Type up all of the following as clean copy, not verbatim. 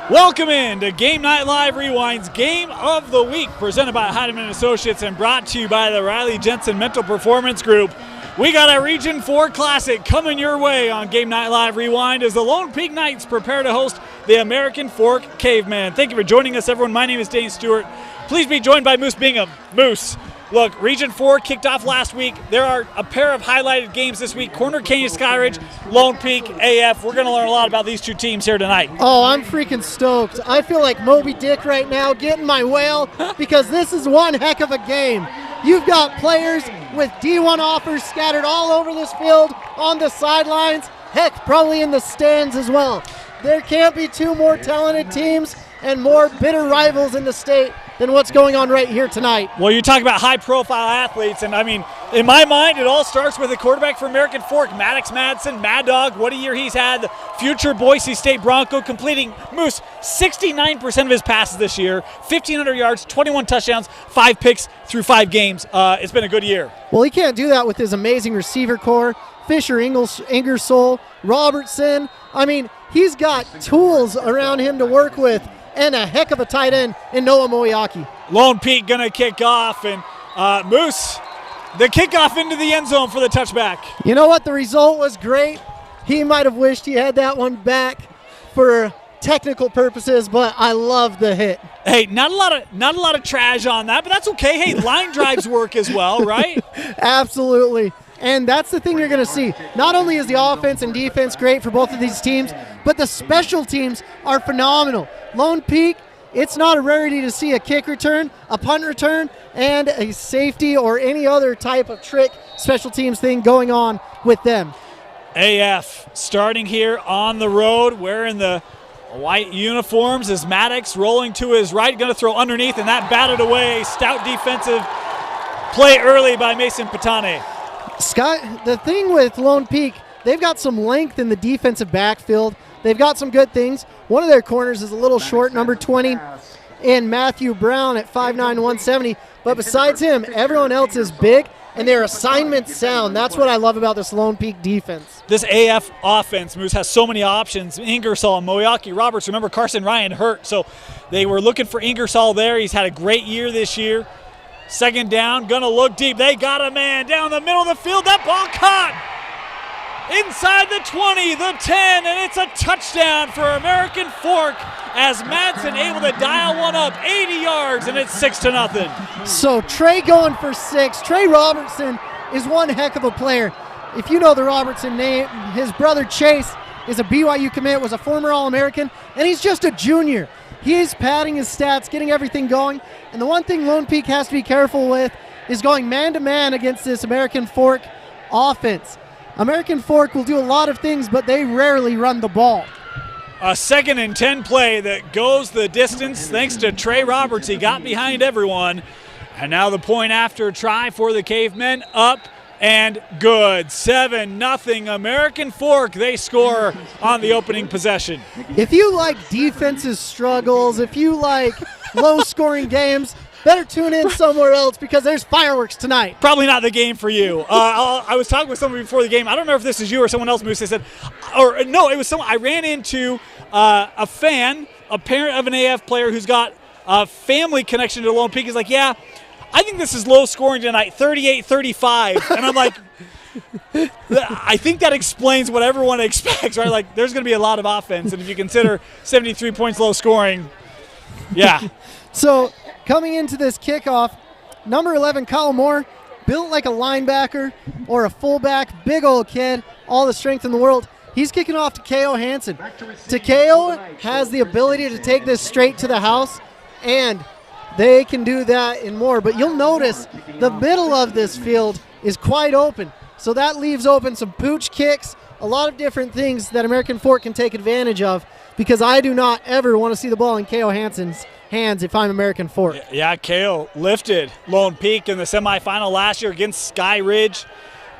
Welcome in to Game Night Live Rewind's Game of the Week, presented by Heidemann Associates and brought to you by the Riley Jensen Mental Performance Group. We got a Region 4 Classic coming your way on Game Night Live Rewind as the Lone Peak Knights prepare to host the American Fork Cavemen. Thank you for joining us, everyone. My name is Dane Stewart. Please be joined by Moose Bingham. Moose, look, Region 4 kicked off last week. There are a pair of highlighted games this week. Corner Canyon Skyridge, Lone Peak, AF. We're going to learn a lot about these two teams here tonight. Oh, I'm freaking stoked. I feel like Moby Dick right now getting my whale because this is one heck of a game. You've got players with D1 offers scattered all over this field, on the sidelines, heck, probably in the stands as well. There can't be two more talented teams and more bitter rivals in the state than what's going on right here tonight. Well, you talk about high-profile athletes, and I mean, in my mind, it all starts with the quarterback for American Fork, Maddox Madsen, Mad Dog. What a year he's had. The future Boise State Bronco, completing, Moose, 69% of his passes this year, 1,500 yards, 21 touchdowns, 5 picks through 5 games. It's been a good year. Well, he can't do that with his amazing receiver core, Fisher, Ingersoll, Robertson. I mean, he's got tools around him to work with, and a heck of a tight end in Noah Moyaki. Lone Peak going to kick off, and Moose, the kickoff into the end zone for the touchback. You know what? The result was great. He might have wished he had that one back for technical purposes, but I love the hit. Hey, not a lot of trash on that, but that's okay. Hey, line drives work as well, right? Absolutely. And that's the thing you're going to see. Not only is the offense and defense great for both of these teams, but the special teams are phenomenal. Lone Peak, it's not a rarity to see a kick return, a punt return, and a safety or any other type of trick special teams thing going on with them. AF starting here on the road, wearing the white uniforms as Maddox rolling to his right, going to throw underneath, and that batted away. Stout defensive play early by Mason Patane. Scott, the thing with Lone Peak, they've got some length in the defensive backfield. They've got some good things. One of their corners is a little short, number 20, in Matthew Brown at 5'9", 170. But besides him, everyone else is big, and their assignments sound. That's what I love about this Lone Peak defense. This AF offense, Moose, has so many options. Ingersoll, Moyaki, Roberts. Remember, Carson Ryan hurt, so they were looking for Ingersoll there. He's had a great year this year. Second down, gonna look deep. They got a man down the middle of the field. That ball caught inside the 20, the 10, and it's a touchdown for American Fork as Madsen able to dial one up, 80 yards, and it's 6-0. So Trey going for 6. Trey Robertson is one heck of a player. If you know the Robertson name, his brother Chase is a BYU commit, was a former All-American, and he's just a junior. He's padding his stats, getting everything going. And the one thing Lone Peak has to be careful with is going man-to-man against this American Fork offense. American Fork will do a lot of things, but they rarely run the ball. A 2nd and 10 play that goes the distance thanks to Trey Roberts. He got behind everyone. And now the point after try for the Cavemen, up and good. 7-0 American Fork. They score on the opening possession. If you like defensive struggles, if you like low-scoring games, better tune in somewhere else because there's fireworks tonight. Probably not the game for you. I was talking with somebody before the game. I don't remember if this is you or someone else, Moose. They said, or no, it was someone. I ran into a fan, a parent of an AF player who's got a family connection to Lone Peak. He's like, yeah, I think this is low scoring tonight, 38-35. And I'm like, I think that explains what everyone expects, right? Like, there's going to be a lot of offense. And if you consider 73 points low scoring, yeah. So coming into this kickoff, number 11, Kyle Moore, built like a linebacker or a fullback, big old kid, all the strength in the world. He's kicking off to K.O. Hansen. Takeo has the ability to take this straight to the house, and they can do that and more. But you'll notice the middle of this field is quite open. So that leaves open some pooch kicks, a lot of different things that American Fork can take advantage of, because I do not ever want to see the ball in K.O. Hansen's hands if I'm American Fork. Yeah, K.O. lifted Lone Peak in the semifinal last year against Sky Ridge.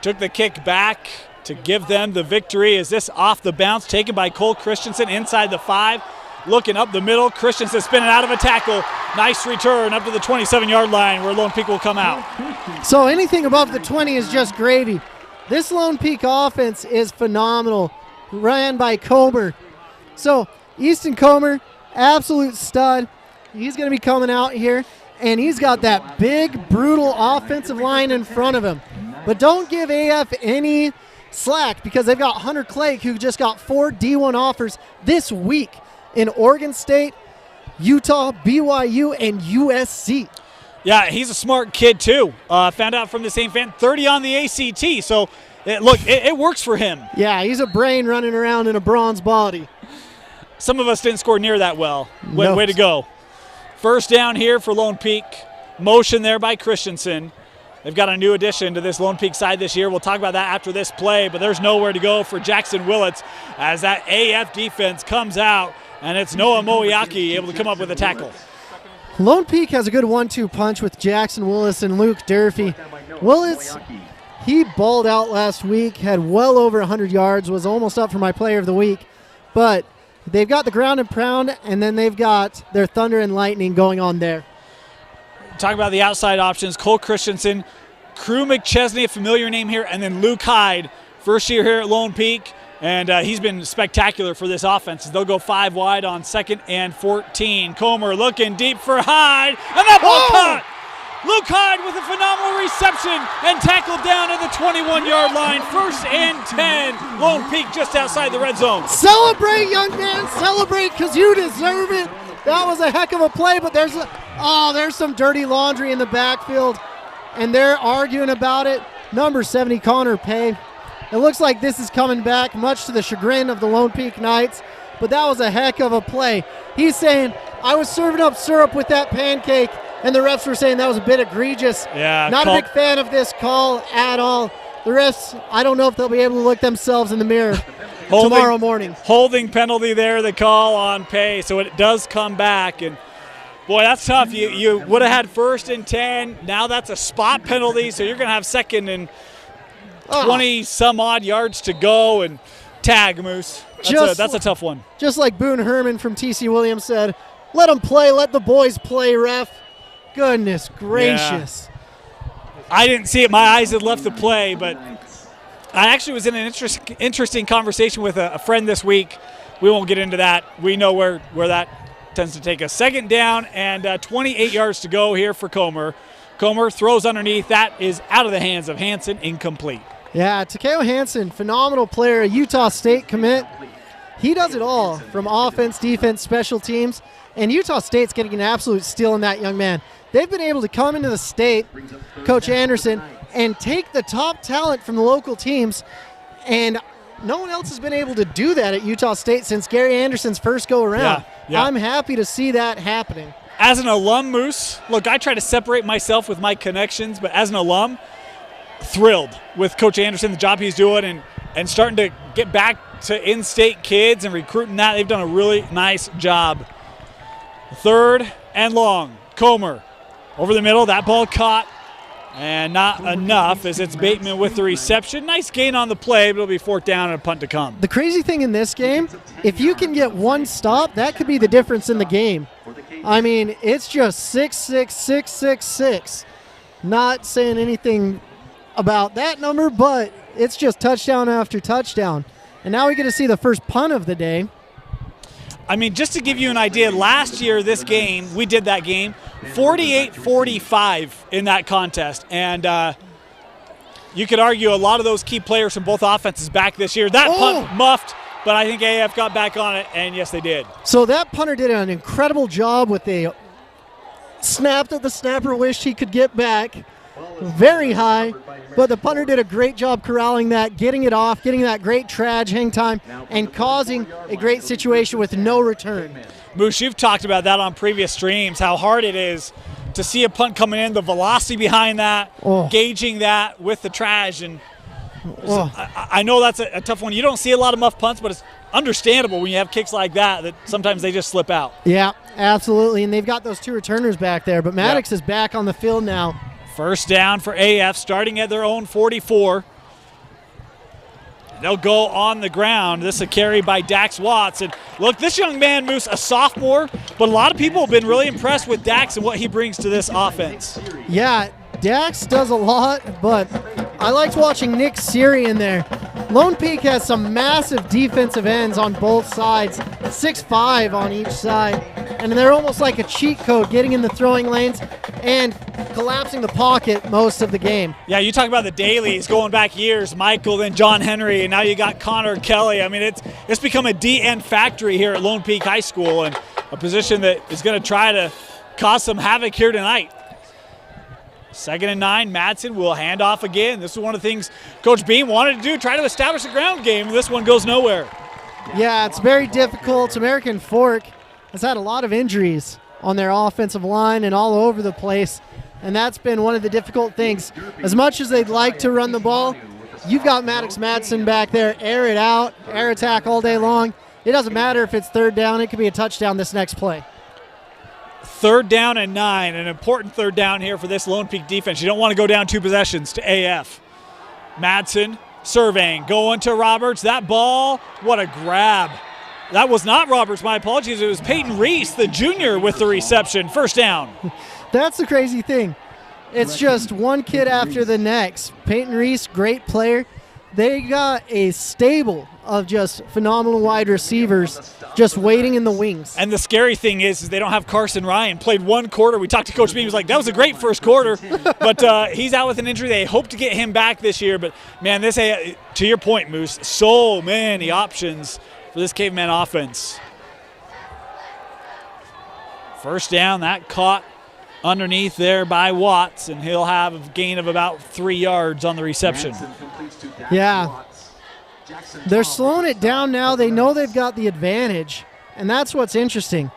Took the kick back to give them the victory. Is this off the bounce taken by Cole Christensen inside the 5? Looking up the middle, Christensen spinning out of a tackle. Nice return up to the 27-yard line where Lone Peak will come out. So anything above the 20 is just gravy. This Lone Peak offense is phenomenal, ran by Comer. So Easton Comer, absolute stud. He's going to be coming out here, and he's got that big, brutal offensive line in front of him. But don't give AF any slack because they've got Hunter Clake, who just got 4 D1 offers this week in Oregon State, Utah, BYU, and USC. Yeah, he's a smart kid too. Found out from the same fan, 30 on the ACT. So, it works for him. Yeah, he's a brain running around in a bronze body. Some of us didn't score near that well. Nope. Way to go. First down here for Lone Peak. Motion there by Christensen. They've got a new addition to this Lone Peak side this year. We'll talk about that after this play, but there's nowhere to go for Jackson Willits as that AF defense comes out, and it's Noah Moiaki able to come up with a tackle. Lone Peak has a good 1-2 punch with Jackson Willis and Luke Durfee. Willits, he balled out last week, had well over 100 yards, was almost up for my player of the week, but they've got the ground and pound, and then they've got their thunder and lightning going on there. Talk about the outside options. Cole Christensen, Crew McChesney, a familiar name here, and then Luke Hyde, first year here at Lone Peak, and he's been spectacular for this offense. They'll go 5 wide on 2nd and 14. Comer looking deep for Hyde, and that ball caught! Luke Hyde with a phenomenal reception and tackled down at the 21-yard line. 1st and 10. Lone Peak just outside the red zone. Celebrate, young man. Celebrate because you deserve it. That was a heck of a play, but there's some dirty laundry in the backfield, and they're arguing about it. Number 70, Connor Pay. It looks like this is coming back, much to the chagrin of the Lone Peak Knights, but that was a heck of a play. He's saying, I was serving up syrup with that pancake, and the refs were saying that was a bit egregious. Yeah, not a big fan of this call at all. The refs, I don't know if they'll be able to look themselves in the mirror tomorrow morning. Holding penalty there, the call on Pay, so it does come back. And boy, that's tough. You would have had 1st and 10. Now that's a spot penalty, so you're going to have 2nd and 20 some odd yards to go and tag, Moose. That's a tough one. Just like Boone Herman from TC Williams said, let them play, let the boys play, ref. Goodness gracious. Yeah. I didn't see it. My eyes had left the play, but I actually was in an interesting conversation with a friend this week. We won't get into that. We know where that tends to take us. 2nd down and 28 yards to go here for Comer. Comer throws underneath. That is out of the hands of Hansen, incomplete. Yeah, Takeo Hansen, phenomenal player, a Utah State commit. He does it all from offense, defense, special teams, and Utah State's getting an absolute steal in that young man. They've been able to come into the state, Coach Anderson, and take the top talent from the local teams, and no one else has been able to do that at Utah State since Gary Anderson's first go-around. Yeah. I'm happy to see that happening. As an alum, Moose, look, I try to separate myself with my connections, but as an alum, thrilled with Coach Anderson, the job he's doing, and starting to get back to in-state kids and recruiting that. They've done a really nice job. 3rd and long. Comer over the middle. That ball caught, and not enough as it's Bateman with the reception. Nice gain on the play, but it'll be 4th down and a punt to come. The crazy thing in this game, if you can get one stop, that could be the difference in the game. I mean, it's just 6-6, 6-6-6. Not saying anything about that number, but it's just touchdown after touchdown. And now we get to see the first punt of the day. I mean, just to give you an idea, last year this game, we did that game, 48-45 in that contest. And you could argue a lot of those key players from both offenses back this year. That punt muffed, but I think AF got back on it, and yes, they did. So that punter did an incredible job with a snap that the snapper wished he could get back. Very high, but the punter did a great job corralling that, getting it off, getting that great traj hang time, and causing a great situation with no return. Moose, you've talked about that on previous streams, how hard it is to see a punt coming in, the velocity behind that, gauging that with the traj. And I know that's a tough one. You don't see a lot of muff punts, but it's understandable when you have kicks like that sometimes they just slip out. Yeah, absolutely, and they've got those 2 returners back there, but Maddox is back on the field now. 1st down for AF, starting at their own 44. They'll go on the ground. This is a carry by Dax Watts. And look, this young man, Moose, a sophomore, but a lot of people have been really impressed with Dax and what he brings to this offense. Yeah, Dax does a lot, but I liked watching Nick Seary in there. Lone Peak has some massive defensive ends on both sides, 6'5" on each side, and they're almost like a cheat code, getting in the throwing lanes and collapsing the pocket most of the game. Yeah, you talk about the dailies going back years, Michael, then John Henry, and now you got Connor Kelly. I mean, it's become a DN factory here at Lone Peak High School, and a position that is going to try to cause some havoc here tonight. 2nd and 9, Madsen will hand off again. This is one of the things Coach Beam wanted to do, try to establish a ground game. This one goes nowhere. Yeah, it's very difficult. American Fork has had a lot of injuries on their offensive line and all over the place, and that's been one of the difficult things. As much as they'd like to run the ball, you've got Maddox Madsen back there, air it out, air attack all day long. It doesn't matter if it's 3rd down. It could be a touchdown this next play. 3rd down and 9, an important 3rd down here for this Lone Peak defense. You don't want to go down 2 possessions to AF. Madsen surveying, going to Roberts. That ball, what a grab. That was not Roberts, my apologies. It was Peyton Reese, the junior, with the reception. 1st down. That's the crazy thing. It's just one kid after the next. Peyton Reese, great player. They got a stable of just phenomenal wide receivers just waiting in the wings. And the scary thing is they don't have Carson Ryan. Played 1 quarter. We talked to Coach Beam. He was like, that was a great 1st quarter. But he's out with an injury. They hope to get him back this year. But, man, this, to your point, Moose, so many options for this Caveman offense. 1st down, that caught underneath there by Watts, and he'll have a gain of about 3 yards on the reception. Yeah. They're slowing it down now. They know they've got the advantage, and that's what's interesting.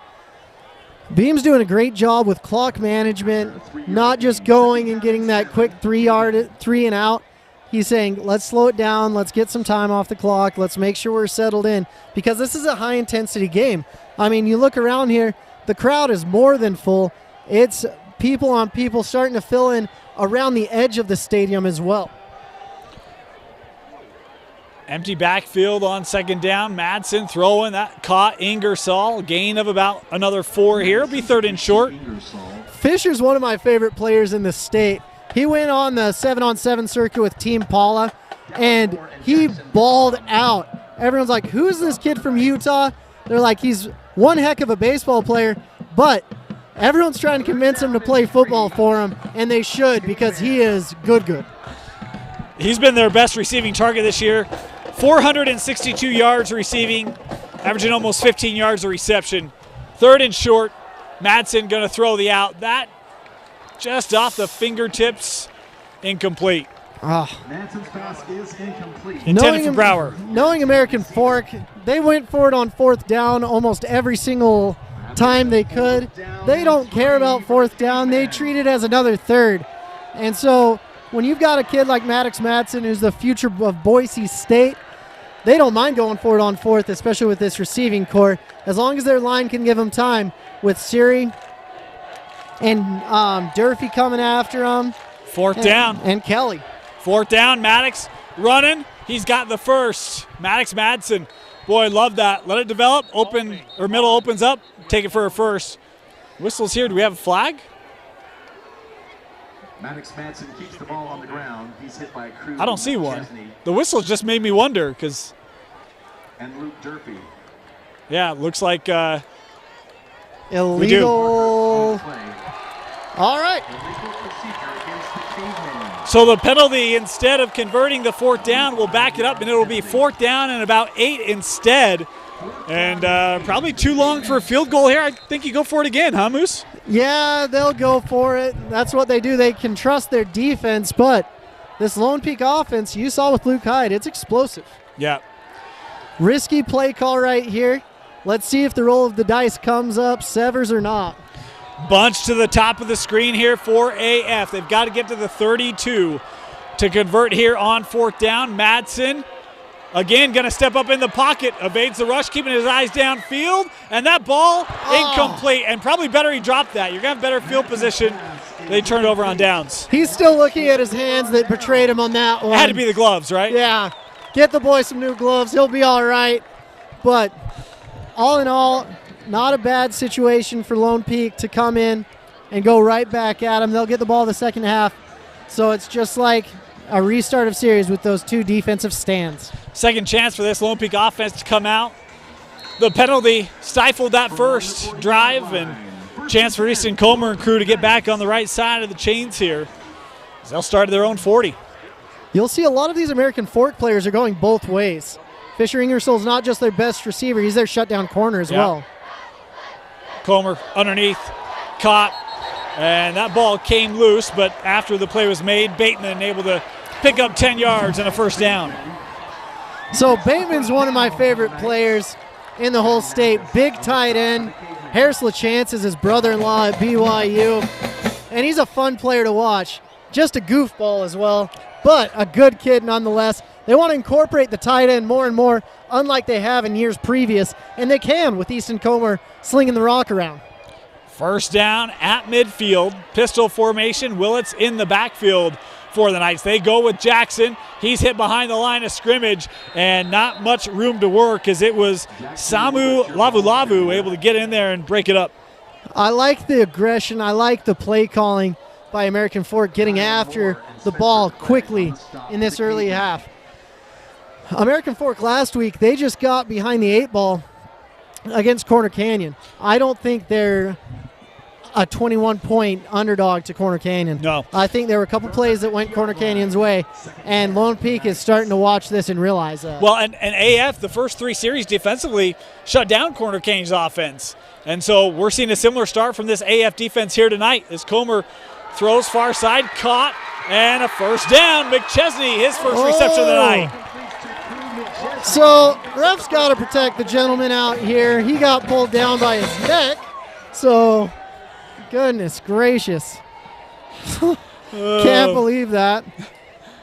Beam's doing a great job with clock management, not just going and getting that quick 3 and out. He's saying, let's slow it down, let's get some time off the clock, let's make sure we're settled in, because this is a high-intensity game. I mean, you look around here, the crowd is more than full. It's people on people starting to fill in around the edge of the stadium as well. Empty backfield on 2nd down. Madsen throwing, that caught Ingersoll. Gain of about another 4 here. It'll be 3rd and short. Fisher's one of my favorite players in the state. He went on the 7-on-7 circuit with Team Paula, and he balled out. Everyone's like, who's this kid from Utah? They're like, he's one heck of a baseball player, but everyone's trying to convince him to play football for him, and they should, because he is good. He's been their best receiving target this year. 462 yards receiving, averaging almost 15 yards of reception. 3rd and short. Madsen going to throw the out. That just off the fingertips, incomplete. Madsen's pass is incomplete. Intended for Brower. Knowing American Fork, they went for it on 4th down almost every single time they could. They don't care about 4th down. They treat it as another 3rd. And so when you've got a kid like Maddox Madsen, who's the future of Boise State, they don't mind going for it on 4th, especially with this receiving core, as long as their line can give them time with Siri and Durfee coming after them. 4th down. And Kelly. 4th down, Maddox running. He's got the first. Maddox Madsen. Boy, love that. Let it develop. Open, or middle opens up. Take it for a first. Whistle's here. Do we have a flag? Maddox Madsen keeps the ball on the ground. He's hit by a crew. I don't see one. The whistle just made me wonder because. And Luke Durfee. Yeah, it looks like illegal. All right. So the penalty, instead of converting the 4th down, will back it up, and it'll be 4th down and about 8 instead. And probably too long for a field goal here. I think you go for it again, huh, Moose? Yeah, they'll go for it. That's what they do. They can trust their defense, but this Lone Peak offense, you saw with Luke Hyde, it's explosive. Yeah. Risky play call right here. Let's see if the roll of the dice comes up, severs or not. Bunch to the top of the screen here for AF. They've got to get to the 32 to convert here on 4th down. Madsen, again, going to step up in the pocket, evades the rush, keeping his eyes downfield, and that ball incomplete. And probably better he dropped that. You're going to have better field position. They turned over on downs. He's still looking at his hands that betrayed him on that one. It had to be the gloves, right? Yeah. Get the boy some new gloves. He'll be all right. But all in all, not a bad situation for Lone Peak to come in and go right back at him. They'll get the ball the second half. So it's just like a restart of series with those two defensive stands. Second chance for this Lone Peak offense to come out. The penalty stifled that first drive, and chance for Easton Comer and crew to get back on the right side of the chains here. They'll start at their own 40. You'll see a lot of these American Fork players are going both ways. Fisher Ingersoll's not just their best receiver, he's their shutdown corner as well. Comer underneath, caught, and that ball came loose, but after the play was made, Bateman able to pick up 10 yards and a first down. So Bateman's one of my favorite players in the whole state. Big tight end. Harris LaChance is his brother-in-law at BYU, and he's a fun player to watch. Just a goofball as well, but a good kid nonetheless. They want to incorporate the tight end more and more, unlike they have in years previous, and they can with Easton Comer slinging the rock around. First down at midfield, pistol formation. Willits in the backfield for the Knights. They go with Jackson. He's hit behind the line of scrimmage, and not much room to work as it was Samu Lavulavu able to get in there and break it up. I like the aggression. I like the play calling by American Fork, getting after the ball quickly in this early half. American Fork last week, they just got behind the 8-ball against Corner Canyon. I don't think they're a 21-point underdog to Corner Canyon. No. I think there were a couple plays that went Corner Canyon's way, and Lone Peak is starting to watch this and realize that. Well, and AF, the first three series defensively, shut down Corner Canyon's offense. And so we're seeing a similar start from this AF defense here tonight as Comer throws far side, caught, and a first down. McChesney, his first reception of the night. So ref's got to protect the gentleman out here. He got pulled down by his neck. So, goodness gracious. Can't believe that.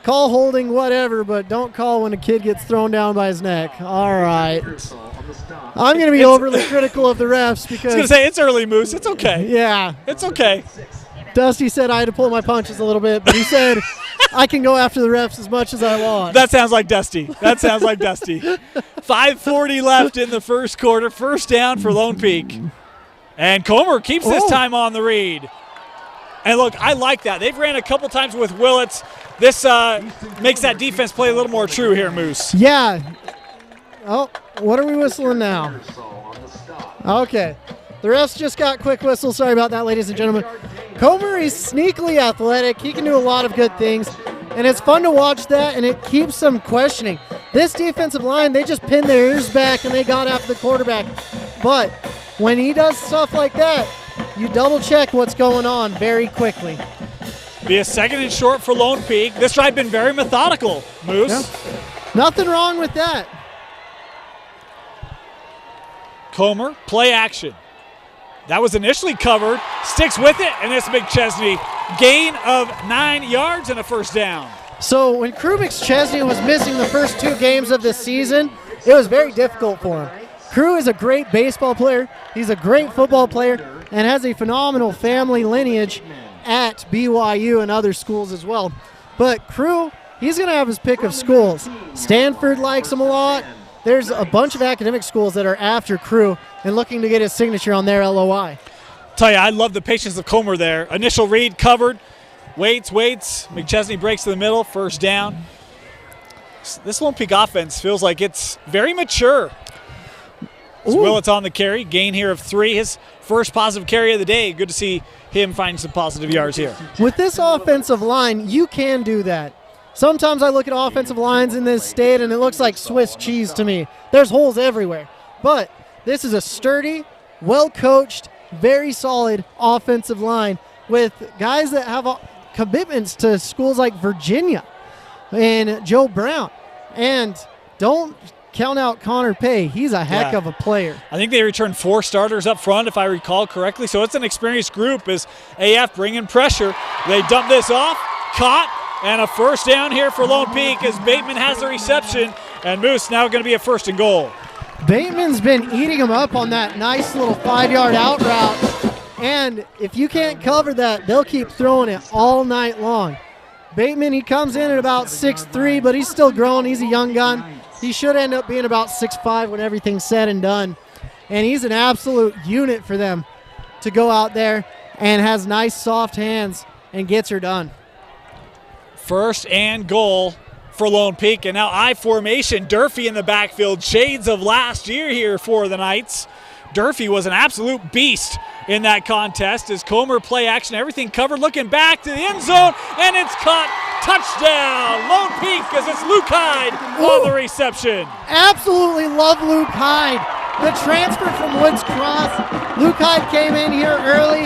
Call holding, whatever, but don't call when a kid gets thrown down by his neck. All right. I'm going to be overly critical of the refs because... I was going to say, it's early, Moose. It's okay. Yeah. It's okay. Dusty said I had to pull my punches a little bit, but he said I can go after the refs as much as I want. That sounds like Dusty. 5:40 left in the first quarter. First down for Lone Peak. And Comer keeps this time on the read. And look, I like that. They've ran a couple times with Willits. This makes that defense play a little more true here, Moose. Yeah. Oh, what are we whistling now? Okay. The refs just got quick whistle. Sorry about that, ladies and gentlemen. Comer is sneakily athletic. He can do a lot of good things. And it's fun to watch that, and it keeps them questioning. This defensive line, they just pinned their ears back, and they got after the quarterback. But when he does stuff like that, you double-check what's going on very quickly. Be a second and short for Lone Peak. This drive been very methodical, Moose. Yeah. Nothing wrong with that. Comer, play action. That was initially covered, sticks with it, and it's McChesney. Gain of 9 yards and a first down. So when Crew McChesney was missing the first 2 games of this season, it was very difficult for him. Crew is a great baseball player. He's a great football player and has a phenomenal family lineage at BYU and other schools as well. But Crew, he's going to have his pick of schools. Stanford likes him a lot. There's a bunch of academic schools that are after Crew and looking to get his signature on their LOI. Tell you, I love the patience of Comer there. Initial read covered. Waits. McChesney breaks to the middle. First down. This Lone Peak offense feels like it's very mature. Willits on the carry. Gain here of 3. His first positive carry of the day. Good to see him find some positive yards here. With this offensive line, you can do that. Sometimes I look at offensive lines in this state and it looks like Swiss cheese to me. There's holes everywhere. But this is a sturdy, well-coached, very solid offensive line with guys that have commitments to schools like Virginia and Joe Brown. And don't count out Connor Pay. He's a heck of a player. I think they returned 4 starters up front, if I recall correctly. So it's an experienced group as AF bringing pressure. They dump this off, caught, and a first down here for Lone Peak as Bateman has the reception. And Moose now going to be a first and goal. Bateman's been eating him up on that nice little 5-yard out route. And if you can't cover that, they'll keep throwing it all night long. Bateman, he comes in at about 6'3", but he's still growing. He's a young gun. He should end up being about 6'5" when everything's said and done. And he's an absolute unit for them to go out there and has nice soft hands and gets her done. First and goal for Lone Peak, and now I formation. Durfee in the backfield, shades of last year here for the Knights. Durfee was an absolute beast in that contest as Comer play action, everything covered, looking back to the end zone, and it's caught. Touchdown, Lone Peak, as it's Luke Hyde on the reception. Absolutely love Luke Hyde. The transfer from Woods Cross. Luke Hyde came in here early.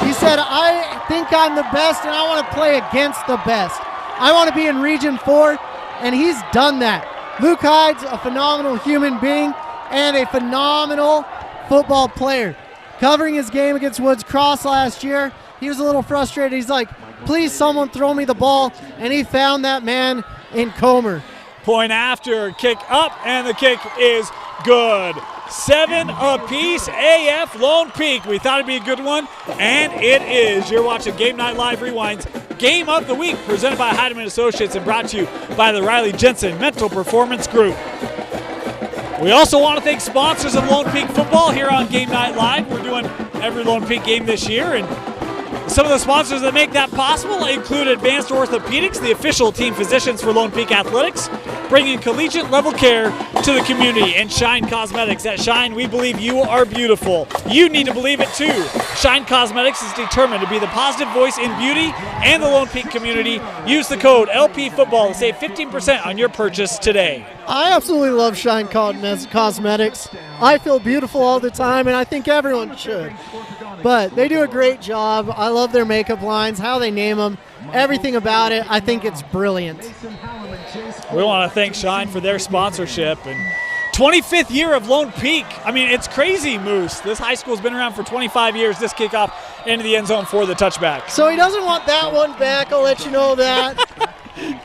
He said, I think I'm the best and I want to play against the best. I want to be in Region 4, and he's done that. Luke Hyde's a phenomenal human being and a phenomenal football player. Covering his game against Woods Cross last year, he was a little frustrated. He's like, please someone throw me the ball, and he found that man in Comer. Point after, kick up, and the kick is good. 7 apiece, AF Lone Peak. We thought it'd be a good one, and it is. You're watching Game Night Live Rewinds, Game of the Week, presented by Heidemann Associates and brought to you by the Riley Jensen Mental Performance Group. We also want to thank sponsors of Lone Peak football here on Game Night Live. We're doing every Lone Peak game this year, and some of the sponsors that make that possible include Advanced Orthopedics, the official team physicians for Lone Peak Athletics, bringing collegiate level care to the community, and Shine Cosmetics. At Shine, we believe you are beautiful. You need to believe it too. Shine Cosmetics is determined to be the positive voice in beauty and the Lone Peak community. Use the code LPFootball to save 15% on your purchase today. I absolutely love Shine Cosmetics. I feel beautiful all the time, and I think everyone should. But they do a great job. I love their makeup lines, how they name them, everything about it. I think it's brilliant. We want to thank Shine for their sponsorship. And 25th year of Lone Peak. I mean, it's crazy, Moose. This high school's been around for 25 years. This kickoff into the end zone for the touchback. So he doesn't want that one back. I'll let you know that.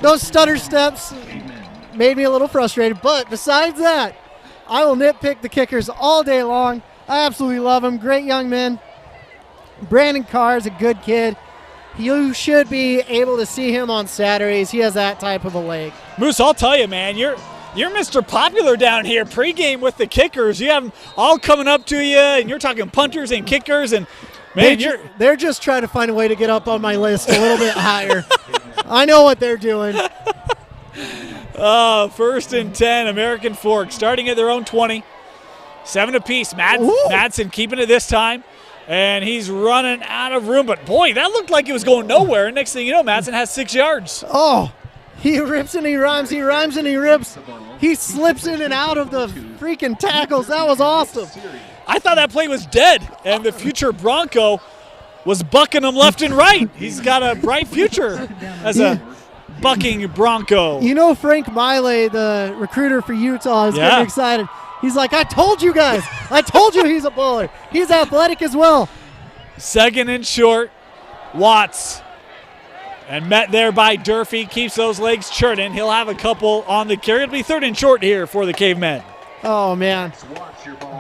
Those stutter steps made me a little frustrated. But besides that, I will nitpick the kickers all day long. I absolutely love them. Great young men. Brandon Carr is a good kid. You should be able to see him on Saturdays. He has that type of a leg. Moose, I'll tell you, man, you're Mr. Popular down here. Pre-game with the kickers, you have them all coming up to you, and you're talking punters and kickers, and man, they're just trying to find a way to get up on my list a little bit higher. I know what they're doing. First and 10, American Fork starting at their own 20. 7 apiece. Madsen keeping it this time. And he's running out of room. But, boy, that looked like it was going nowhere. Next thing you know, Madsen has 6 yards. Oh, he rips and he rhymes. He rhymes and he rips. He slips in and out of the freaking tackles. That was awesome. I thought that play was dead. And the future Bronco was bucking him left and right. He's got a bright future as a bucking Bronco. You know Frank Miley, the recruiter for Utah, is getting excited. He's like, I told you guys. I told you he's a baller. He's athletic as well. Second and short. Watts. And met there by Durfee. Keeps those legs churning. He'll have a couple on the carry. It'll be third and short here for the Cavemen. Oh, man.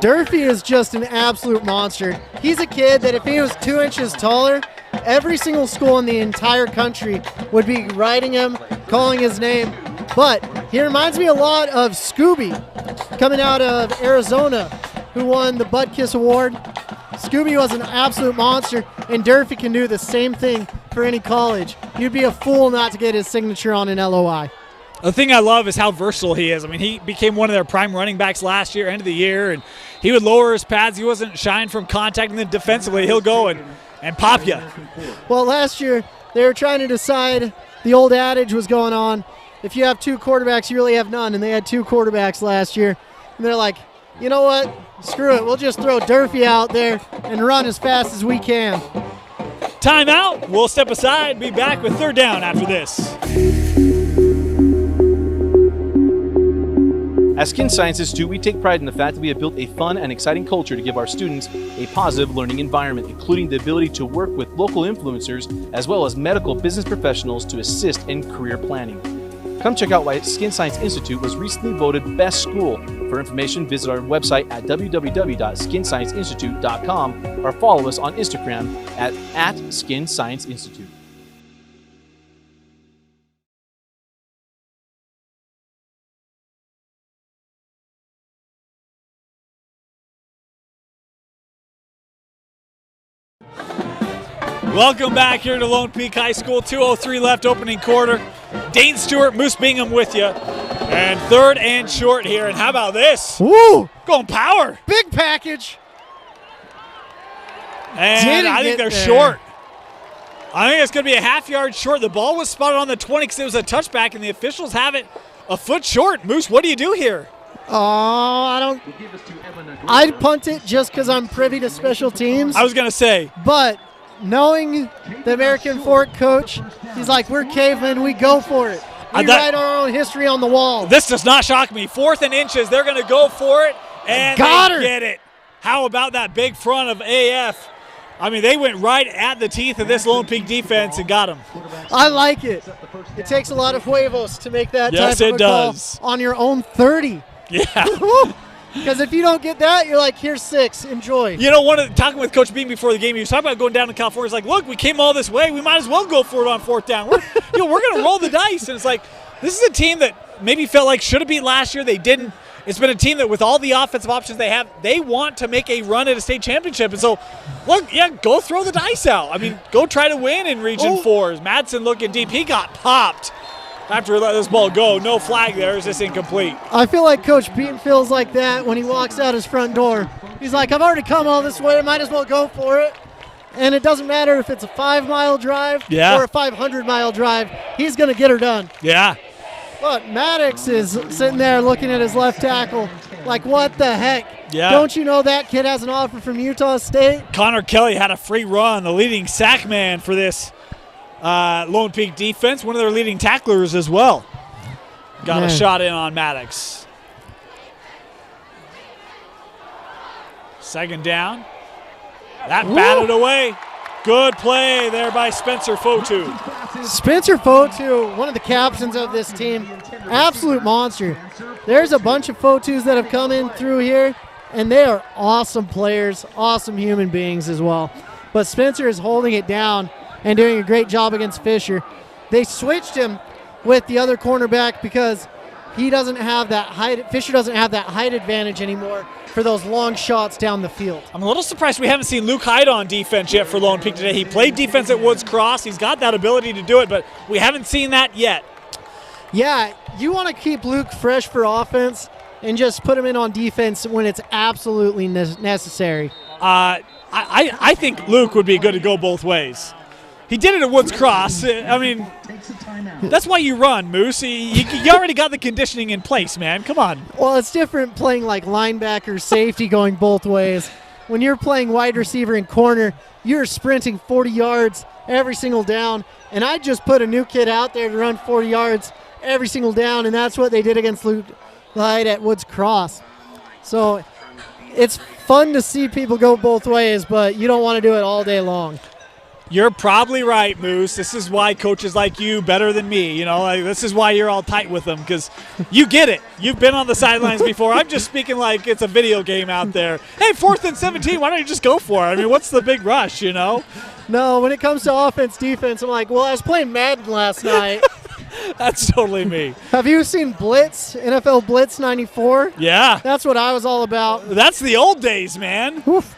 Durfee is just an absolute monster. He's a kid that if he was 2 inches taller, every single school in the entire country would be writing him, calling his name. But he reminds me a lot of Scooby, coming out of Arizona, who won the Butt Kiss Award. Scooby was an absolute monster, and Durfee can do the same thing for any college. You'd be a fool not to get his signature on an LOI. The thing I love is how versatile he is. I mean, he became one of their prime running backs last year, end of the year, and he would lower his pads. He wasn't shying from contact, and then defensively he'll go and pop you. Well, last year they were trying to decide, the old adage was going on, if you have 2 quarterbacks, you really have none, and they had 2 quarterbacks last year. And they're like, you know what? Screw it. We'll just throw Durfee out there and run as fast as we can. Timeout. We'll step aside, be back with third down after this. At Skin Science Institute, we take pride in the fact that we have built a fun and exciting culture to give our students a positive learning environment, including the ability to work with local influencers as well as medical business professionals to assist in career planning. Come check out why Skin Science Institute was recently voted Best School. For information, visit our website at www.skinscienceinstitute.com or follow us on Instagram at Skin Science Institute. Welcome back here to Lone Peak High School. 2:03 left, opening quarter. Dane Stewart, Moose Bingham with you. And 3rd and short here. And how about this? Woo! Going power. Big package. And I think they're short. I think it's going to be a half-yard short. The ball was spotted on the 20 because it was a touchback, and the officials have it a foot short. Moose, what do you do here? Oh, I'd punt it just because I'm privy to special teams. I was going to say. But knowing the American Fork coach, he's like, we're cavemen, we go for it. We write our own history on the wall. This does not shock me. 4th and inches, they're going to go for it, and they get it. How about that big front of AF? I mean, they went right at the teeth of this Lone Peak defense and got him. I like it. It takes a lot of huevos to make that yes, type of a call on your own 30. Yeah. Because if you don't get that, you're like, here's 6. Enjoy. You know, talking with Coach Beam before the game, he was talking about going down to California. He's like, look, we came all this way. We might as well go for it on 4th down. We're going to roll the dice. And it's like, this is a team that maybe felt like should have beat last year. They didn't. It's been a team that with all the offensive options they have, they want to make a run at a state championship. And so, look, go throw the dice out. I mean, go try to win in Region 4. Madsen looking deep. He got popped after he let this ball go. No flag there. It's just incomplete. I feel like Coach Beaton feels like that when he walks out his front door. He's like, I've already come all this way. I might as well go for it. And it doesn't matter if it's a 5-mile drive or a 500-mile drive. He's going to get her done. Yeah. Look, Maddox is sitting there looking at his left tackle like, what the heck? Yeah. Don't you know that kid has an offer from Utah State? Connor Kelly had a free run, the leading sack man for this Lone Peak defense, one of their leading tacklers as well. Got a shot in on Maddox. 2nd down. That batted away. Good play there by Spencer Fotu. Spencer Fotu, one of the captains of this team, absolute monster. There's a bunch of Fotus that have come in through here, and they are awesome players, awesome human beings as well. But Spencer is holding it down and doing a great job against Fisher. They switched him with the other cornerback because he doesn't have that height. Fisher doesn't have that height advantage anymore for those long shots down the field. I'm a little surprised we haven't seen Luke Hyde on defense yet for Lone Peak today. He played defense at Woods Cross. He's got that ability to do it, but we haven't seen that yet. Yeah, you want to keep Luke fresh for offense and just put him in on defense when it's absolutely necessary. I think Luke would be good to go both ways. He did it at Woods Cross. I mean, that's why you run, Moose. You already got the conditioning in place, man. Come on. Well, it's different playing like linebacker, safety going both ways. When you're playing wide receiver and corner, you're sprinting 40 yards every single down. And I just put a new kid out there to run 40 yards every single down, and that's what they did against Luke Hyde at Woods Cross. So it's fun to see people go both ways, but you don't want to do it all day long. You're probably right, Moose. This is why coaches like you better than me. This is why you're all tight with them, because you get it. You've been on the sidelines before. I'm just speaking like it's a video game out there. Hey, 4th and 17, why don't you just go for it? I mean, what's the big rush, No, when it comes to offense, defense, I'm like, well, I was playing Madden last night. That's totally me. Have you seen Blitz, NFL Blitz 94? Yeah. That's what I was all about. That's the old days, man. Oof.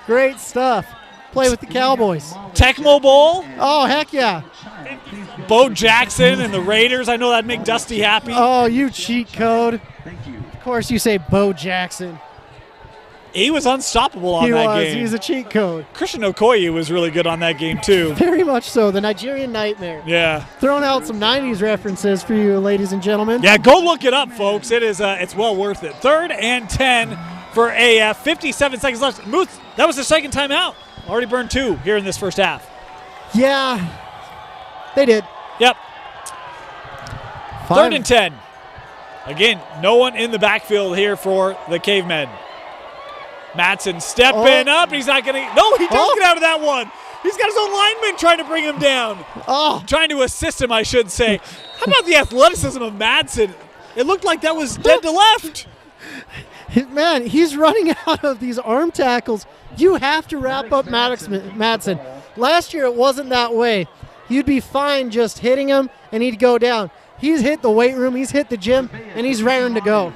Great stuff. Play with the Cowboys. Tecmo Bowl. Oh, heck yeah. Bo Jackson and the Raiders. I know that'd make Dusty happy. Oh, you cheat code. Of course you say Bo Jackson. He was unstoppable on that game. He was a cheat code. Christian Okoye was really good on that game, too. Very much so. The Nigerian Nightmare. Yeah. Throwing out some 90s references for you, ladies and gentlemen. Yeah, go look it up, folks. It's well worth it. 3rd and 10 for AF. 57 seconds left. Moose, that was the second time out. Already burned 2 here in this first half. Yeah, they did. Yep. 3rd and 10. Again, no one in the backfield here for the Cavemen. Madsen stepping up. He's not going to. No, he does get out of that one. He's got his own lineman trying to bring him down. Trying to assist him, I should say. How about the athleticism of Madsen? It looked like that was dead to left. Man, he's running out of these arm tackles. You have to wrap up Madsen. Last year it wasn't that way. You'd be fine just hitting him and he'd go down. He's hit the weight room, he's hit the gym, and he's raring to go.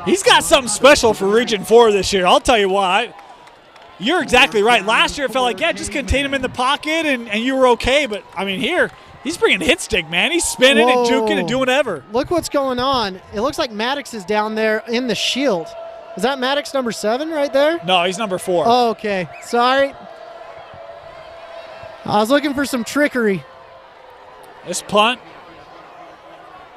He's got something special for Region 4 this year. I'll tell you what. You're exactly right. Last year it felt like, just contain him in the pocket and you were okay. But, I mean, here, He's bringing hit stick, man. He's spinning and juking and doing whatever. Look what's going on. It looks like Maddox is down there in the shield. Is that Maddox number 7 right there? No, he's number 4. Oh, okay. Sorry. I was looking for some trickery. This punt,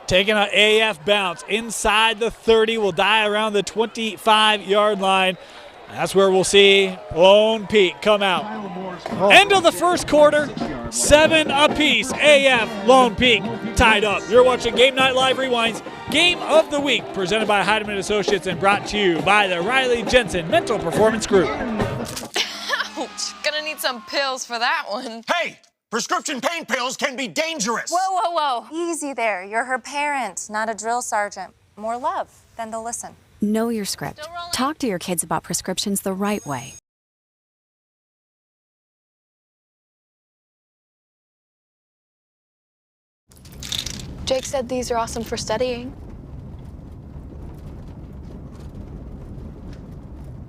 taking an AF bounce inside the 30, will die around the 25-yard line. That's where we'll see Lone Peak come out. End of the first quarter, 7 apiece. AF, Lone Peak tied up. You're watching Game Night Live Rewind's Game of the Week, presented by Heidemann Associates and brought to you by the Riley Jensen Mental Performance Group. Ouch, gonna need some pills for that one. Hey, prescription pain pills can be dangerous. Whoa, whoa, whoa. Easy there. You're her parent, not a drill sergeant. More love, then they'll listen. Know your script. Talk to your kids about prescriptions the right way. Jake said these are awesome for studying.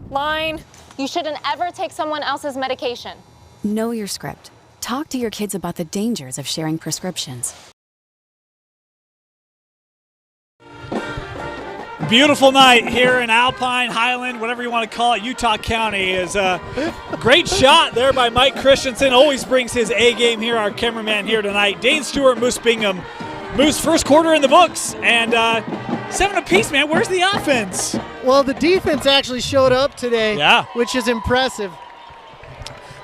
Line. You shouldn't ever take someone else's medication. Know your script. Talk to your kids about the dangers of sharing prescriptions. Beautiful night here in Alpine, Highland, whatever you want to call it, Utah County. Is a great shot there by Mike Christensen. Always brings his A game here, our cameraman here tonight. Dane Stewart, Moose Bingham. Moose first quarter in the books, and 7 apiece, man. Where's the offense? Well, the defense actually showed up today, which is impressive.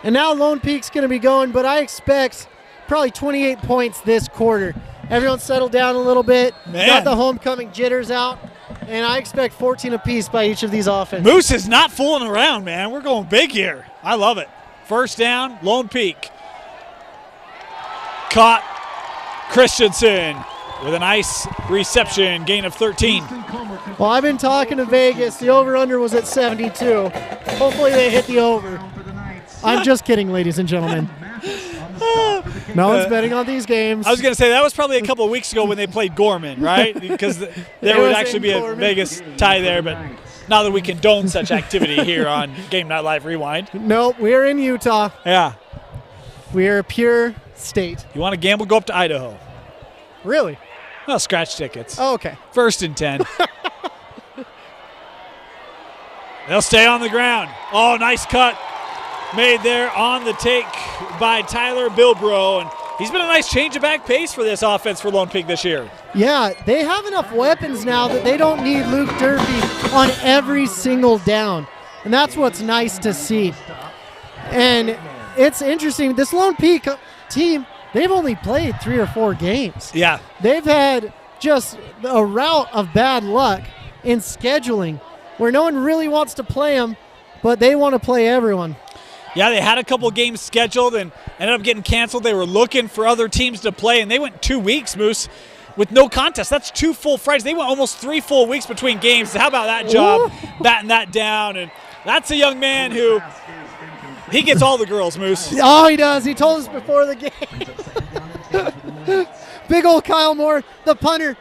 And now Lone Peak's going to be going, but I expect probably 28 points this quarter. Everyone settled down a little bit, got the homecoming jitters out, and I expect 14 apiece by each of these offenses. Moose is not fooling around, man. We're going big here. I love it. First down, Lone Peak. Caught Christensen with a nice reception, gain of 13. Well, I've been talking to Vegas. The over-under was at 72. Hopefully they hit the over. I'm just kidding, ladies and gentlemen. No one's betting on these games. I was going to say, that was probably a couple of weeks ago when they played Gorman, right? Because there would actually be a Vegas tie there, but not that we condone such activity here on Game Night Live Rewind. Nope, we're in Utah. Yeah. We are a pure state. You want to gamble, go up to Idaho. Really? Well, scratch tickets. Oh, okay. 1st and 10. They'll stay on the ground. Oh, nice cut made there on the take by Tyler Bilbro, and he's been a nice change of back pace for this offense for Lone Peak this year. Yeah, they have enough weapons now that they don't need Luke Durfee on every single down, and that's what's nice to see. And it's interesting, this Lone Peak team, they've only played 3 or 4 games. Yeah. They've had just a rout of bad luck in scheduling where no one really wants to play them, but they want to play everyone. Yeah, they had a couple games scheduled and ended up getting canceled. They were looking for other teams to play, and they went 2 weeks, Moose, with no contest. That's 2 full Fridays. They went almost 3 full weeks between games. How about that job, batting that down? And that's a young man who, he gets all the girls, Moose. Oh, he does. He told us before the game. Big old Kyle Moore, the punter.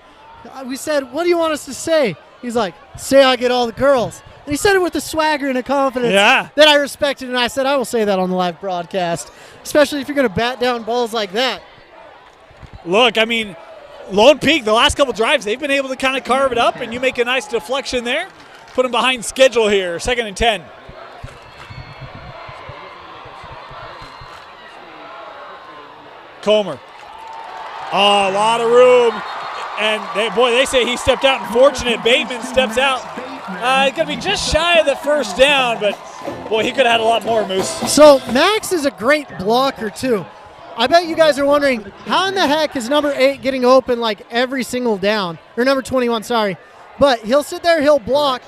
We said, what do you want us to say? He's like, say I get all the girls. And he said it with a swagger and a confidence that I respected, and I said, I will say that on the live broadcast, especially if you're going to bat down balls like that. Look, I mean, Lone Peak, the last couple drives, they've been able to kind of carve it up, and you make a nice deflection there. Put them behind schedule here, 2nd and 10. Comer. Oh, a lot of room. And they say he stepped out. Unfortunate. Bateman steps out. Going to be just shy of the first down, but boy, he could have had a lot more, Moose. So Max is a great blocker too. I bet you guys are wondering, how in the heck is number 8 getting open like every single down? Or number 21, sorry. But he'll sit there, he'll block,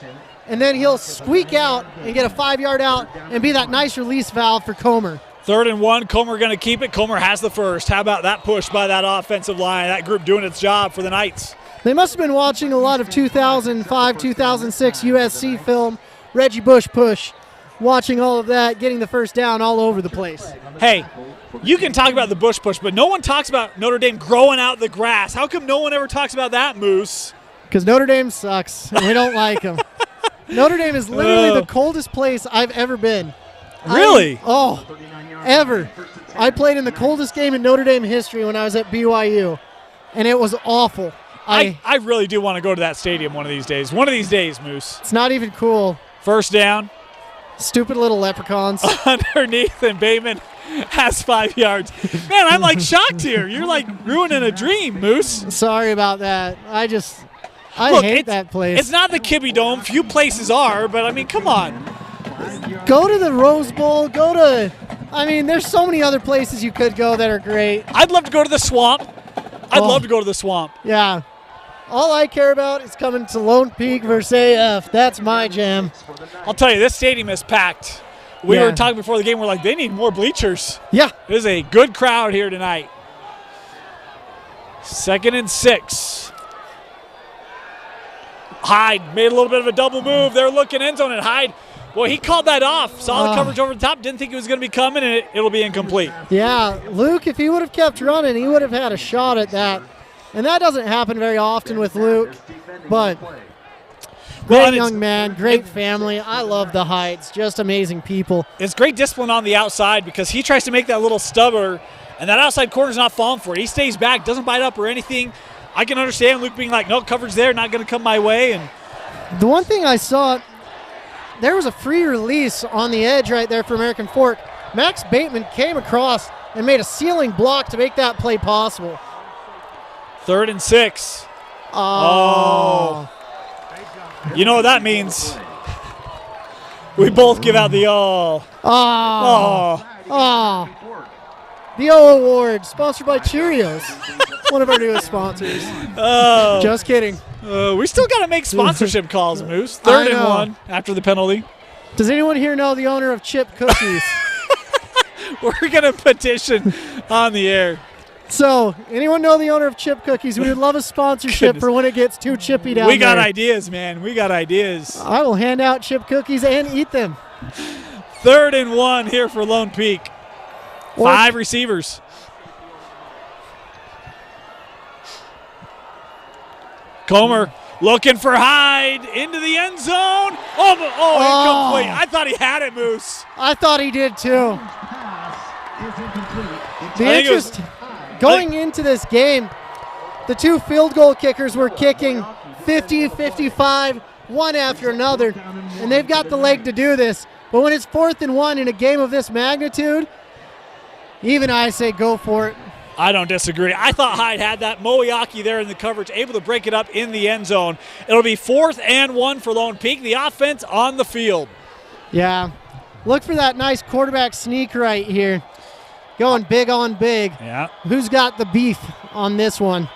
and then he'll squeak out and get a 5-yard out and be that nice release valve for Comer. 3rd and 1, Comer going to keep it. Comer has the first. How about that push by that offensive line? That group doing its job for the Knights. They must have been watching a lot of 2005, 2006 USC film, Reggie Bush push, watching all of that, getting the first down all over the place. Hey, you can talk about the Bush push, but no one talks about Notre Dame growing out the grass. How come no one ever talks about that, Moose? Because Notre Dame sucks, and we don't like them. Notre Dame is literally the coldest place I've ever been. Really? Ever. I played in the coldest game in Notre Dame history when I was at BYU, and it was awful. I really do want to go to that stadium one of these days. One of these days, Moose. It's not even cool. First down. Stupid little leprechauns. Underneath, and Bateman has 5 yards. Man, I'm like shocked here. You're like ruining a dream, Moose. Sorry about that. I hate that place. It's not the Kibbe Dome. Few places are, but I mean, come on. Go to the Rose Bowl. There's so many other places you could go that are great. I'd love to go to the Swamp. I'd love to go to the Swamp. Yeah. All I care about is coming to Lone Peak versus AF. That's my jam. I'll tell you, this stadium is packed. We were talking before the game. We're like, they need more bleachers. Yeah. There's a good crowd here tonight. 2nd and 6. Hyde made a little bit of a double move. They're looking end zone, and Hyde, well, he called that off. Saw the coverage over the top. Didn't think it was going to be coming, and it'll be incomplete. Yeah. Luke, if he would have kept running, he would have had a shot at that. And that doesn't happen very often with Luke. But great young man, great family. I love the Heights. Just amazing people. It's great discipline on the outside because he tries to make that little stubber, and that outside corner's not falling for it. He stays back, doesn't bite up or anything. I can understand Luke being like, no, coverage there, not going to come my way. And the one thing I saw, there was a free release on the edge right there for American Fork. Max Bateman came across and made a ceiling block to make that play possible. 3rd and 6. Oh. You know what that means? We both give out the oh. The O Award, sponsored by Cheerios. One of our newest sponsors. Oh. Just kidding. We still got to make sponsorship calls, Moose. 3rd and 1 after the penalty. Does anyone here know the owner of Chip Cookies? We're going to petition on the air. So, anyone know the owner of Chip Cookies? We would love a sponsorship for when it gets too chippy down there. We got ideas, man. We got ideas. I will hand out Chip Cookies and eat them. 3rd and 1 here for Lone Peak. 5 receivers. Comer looking for Hyde into the end zone. Incomplete. I thought he had it, Moose. I thought he did too. The interest going into this game, the 2 field goal kickers were kicking 50, 55, one after another, and they've got the leg to do this. But when it's 4th and 1 in a game of this magnitude, even I say go for it. I don't disagree. I thought Hyde had that. Moiaki there in the coverage, able to break it up in the end zone. It'll be 4th and 1 for Lone Peak. The offense on the field. Yeah. Look for that nice quarterback sneak right here. Going big on big. Yeah. Who's got the beef on this one?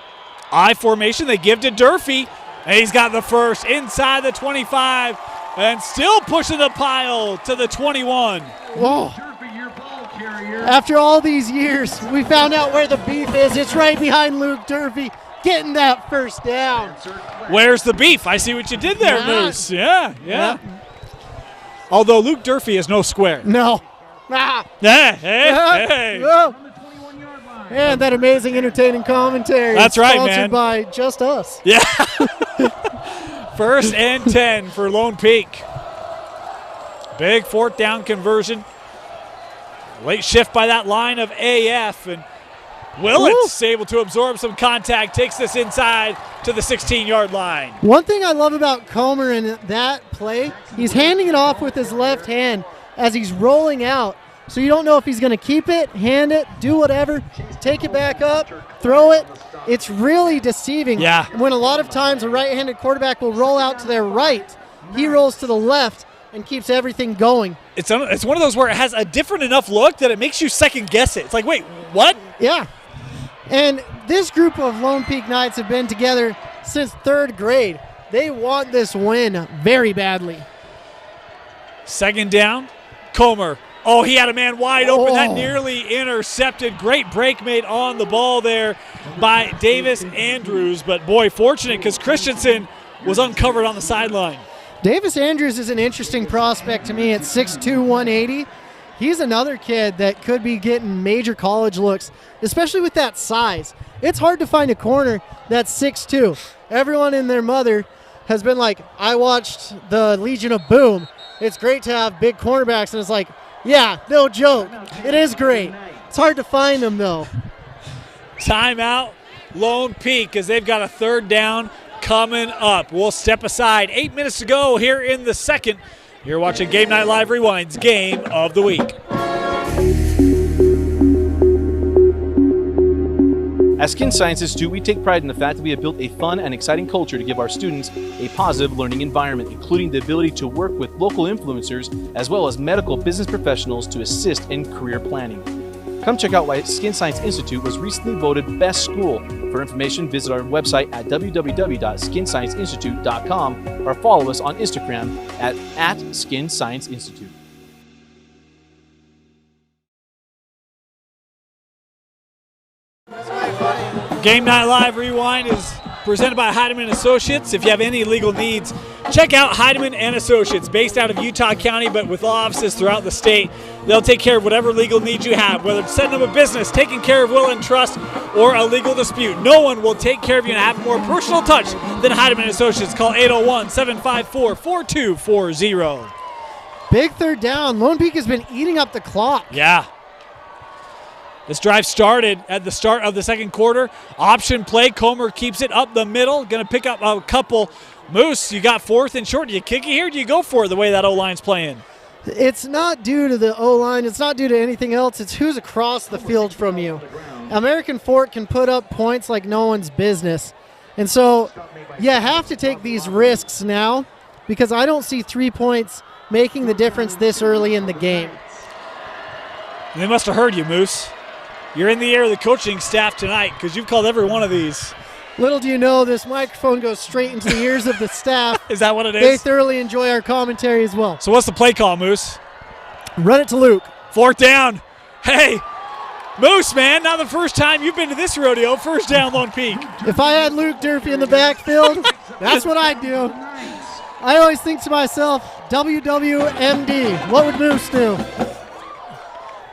I formation. They give to Durfee. And he's got the first inside the 25 and still pushing the pile to the 21. Whoa. After all these years, we found out where the beef is. It's right behind Luke Durfee getting that first down. Where's the beef? I see what you did there, Moose. Yeah. Although Luke Durfee is no square. No. Hey. And that amazing, entertaining commentary. That's right, sponsored man. by just us. Yeah. 1st and 10 for Lone Peak. Big 4th down conversion. Late shift by that line of AF, and Willits able to absorb some contact, takes this inside to the 16-yard line. One thing I love about Comer in that play, he's handing it off with his left hand as he's rolling out. So you don't know if he's going to keep it, hand it, do whatever, take it back up, throw it. It's really deceiving. Yeah. When a lot of times a right-handed quarterback will roll out to their right, he rolls to the left and keeps everything going. It's one of those where it has a different enough look that it makes you second guess it. It's like, wait, what? Yeah. And this group of Lone Peak Knights have been together since 3rd grade. They want this win very badly. 2nd down, Comer. Oh, he had a man wide open. That nearly intercepted. Great break made on the ball there by Davis Andrews. But, boy, fortunate because Christensen was uncovered on the sideline. Davis Andrews is an interesting prospect to me at 6'2", 180. He's another kid that could be getting major college looks, especially with that size. It's hard to find a corner that's 6'2". Everyone and their mother has been like, I watched the Legion of Boom. It's great to have big cornerbacks, and it's like, Yeah, no joke. It is great. It's hard to find them, though. Timeout, Lone Peak, as they've got a third down coming up. We'll step aside. 8 minutes to go here in the second. You're watching Game Night Live Rewind's Game of the Week. At Skin Science Institute, we take pride in the fact that we have built a fun and exciting culture to give our students a positive learning environment, including the ability to work with local influencers as well as medical business professionals to assist in career planning. Come check out why Skin Science Institute was recently voted Best School. For information, visit our website at www.skinscienceinstitute.com or follow us on Instagram at Skin Science Institute. Game Night Live Rewind is presented by Heidemann Associates. If you have any legal needs, check out Heidemann and Associates, based out of Utah County, but with offices throughout the state. They'll take care of whatever legal needs you have, whether it's setting up a business, taking care of will and trust, or a legal dispute. No one will take care of you and have more personal touch than Heidemann Associates. Call 801-754-4240. Big third down. Lone Peak has been eating up the clock. Yeah. This drive started at the start of the second quarter. Option play. Comer keeps it up the middle. Going to pick up a couple. Moose, you got fourth and short. Do you kick it here or do you go for it the way that O-line's playing? It's not due to the O-line. It's not due to anything else. It's who's across the field from you. American Fork can put up points like no one's business. And so you have to take these risks now because I don't see 3 points making the difference this early in the game. They must have heard you, Moose. You're in the ear of the coaching staff tonight because you've called every one of these. Little do you know, this microphone goes straight into the ears of the staff. Is that what it is? They thoroughly enjoy our commentary as well. So what's the play call, Moose? Run it to Luke. Fourth down. Hey, Moose, man, not the first time you've been to this rodeo. First down, Lone Peak. If I had Luke Durfee in the backfield, that's what I'd do. I always think to myself, WWMD, what would Moose do?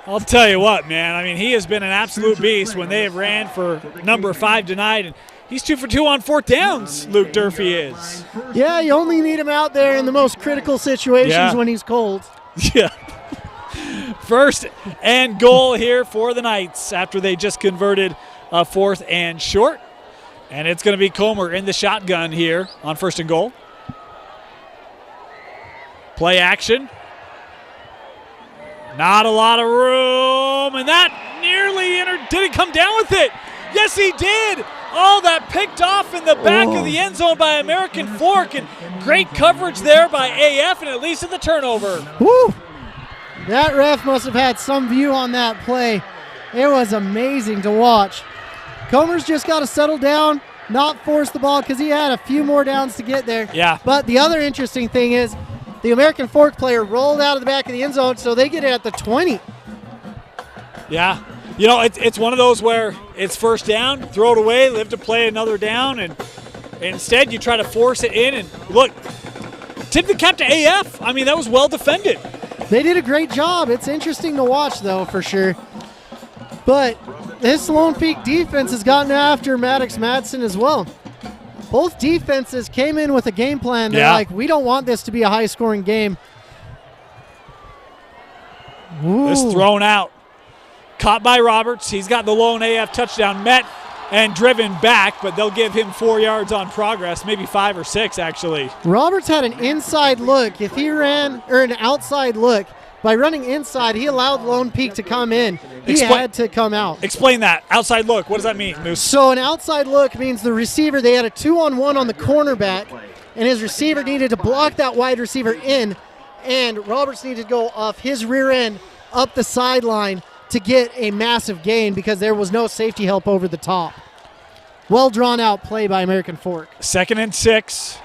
I'll tell you what, man. I mean, he has been an absolute beast when they have ran for number 5 tonight. And he's 2 for 2 on fourth downs, Luke Durfee is. Yeah, you only need him out there in the most critical situations when he's cold. Yeah. First and goal here for the Knights after they just converted a fourth and short. And it's going to be Comer in the shotgun here on first and goal. Play action. Not a lot of room, and that nearly entered. Did he come down with it? Yes, he did. Oh, that picked off in the back of the end zone by American Fork, and great coverage there by AF, and at least at the turnover. Woo! That ref must have had some view on that play. It was amazing to watch. Comer's just got to settle down, not force the ball, because he had a few more downs to get there. Yeah. But the other interesting thing is, the American Fork player rolled out of the back of the end zone, so they get it at the 20. Yeah. You know, it's one of those where it's first down, throw it away, live to play another down, and instead you try to force it in. And look, tip the cap to AF. I mean, that was well defended. They did a great job. It's interesting to watch, though, for sure. But this Lone Peak defense has gotten after Maddox Madsen as well. Both defenses came in with a game plan. They're like, we don't want this to be a high-scoring game. Ooh. This thrown out. Caught by Roberts. He's got the lone AF touchdown met and driven back, but they'll give him 4 yards on progress, maybe 5 or 6, actually. Roberts had an inside look. If he ran, or an outside look, by running inside, he allowed Lone Peak to come in. He had to come out. Explain that. Outside look. What does that mean, Moose? So an outside look means the receiver, they had a 2-on-1 on the cornerback, and his receiver needed to block that wide receiver in, and Roberts needed to go off his rear end up the sideline to get a massive gain because there was no safety help over the top. Well drawn out play by American Fork. 2nd and 6.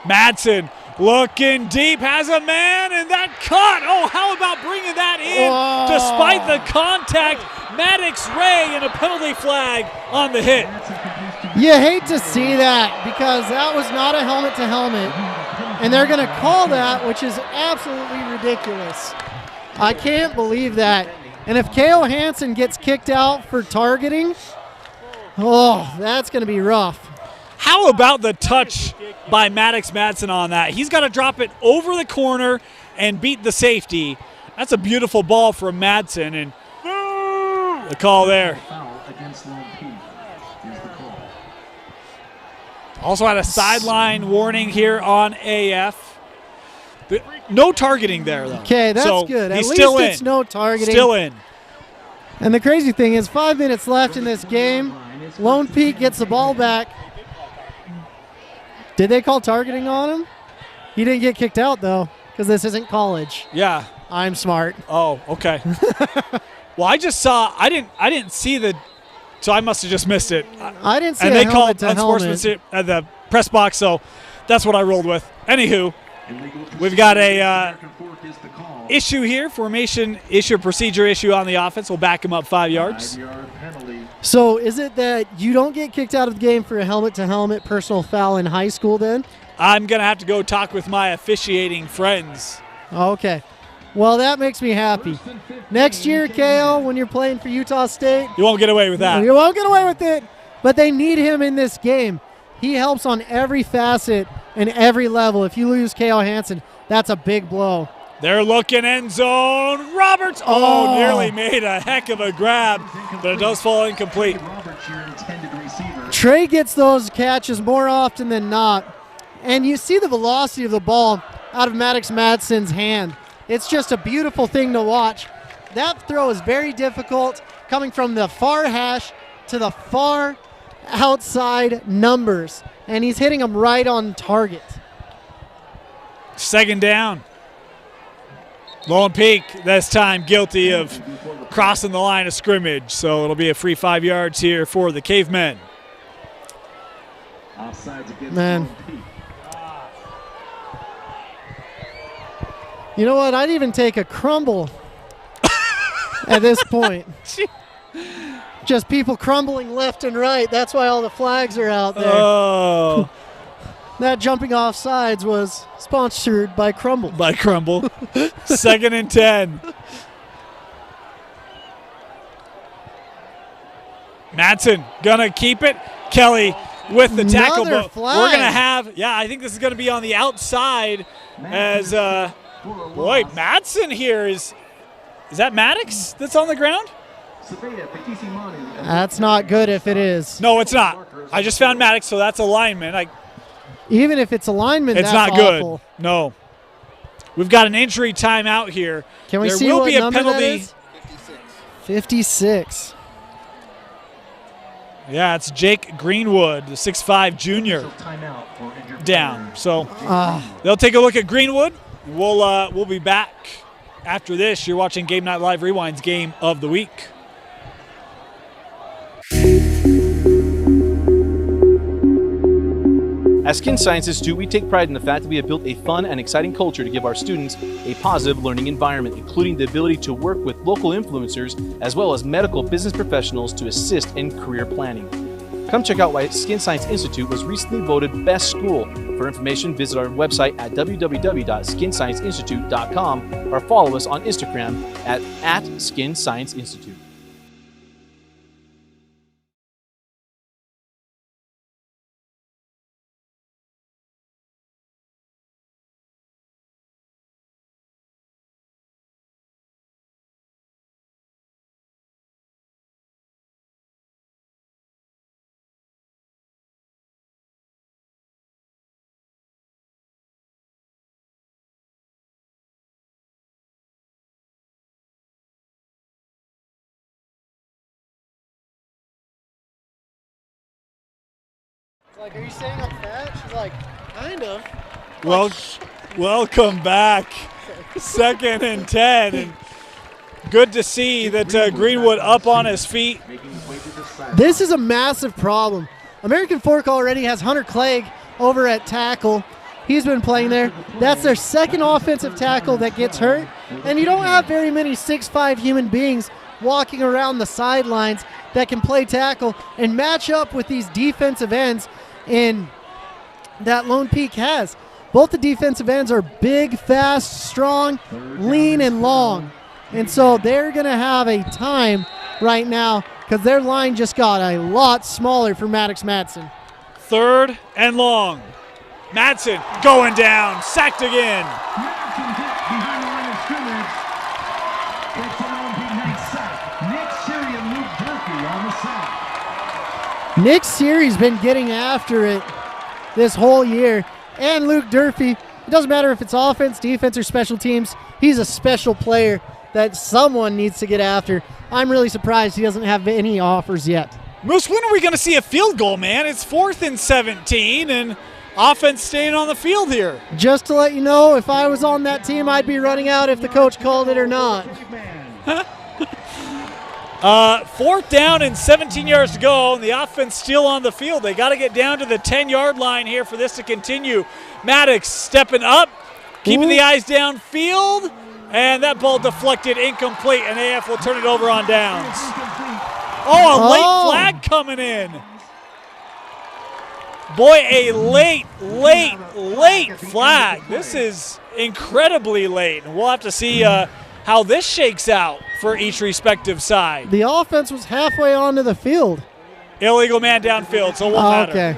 Madsen looking deep, has a man, and that caught. Oh, how about bringing that in despite the contact? Maddox Ray and a penalty flag on the hit. You hate to see that because that was not a helmet-to-helmet, and they're going to call that, which is absolutely ridiculous. I can't believe that. And if K.O. Hansen gets kicked out for targeting, oh, that's going to be rough. How about the touch by Maddox Madsen on that? He's got to drop it over the corner and beat the safety. That's a beautiful ball from Madsen, and the call there. Foul against Lone Peak. Here's the call. Also had a sideline warning here on AF. No targeting there, though. Okay, that's so good. At he's least still it's in. no targeting. Still in. And the crazy thing is 5 minutes left in this game. Lone Peak gets the ball back. Did they call targeting on him? He didn't get kicked out, though, because this isn't college. Yeah. I'm smart. Oh, okay. Well, I just saw. I didn't see the. So I must have just missed it. I didn't see and a they helmet called to unsportsmanship at the press box, so that's what I rolled with. Anywho, we've got a issue here, formation issue, procedure issue on the offense. We'll back him up 5 yards. So is it that you don't get kicked out of the game for a helmet-to-helmet personal foul in high school then? I'm going to have to go talk with my officiating friends. Okay. Well, that makes me happy. Next year, KO, when you're playing for Utah State, You won't get away with that. you won't get away with it, but they need him in this game. He helps on every facet and every level. If you lose KO Hansen, that's a big blow. They're looking end zone. Roberts, nearly made a heck of a grab, but it does fall incomplete. Trey gets those catches more often than not, and you see the velocity of the ball out of Maddox Madsen's hand. It's just a beautiful thing to watch. That throw is very difficult, coming from the far hash to the far outside numbers, and he's hitting them right on target. Second down. Lone Peak, this time guilty of crossing the line of scrimmage, so it'll be a free 5 yards here for the Cavemen. Man. You know what? I'd even take a crumble at this point. Just people crumbling left and right. That's why all the flags are out there. Oh. That jumping off sides was sponsored by Crumble. By Crumble. 2nd and 10. Madsen gonna keep it. Kelly with the tackle. Another But flag. we're gonna have, I think this is gonna be on the outside as boy, Madsen here is that Maddox that's on the ground? That's not good if it is. No, it's not. I just found Maddox, so that's a lineman. Even if it's a lineman, It's that's not good. awful. No. We've got an injury timeout here. Can we there see will what be a number penalty. that is? 56. Yeah, it's Jake Greenwood, the 6'5 junior, down. So they'll take a look at Greenwood. We'll be back after this. You're watching Game Night Live Rewind's Game of the Week. At Skin Science Institute, we take pride in the fact that we have built a fun and exciting culture to give our students a positive learning environment, including the ability to work with local influencers as well as medical business professionals to assist in career planning. Come check out why Skin Science Institute was recently voted Best School. For information, visit our website at www.skinscienceinstitute.com or follow us on Instagram at Skin Science Institute. Like, are you saying I'm fat? She's like, kind of. Well, welcome back. 2nd and 10. And good to see that Greenwood up on his feet. This is a massive problem. American Fork already has Hunter Clegg over at tackle. He's been playing there. That's their second offensive tackle that gets hurt. And you don't have very many 6'5 human beings walking around the sidelines that can play tackle and match up with these defensive ends in that Lone Peak has. Both the defensive ends are big, fast, strong, lean, and long. And so they're going to have a time right now because their line just got a lot smaller for Maddox Madsen. 3rd and long. Madsen going down, sacked again. Nick Seary's been getting after it this whole year. And Luke Durfee. It doesn't matter if it's offense, defense, or special teams. He's a special player that someone needs to get after. I'm really surprised he doesn't have any offers yet. Moose, when are we going to see a field goal, man? It's 4th and 17, and offense staying on the field here. Just to let you know, if I was on that team, I'd be running out if the coach called it or not. 4th down and 17 yards to go, and the offense still on the field. They got to get down to the 10-yard line here for this to continue. Maddox stepping up, keeping the eyes downfield, and that ball deflected, incomplete, and AF will turn it over on downs. Oh, a late flag coming in. Boy, a late flag. This is incredibly late, and we'll have to see how this shakes out for each respective side. The offense was halfway onto the field. Illegal man downfield, so it won't matter. Okay.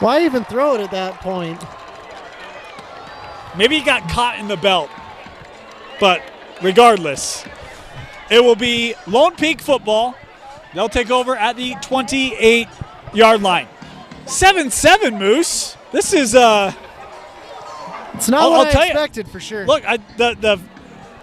Why even throw it at that point? Maybe he got caught in the belt. But regardless, it will be Lone Peak football. They'll take over at the 28-yard line. 7-7, Moose. This is it's not what I expected for sure. Look, the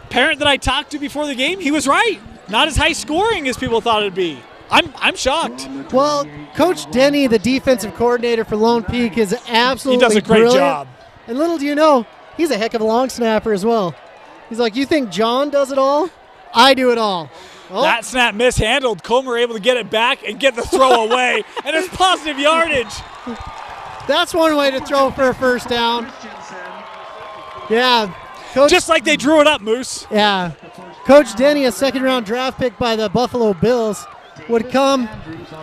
parent that I talked to before the game, he was right. Not as high scoring as people thought it'd be. I'm shocked. Well, Coach Denny, the defensive coordinator for Lone Peak, is absolutely He does a great brilliant. job. And little do you know, he's a heck of a long snapper as well. He's like, you think John does it all? I do it all. Oh. That snap mishandled. Comer able to get it back and get the throw away, and it's positive yardage. That's one way to throw for a first down. Yeah. Coach, just like they drew it up, Moose. Yeah. Coach Denny, a second-round draft pick by the Buffalo Bills, would come,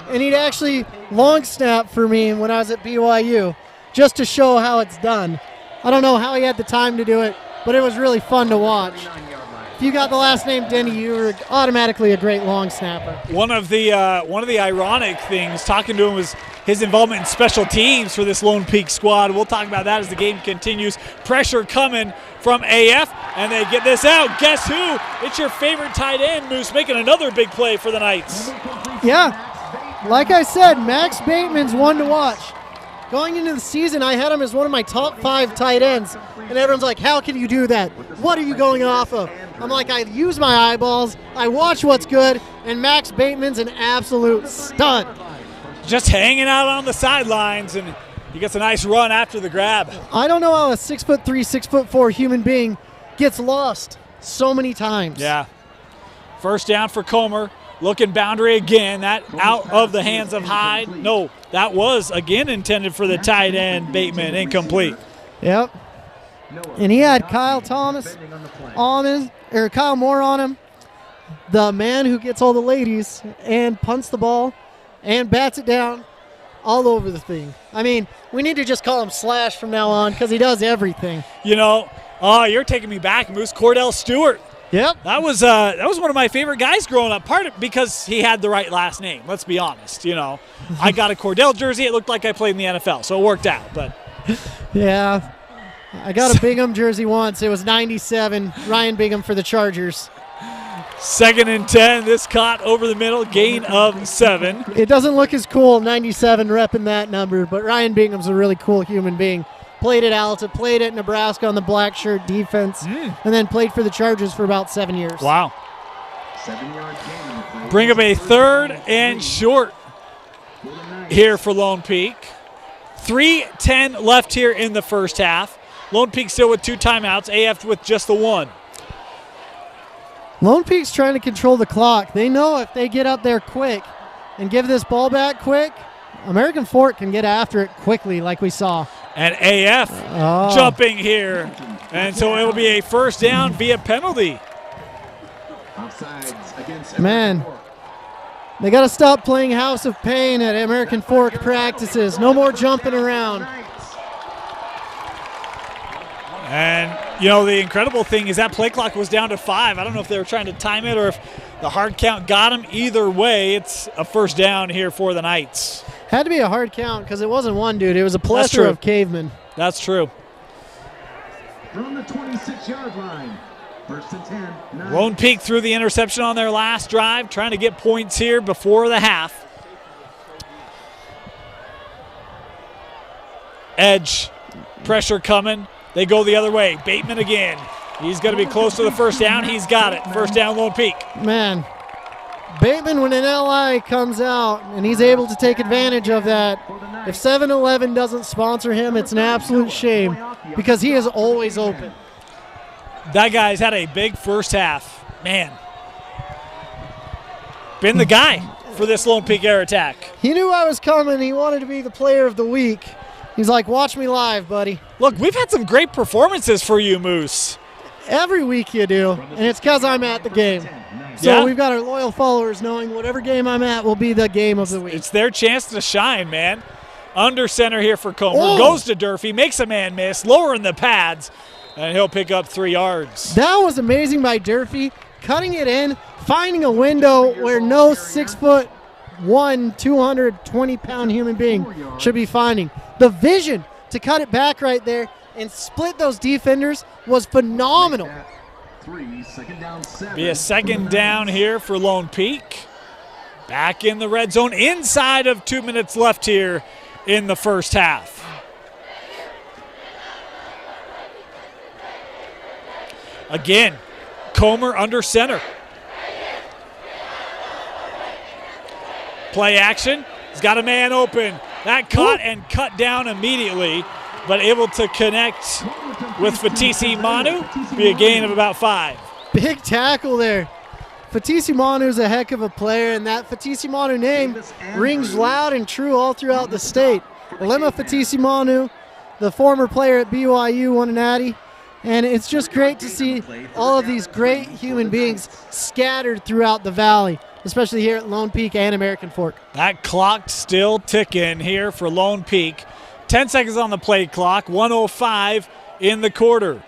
and he'd actually long snap for me when I was at BYU just to show how it's done. I don't know how he had the time to do it, but it was really fun to watch. If you got the last name Denny, you were automatically a great long snapper. One of the ironic things talking to him was his involvement in special teams for this Lone Peak squad. We'll talk about that as the game continues. Pressure coming from AF, and they get this out. Guess who? It's your favorite tight end, Moose, making another big play for the Knights. Yeah, like I said, Max Bateman's one to watch. Going into the season, I had him as one of my top 5 tight ends, and everyone's like, how can you do that? What are you going off of? I'm like, I use my eyeballs, I watch what's good, and Max Bateman's an absolute stud. Just hanging out on the sidelines, and he gets a nice run after the grab. I don't know how a 6'3", 6'4" human being gets lost so many times. Yeah. First down for Comer. Looking boundary again. That out of the hands of Hyde. No, that was again intended for the tight end, Bateman. Incomplete. Yep. And he had Kyle Moore on him, the man who gets all the ladies and punts the ball and bats it down all over the thing. I mean, we need to just call him Slash from now on because he does everything. You know, you're taking me back, Moose. Cordell Stewart. Yep. That was one of my favorite guys growing up. Part of because he had the right last name. Let's be honest. You know, I got a Cordell jersey. It looked like I played in the NFL, so it worked out. But yeah, I got a Bingham jersey once. It was 97. Ryan Bingham for the Chargers. 2nd and 10. This caught over the middle. Gain of 7. It doesn't look as cool, 97 repping that number, but Ryan Bingham's a really cool human being. Played at Alta, played at Nebraska on the black shirt defense, and then played for the Chargers for about 7 years. Wow. Bring up a 3rd and short here for Lone Peak. 3:10 left here in the first half. Lone Peak still with 2 timeouts, AF with just the 1. Lone Peak's trying to control the clock. They know if they get up there quick and give this ball back quick, American Fork can get after it quickly like we saw. And AF jumping here. And so it will be a first down via penalty. Man, they got to stop playing House of Pain at American Fork practices. No more jumping around. And, you know, the incredible thing is that play clock was down to 5. I don't know if they were trying to time it or if the hard count got them. Either way, it's a first down here for the Knights. Had to be a hard count because it wasn't one dude. It was a plethora of cavemen. That's true. From the 26-yard line. First and 10. Lone Peak threw the interception on their last drive, trying to get points here before the half. Edge, pressure coming. They go the other way. Bateman again. He's going to be close to the first down. He's got it. First down, Lone Peak. Man, Bateman, when an LI comes out and he's able to take advantage of that, if 7-Eleven doesn't sponsor him, it's an absolute shame because he is always open. That guy's had a big first half. Man. Been the guy for this Lone Peak air attack. He knew I was coming. He wanted to be the player of the week. He's like, watch me live, buddy. Look, we've had some great performances for you, Moose. Every week you do, and it's because I'm at the game. So we've got our loyal followers knowing whatever game I'm at will be the game of the week. It's their chance to shine, man. Under center here for Comer. Goes to Durfee, makes a man miss, lowering the pads, and he'll pick up 3 yards. That was amazing by Durfee, cutting it in, finding a window where no 6'1", 220-pound human being should be finding. The vision to cut it back right there and split those defenders was phenomenal. Be a second down here for Lone Peak. Back in the red zone, inside of 2 minutes left here in the first half. Again, Comer under center. Play action. He's got a man open. That caught and cut down immediately, but able to connect with Fatisi Manu. Be a gain of about 5. Big tackle there. Fatisi Manu is a heck of a player, and that Fatisi Manu name rings loud and true all throughout the state. Lema Fatisi Manu, the former player at BYU, won an Natty, and it's just great to see all of these great human beings scattered throughout the valley, especially here at Lone Peak and American Fork. That clock still ticking here for Lone Peak. 10 seconds on the play clock, 1:05 in the quarter.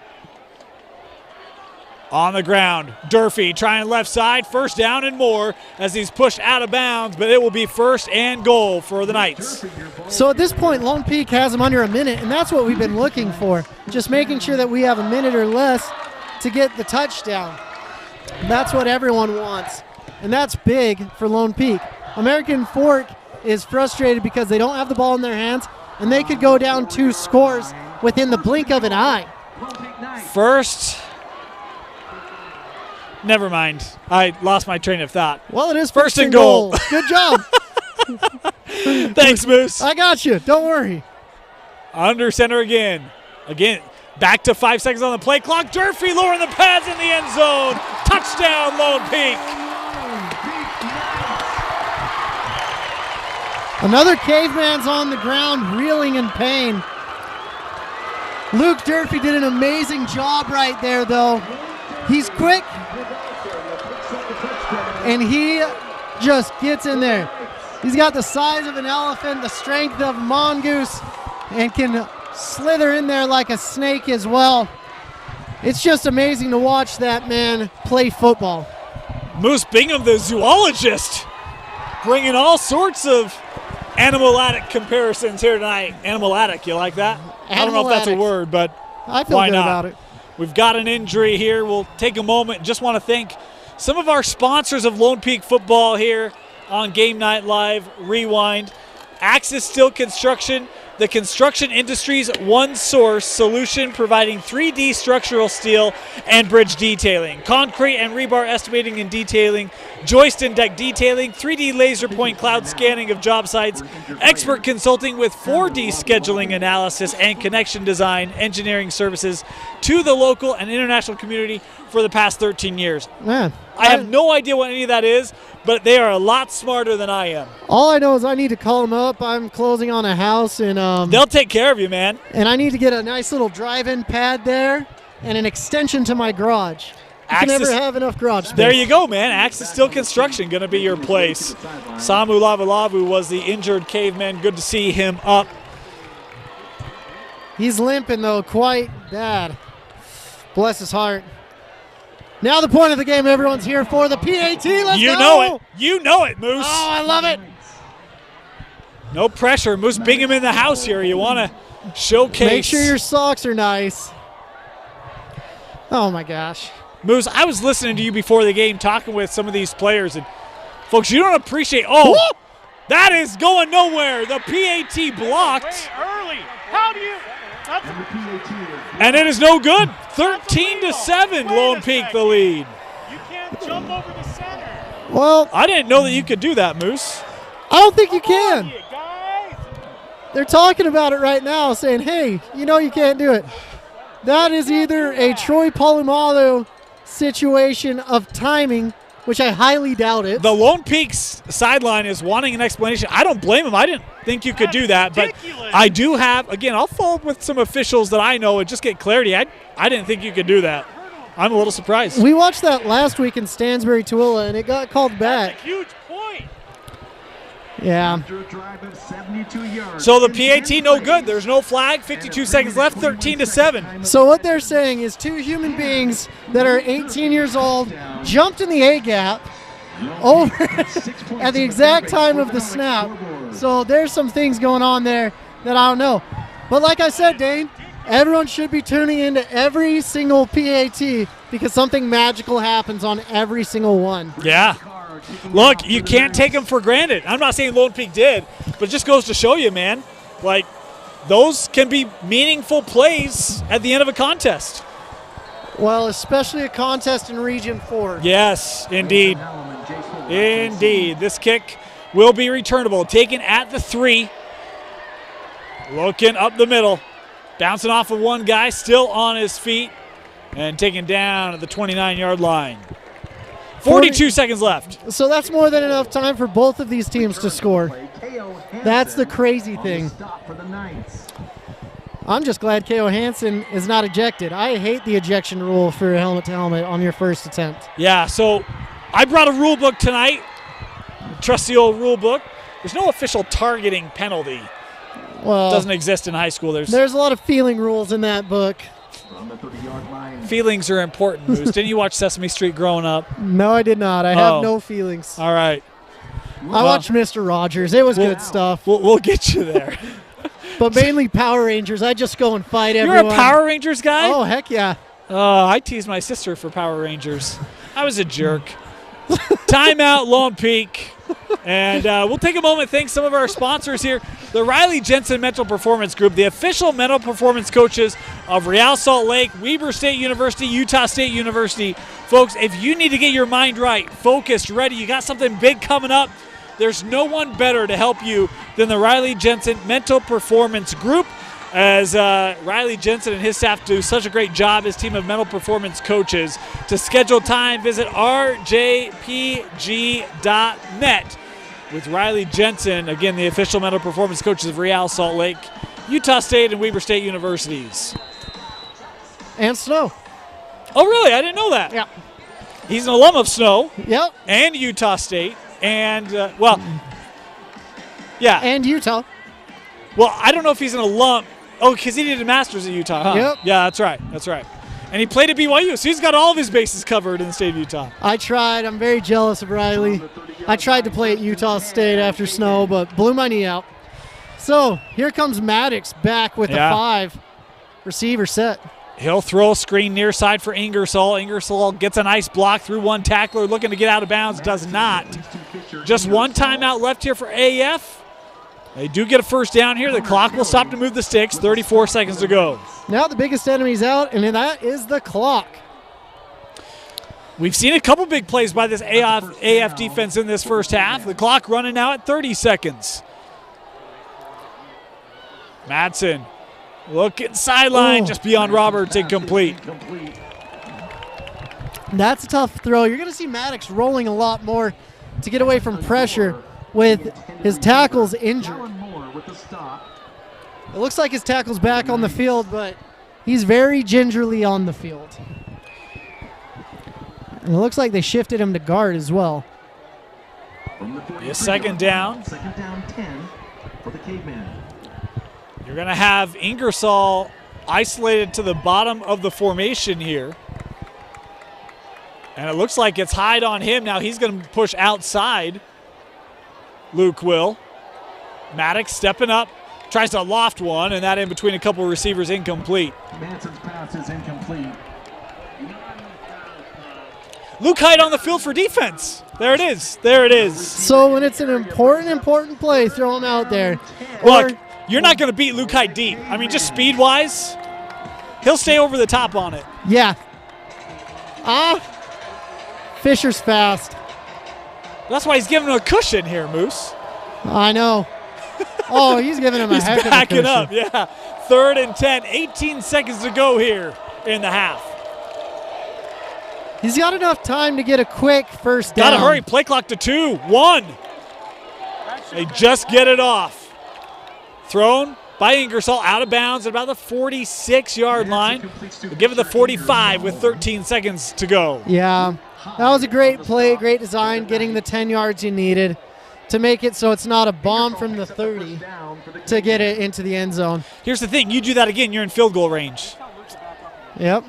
On the ground, Durfee trying left side, first down and more as he's pushed out of bounds, but it will be first and goal for the Knights. So at this point, Lone Peak has them under a minute, and that's what we've been looking for, just making sure that we have a minute or less to get the touchdown. That's what everyone wants, and that's big for Lone Peak. American Fork is frustrated because they don't have the ball in their hands, and they could go down 2 scores within the blink of an eye. Never mind. I lost my train of thought. Well, it is first and goal. Good job. Thanks, Moose. I got you. Don't worry. Under center again. Back to 5 seconds on the play clock. Durfee lowering the pads in the end zone. Touchdown, Lone Peak. Another caveman's on the ground, reeling in pain. Luke Durfee did an amazing job right there, though. He's quick, and he just gets in there. He's got the size of an elephant, the strength of a mongoose, and can slither in there like a snake as well. It's just amazing to watch that man play football. Moose Bingham, the zoologist, bringing all sorts of animal-atic comparisons here tonight. Animal-atic, you like that? I don't know if that's a word, but I feel why good not? about it. We've got an injury here. We'll take a moment. Just want to thank some of our sponsors of Lone Peak football here on Game Night Live Rewind. Axis Steel Construction, the construction industry's one source solution, providing 3D structural steel and bridge detailing, concrete and rebar estimating and detailing, joist and deck detailing, 3D laser point cloud scanning of job sites, expert consulting with 4D scheduling analysis and connection design engineering services to the local and international community for the past 13 years. Man, I have no idea what any of that is, but they are a lot smarter than I am. all I know is I need to call them up. I'm closing on a house, and They'll take care of you, man. and I need to get a nice little drive-in pad there and an extension to my garage. You can never have enough garage space. There you go, man. Axis Steel Construction going to be your place. Samu Lavalavu was the injured caveman. Good to see him up. He's limping, though, quite bad. Bless his heart. Now the point of the game everyone's here for, the PAT. Let's You go! know it. You know it, Moose. Oh, I love it. No pressure. Moose Bingham in the house here. You want to showcase. Make sure your socks are nice. Oh, my gosh. Moose, I was listening to you before the game talking with some of these players, and folks, you don't appreciate – oh, that is going nowhere. The PAT blocked. Way early. How do you – and it is no good. 13-7, Lone Peak the lead. You can't jump over the center. Well, I didn't know that you could do that, Moose. I don't think you can. Guys. They're talking about it right now, saying, hey, you know you can't do it. That is either a Troy Polamalu situation of timing, which I highly doubt it. The Lone Peak's sideline is wanting an explanation. I don't blame him. I didn't think you could do that. But I do have, again, I'll follow up with some officials that I know and just get clarity. I didn't think you could do that. I'm a little surprised. We watched that last week in Stansbury, Tooele, and it got called back. That's a huge point. Yeah. So the PAT no good. There's no flag. 52 seconds left. 13-7. So what they're saying is two human beings that are 18 years old jumped in the A gap over at the exact time of the snap. So there's some things going on there that I don't know. But like I said, Dane, everyone should be tuning into every single PAT because something magical happens on every single one. Yeah. Look, you can't take them for granted. I'm not saying Lone Peak did, but it just goes to show you, man, like those can be meaningful plays at the end of a contest. Well, especially a contest in Region 4. Yes, indeed. Indeed. This kick will be returnable. Taken at the 3. Looking up the middle. Bouncing off of one guy, still on his feet, and taken down at the 29-yard line. 42 seconds left. So that's more than enough time for both of these teams to score. That's the crazy thing. I'm just glad K.O. Hansen is not ejected. I hate the ejection rule for helmet-to-helmet on your first attempt. Yeah, so I brought a rule book tonight. Trusty old rule book. There's no official targeting penalty. Well, it doesn't exist in high school. There's a lot of feeling rules in that book. Feelings are important, Moose. Didn't you watch Sesame Street growing up? No, I did not. I have no feelings. All right. I watched Mr. Rogers. It was good stuff. We'll get you there. But mainly Power Rangers. I just go and fight everyone. You're a Power Rangers guy? Oh, heck yeah. I teased my sister for Power Rangers. I was a jerk. Timeout, Lone Peak. And we'll take a moment, thank some of our sponsors here. The Riley Jensen Mental Performance Group, the official mental performance coaches of Real Salt Lake, Weber State University, Utah State University. Folks, if you need to get your mind right, focused, ready, you got something big coming up, there's no one better to help you than the Riley Jensen Mental Performance Group. As Riley Jensen and his staff do such a great job, his team of mental performance coaches. To schedule time, visit rjpg.net. With Riley Jensen, again, the official mental performance coaches of Real Salt Lake, Utah State, and Weber State Universities. And Snow. Oh, really? I didn't know that. Yeah. He's an alum of Snow. Yep. And Utah State. And, yeah. And Utah. Well, I don't know if he's an alum. Oh, because he did a master's at Utah, huh? Yep. Yeah, that's right. That's right. And he played at BYU, so he's got all of his bases covered in the state of Utah. I tried. I'm very jealous of Riley. I tried to play at Utah State after Snow, but blew my knee out. So here comes Maddox back with the 5. Receiver set. He'll throw a screen near side for Ingersoll. Ingersoll gets a nice block through one tackler, looking to get out of bounds. Does not. Just one timeout left here for AF. They do get a first down here. The clock will stop to move the sticks. 34 seconds to go. Now the biggest enemy's out, and that is the clock. We've seen a couple big plays by this AF defense in this first half. The clock running now at 30 seconds. Madsen looking sideline just beyond Roberts, incomplete. That's a tough throw. You're going to see Maddox rolling a lot more to get away from pressure with his tackles injured. It looks like his tackle's back on the field, but he's very gingerly on the field. And it looks like they shifted him to guard as well. A second down. Second down 10 for the Caveman. You're going to have Ingersoll isolated to the bottom of the formation here. And it looks like it's Hyde on him. Now he's going to push outside. Luke will. Maddox stepping up. Tries to loft one, and that in between a couple of receivers incomplete. Manson's pass is incomplete. Luke Hyde on the field for defense. There it is. There it is. So when it's an important play, throw him out there. Look, you're not going to beat Luke Hyde deep. I mean, just speed-wise, he'll stay over the top on it. Yeah. Fisher's fast. That's why he's giving him a cushion here, Moose. I know. Oh, he's giving him a He's heck of a backing cushion. up, yeah. 3rd and 10, 18 seconds to go here in the half. He's got enough time to get a quick first down. Got to hurry. Play clock to 2. 1. They just get it off. Thrown by Ingersoll out of bounds at about the 46-yard line. We'll give it the 45 with 13 seconds to go. Yeah, that was a great play, great design, getting the 10 yards you needed to make it so it's not a bomb from the 30 to get it into the end zone. Here's the thing. You do that again, you're in field goal range. Yep.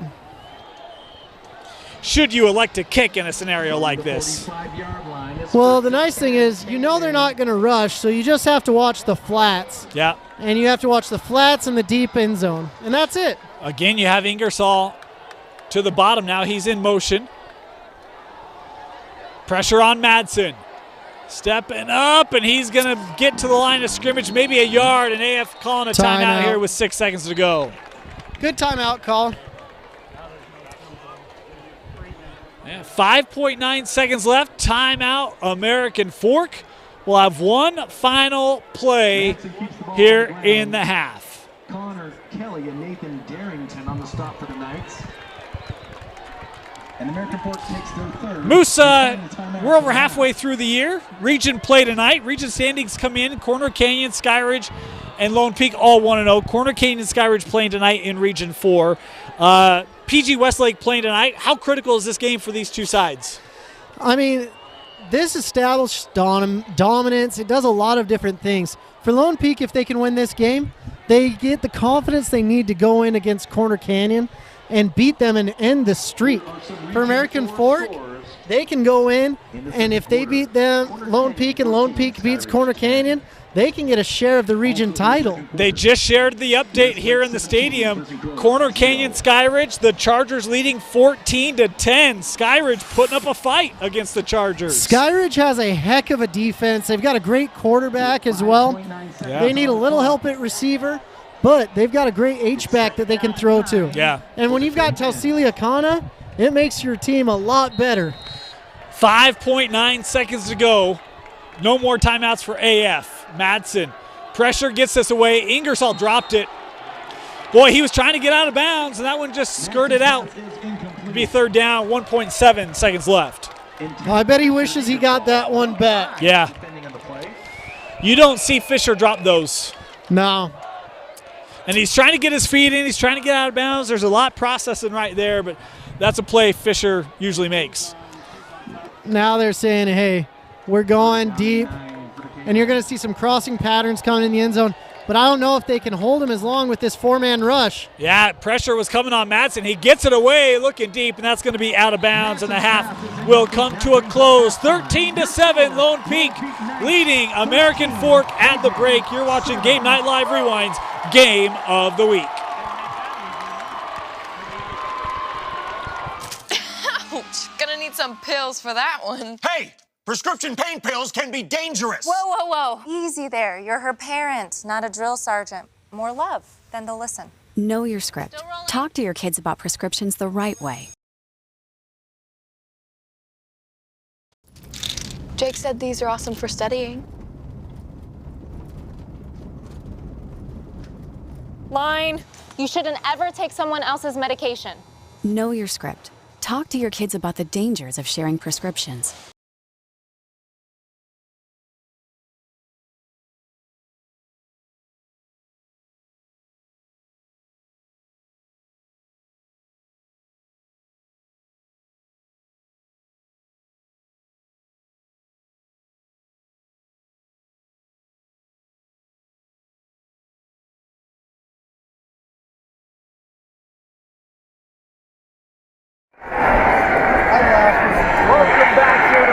Should you elect to kick in a scenario like this? Well, the nice thing is, you know they're not going to rush, so you just have to watch the flats. Yeah. And you have to watch the flats and the deep end zone, and that's it. Again, you have Ingersoll to the bottom now. He's in motion. Pressure on Madsen. Stepping up, and he's going to get to the line of scrimmage, maybe a yard, and AF calling a timeout here with 6 seconds to go. Good timeout call. Yeah, 5.9 seconds left. Timeout, American Fork. We'll have one final play here in the half. Connor Kelly and Nathan Darrington on the stop for the Knights. And American Fork takes their 3rd. Moose, we're over halfway through the year. Region play tonight. Region standings come in. Corner Canyon, Skyridge, and Lone Peak all 1-0. Corner Canyon and Skyridge playing tonight in Region 4. PG Westlake playing tonight. How critical is this game for these two sides? I mean, this established dominance. It does a lot of different things. For Lone Peak, if they can win this game, they get the confidence they need to go in against Corner Canyon and beat them and end the streak. For American Fork, they can go in, and if they beat them, Lone Peak, and Lone Peak beats Corner Canyon, they can get a share of the region title. They just shared the update here in the stadium. Corner Canyon Skyridge, the Chargers leading 14-10. Skyridge putting up a fight against the Chargers. Skyridge has a heck of a defense. They've got a great quarterback as well. Yeah. They need a little help at receiver, but they've got a great H-back that they can throw to. Yeah. And when you've got Tausilia Kana, it makes your team a lot better. 5.9 seconds to go. No more timeouts for AF. Madsen. Pressure gets this away. Ingersoll dropped it. Boy, he was trying to get out of bounds, and that one just skirted out. It'll be 3rd down, 1.7 seconds left. I bet he wishes he got that one back. Yeah. You don't see Fisher drop those. No. And he's trying to get his feet in. He's trying to get out of bounds. There's a lot processing right there, but that's a play Fisher usually makes. Now they're saying, hey, we're going deep, and you're going to see some crossing patterns coming in the end zone, but I don't know if they can hold him as long with this 4-man rush. Yeah, pressure was coming on Madsen. He gets it away, looking deep, and that's going to be out of bounds, and the half will come to a close. 13-7, Lone Peak leading American Fork at the break. You're watching Game Night Live Rewind's Game of the Week. Ouch, gonna need some pills for that one. Hey, prescription pain pills can be dangerous. Whoa, whoa, whoa. Easy there. You're her parent, not a drill sergeant. More love, then they'll listen. Know your script. Talk to your kids about prescriptions the right way. Jake said these are awesome for studying. Line. You shouldn't ever take someone else's medication. Know your script. Talk to your kids about the dangers of sharing prescriptions. Welcome back here to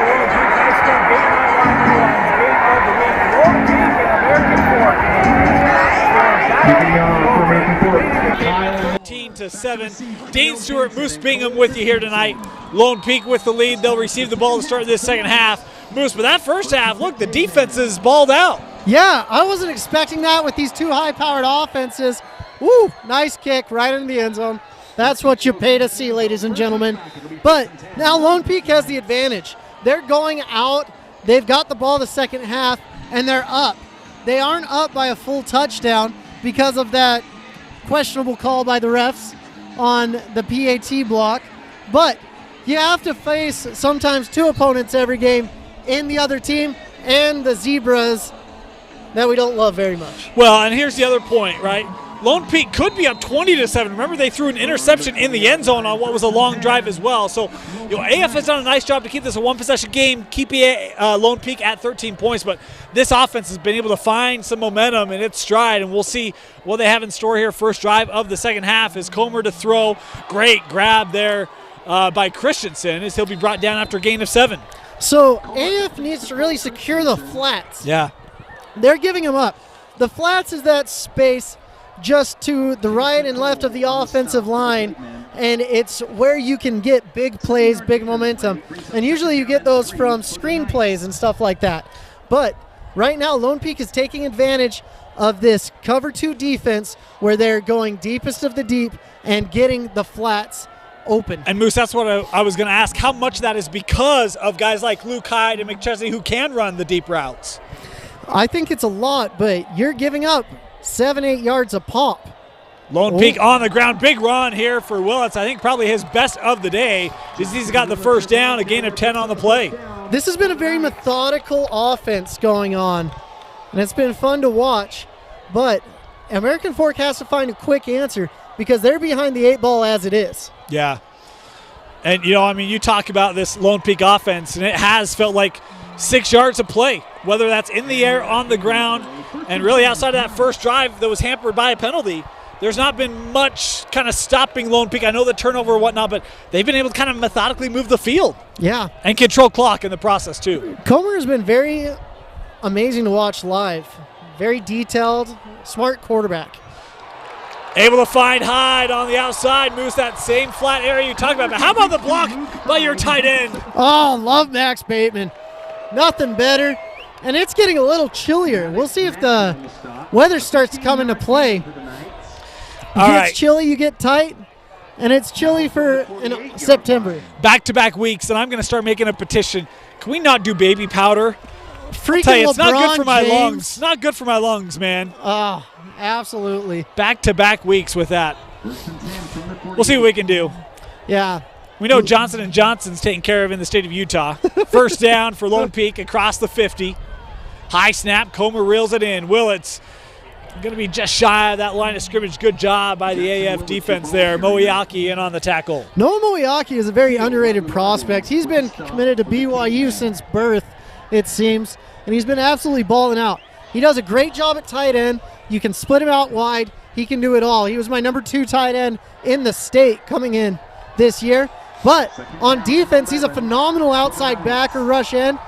20-7. Dane Stewart, Moose Bingham with you here tonight. Lone Peak with the lead. They'll receive the ball to start this second half. Moose, but that first half, look, the defense is balled out. Yeah, I wasn't expecting that with these two high-powered offenses. Woo, nice kick right in the end zone. That's what you pay to see, ladies and gentlemen. But now Lone Peak has the advantage. They're going out. They've got the ball the second half, and they're up. They aren't up by a full touchdown because of that questionable call by the refs on the PAT block. But you have to face sometimes two opponents every game in the other team and the Zebras that we don't love very much. Well, and here's the other point, right? Lone Peak could be up 20-7. Remember, they threw an interception in the end zone on what was a long drive as well. So, AF has done a nice job to keep this a one-possession game, keeping Lone Peak at 13 points. But this offense has been able to find some momentum in its stride, and we'll see what they have in store here. First drive of the second half is Comer to throw. Great grab there by Christensen as he'll be brought down after a gain of 7. So, AF needs to really secure the flats. Yeah. They're giving them up. The flats is that space just to the right and left of the offensive line, and it's where you can get big plays, big momentum, and usually you get those from screen plays and stuff like that. But right now Lone Peak is taking advantage of this cover 2 defense where they're going deepest of the deep and getting the flats open. And Moose, that's what I was going to ask, how much that is because of guys like Luke Hyde and McChesney who can run the deep routes. I think it's a lot, but you're giving up 7-8 yards a pop. Lone Peak on the ground. Big run here for Willits. I think probably his best of the day. He's got the first down, a gain of 10 on the play. This has been a very methodical offense going on, and it's been fun to watch. But American Fork has to find a quick answer because they're behind the 8 ball as it is. Yeah. And, you talk about this Lone Peak offense, and it has felt like 6 yards of play, whether that's in the air, on the ground, and really outside of that first drive that was hampered by a penalty, there's not been much kind of stopping Lone Peak. I know the turnover and whatnot, but they've been able to kind of methodically move the field. Yeah. And control clock in the process, too. Comer has been very amazing to watch live. Very detailed, smart quarterback. Able to find Hyde on the outside, moves that same flat area you talked about. But how about the block by your tight end? Oh, love Max Bateman. Nothing better. And it's getting a little chillier. We'll see if the weather starts to come into play. It's chilly, you get tight, and it's chilly for in September. Back-to-back weeks, and I'm going to start making a petition. Can we not do baby powder? Freaking tell you, it's LeBron not good for my James. lungs. Not good for my lungs, man. Oh, absolutely. Back-to-back weeks with that. We'll see what we can do. Yeah. We know Johnson & Johnson's taken care of in the state of Utah. First down for Lone Peak across the 50. High snap, Comer reels it in. Willits going to be just shy of that line of scrimmage. Good job by the AF defense there. Moiaki in on the tackle. Noah Moiaki is a very underrated prospect. He's been committed to BYU since birth, it seems, and he's been absolutely balling out. He does a great job at tight end. You can split him out wide. He can do it all. He was my number 2 tight end in the state coming in this year. But on defense, he's a phenomenal outside backer, rush end,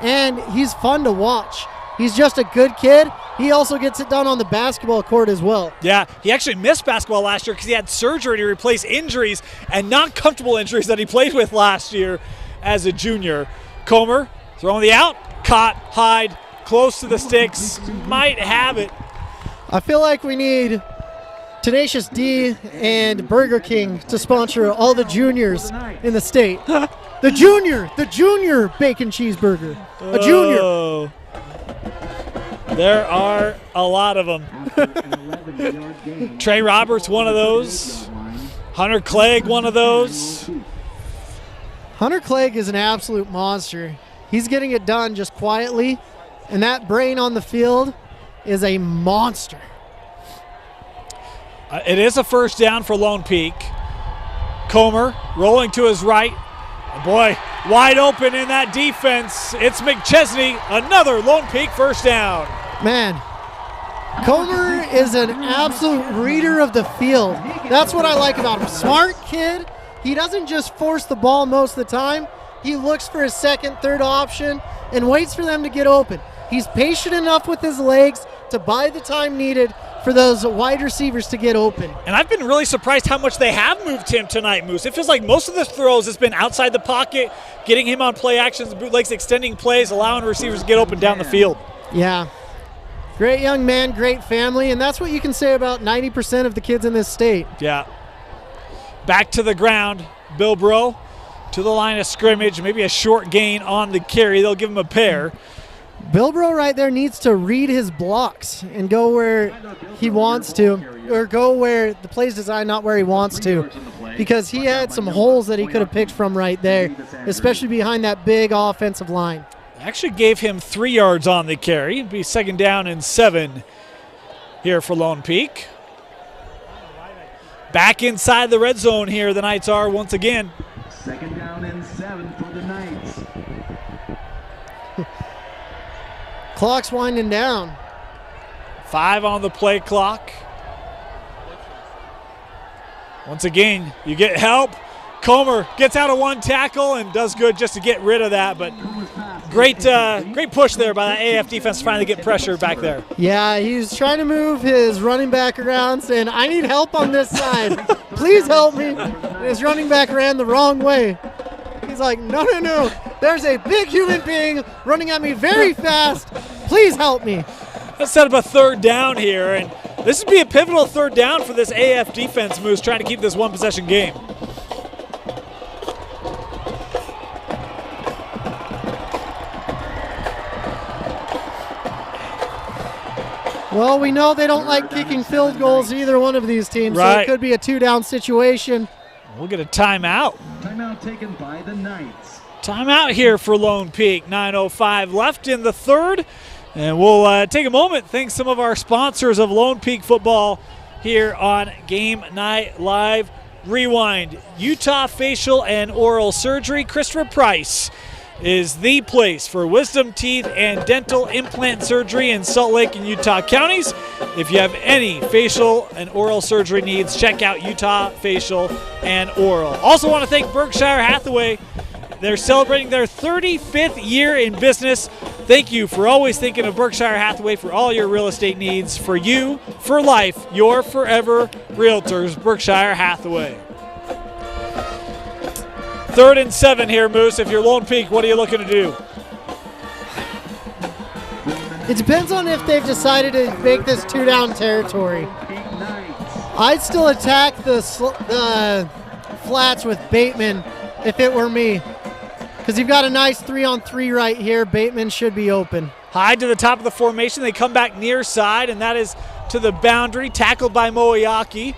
and he's fun to watch. He's just a good kid. He also gets it done on the basketball court as well. Yeah, he actually missed basketball last year because he had surgery to replace injuries and not comfortable injuries that he played with last year as a junior. Comer throwing the out, caught, Hyde, close to the sticks, might have it. I feel like we need Tenacious D and Burger King to sponsor all the juniors in the state. The junior bacon cheeseburger. A junior. There are a lot of them. Trey Roberts, one of those. Hunter Clegg, one of those. Hunter Clegg is an absolute monster. He's getting it done just quietly, and that brain on the field is a monster. It is a first down for Lone Peak. Comer rolling to his right. And boy, wide open in that defense. It's McChesney, another Lone Peak first down. Man, Comer is an absolute reader of the field. That's what I like about him. Smart kid. He doesn't just force the ball most of the time. He looks for his second, third option and waits for them to get open. He's patient enough with his legs to buy the time needed for those wide receivers to get open. And I've been really surprised how much they have moved him tonight, Moose. It feels like most of the throws has been outside the pocket, getting him on play actions, bootlegs, extending plays, allowing receivers to get open down the field. Yeah. Great young man, great family, and that's what you can say about 90% of the kids in this state. Yeah. Back to the ground, Bilbro to the line of scrimmage, maybe a short gain on the carry. They'll give him a pair. Bilbro right there needs to read his blocks and go where he wants to, or go where the play's designed, not where he wants to, because he had some holes that he could have picked from right there, especially behind that big offensive line. Actually gave him 3 yards on the carry. It'd be 2nd down and 7 here for Lone Peak. Back inside the red zone here, the Knights are once again. 2nd down and 7 for the Knights. Clock's winding down. 5 on the play clock. Once again, you get help. Comer gets out of one tackle and does good just to get rid of that, but great push there by the AF defense to finally get pressure back there. Yeah, he's trying to move his running back around, saying, I need help on this side. Please help me. And his running back ran the wrong way. He's like, no. There's a big human being running at me very fast. Please help me. Let's set up a 3rd down here, and this would be a pivotal 3rd down for this AF defense, Moose, trying to keep this one-possession game. Well, we know they don't like kicking field goals, either one of these teams, right. So it could be a 2-down situation. We'll get a timeout. Timeout taken by the Knights. Timeout here for Lone Peak. 9:05 left in the 3rd. And we'll take a moment, thank some of our sponsors of Lone Peak football here on Game Night Live. Rewind, Utah Facial and Oral Surgery. Christopher Price is the place for wisdom, teeth, and dental implant surgery in Salt Lake and Utah counties. If you have any facial and oral surgery needs, check out Utah Facial and Oral. Also want to thank Berkshire Hathaway. They're celebrating their 35th year in business. Thank you for always thinking of Berkshire Hathaway for all your real estate needs. For you, for life, your forever realtors, Berkshire Hathaway. 3rd and 7 here, Moose. If you're Lone Peak, what are you looking to do? It depends on if they've decided to make this 2-down territory. I'd still attack the flats with Bateman if it were me, because you've got a nice 3-on-3 right here. Bateman should be open. High to the top of the formation. They come back near side, and that is to the boundary, tackled by Moiaki.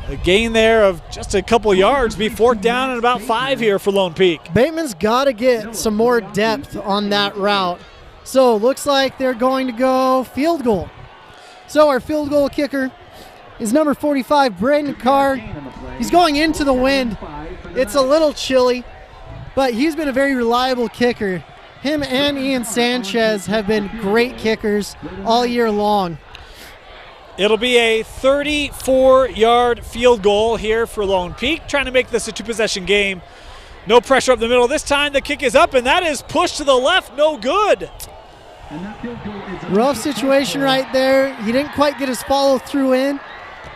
A gain there of just a couple yards, be 4th down and about 5 here for Lone Peak. Bateman's got to get some more depth on that route. So looks like they're going to go field goal. So our field goal kicker is number 45, Braden Carr. He's going into the wind. It's a little chilly, but he's been a very reliable kicker. Him and Ian Sanchez have been great kickers all year long. It'll be a 34-yard field goal here for Lone Peak, trying to make this a 2-possession game. No pressure up the middle. This time the kick is up, and that is pushed to the left. No good. Rough situation right there. He didn't quite get his follow-through in,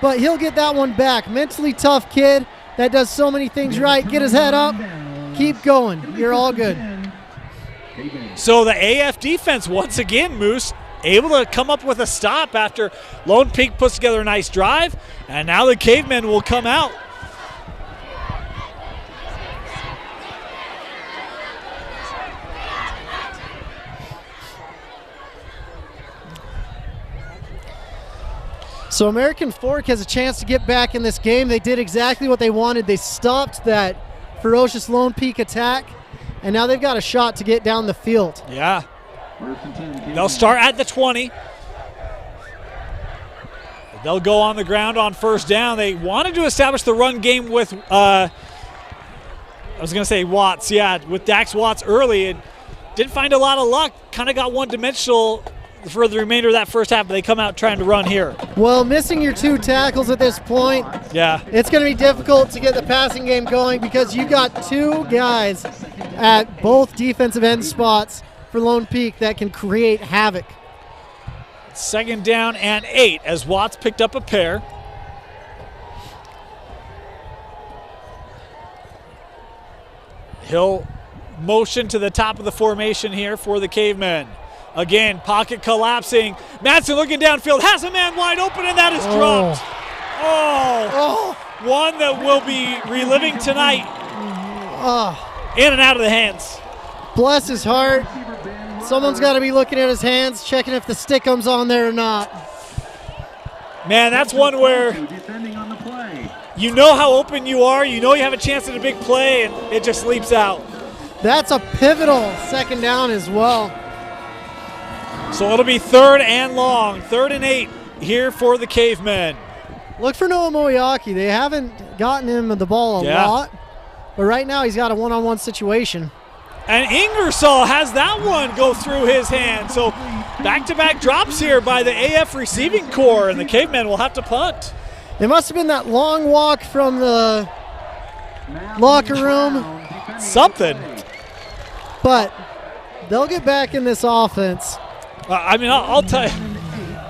but he'll get that one back. Mentally tough kid that does so many things right. Get his head up. Keep going. You're all good. So the AF defense, once again, Moose, able to come up with a stop after Lone Peak puts together a nice drive, and now the Cavemen will come out. So American Fork has a chance to get back in this game. They did exactly what they wanted. They stopped that ferocious Lone Peak attack, and now they've got a shot to get down the field. Yeah. They'll start at the 20. They'll go on the ground on 1st down. They wanted to establish the run game with, I was going to say Watts, yeah, with Dax Watts early, and didn't find a lot of luck. Kind of got one-dimensional for the remainder of that first half, but they come out trying to run here. Well, missing your 2 tackles at this point, yeah, it's going to be difficult to get the passing game going because you got 2 guys at both defensive end spots for Lone Peak that can create havoc. Second down and 8 as Watts picked up a pair. He'll motion to the top of the formation here for the Cavemen. Again, pocket collapsing. Madsen looking downfield, has a man wide open, and that is dropped. Oh. One that we'll be reliving tonight. In and out of the hands. Bless his heart. Someone's got to be looking at his hands, checking if the stickums on there or not. Man, that's one where you know how open you are, you know you have a chance at a big play, and it just leaps out. That's a pivotal second down as well. So it'll be 3rd and long, 3rd and 8 here for the Cavemen. Look for Noah Moyaki. They haven't gotten him the ball a lot, but right now he's got a one-on-one situation. And Ingersoll has that one go through his hand. So back-to-back drops here by the AF receiving corps, and the Cavemen will have to punt. It must have been that long walk from the locker room. Something. But they'll get back in this offense. I'll tell you,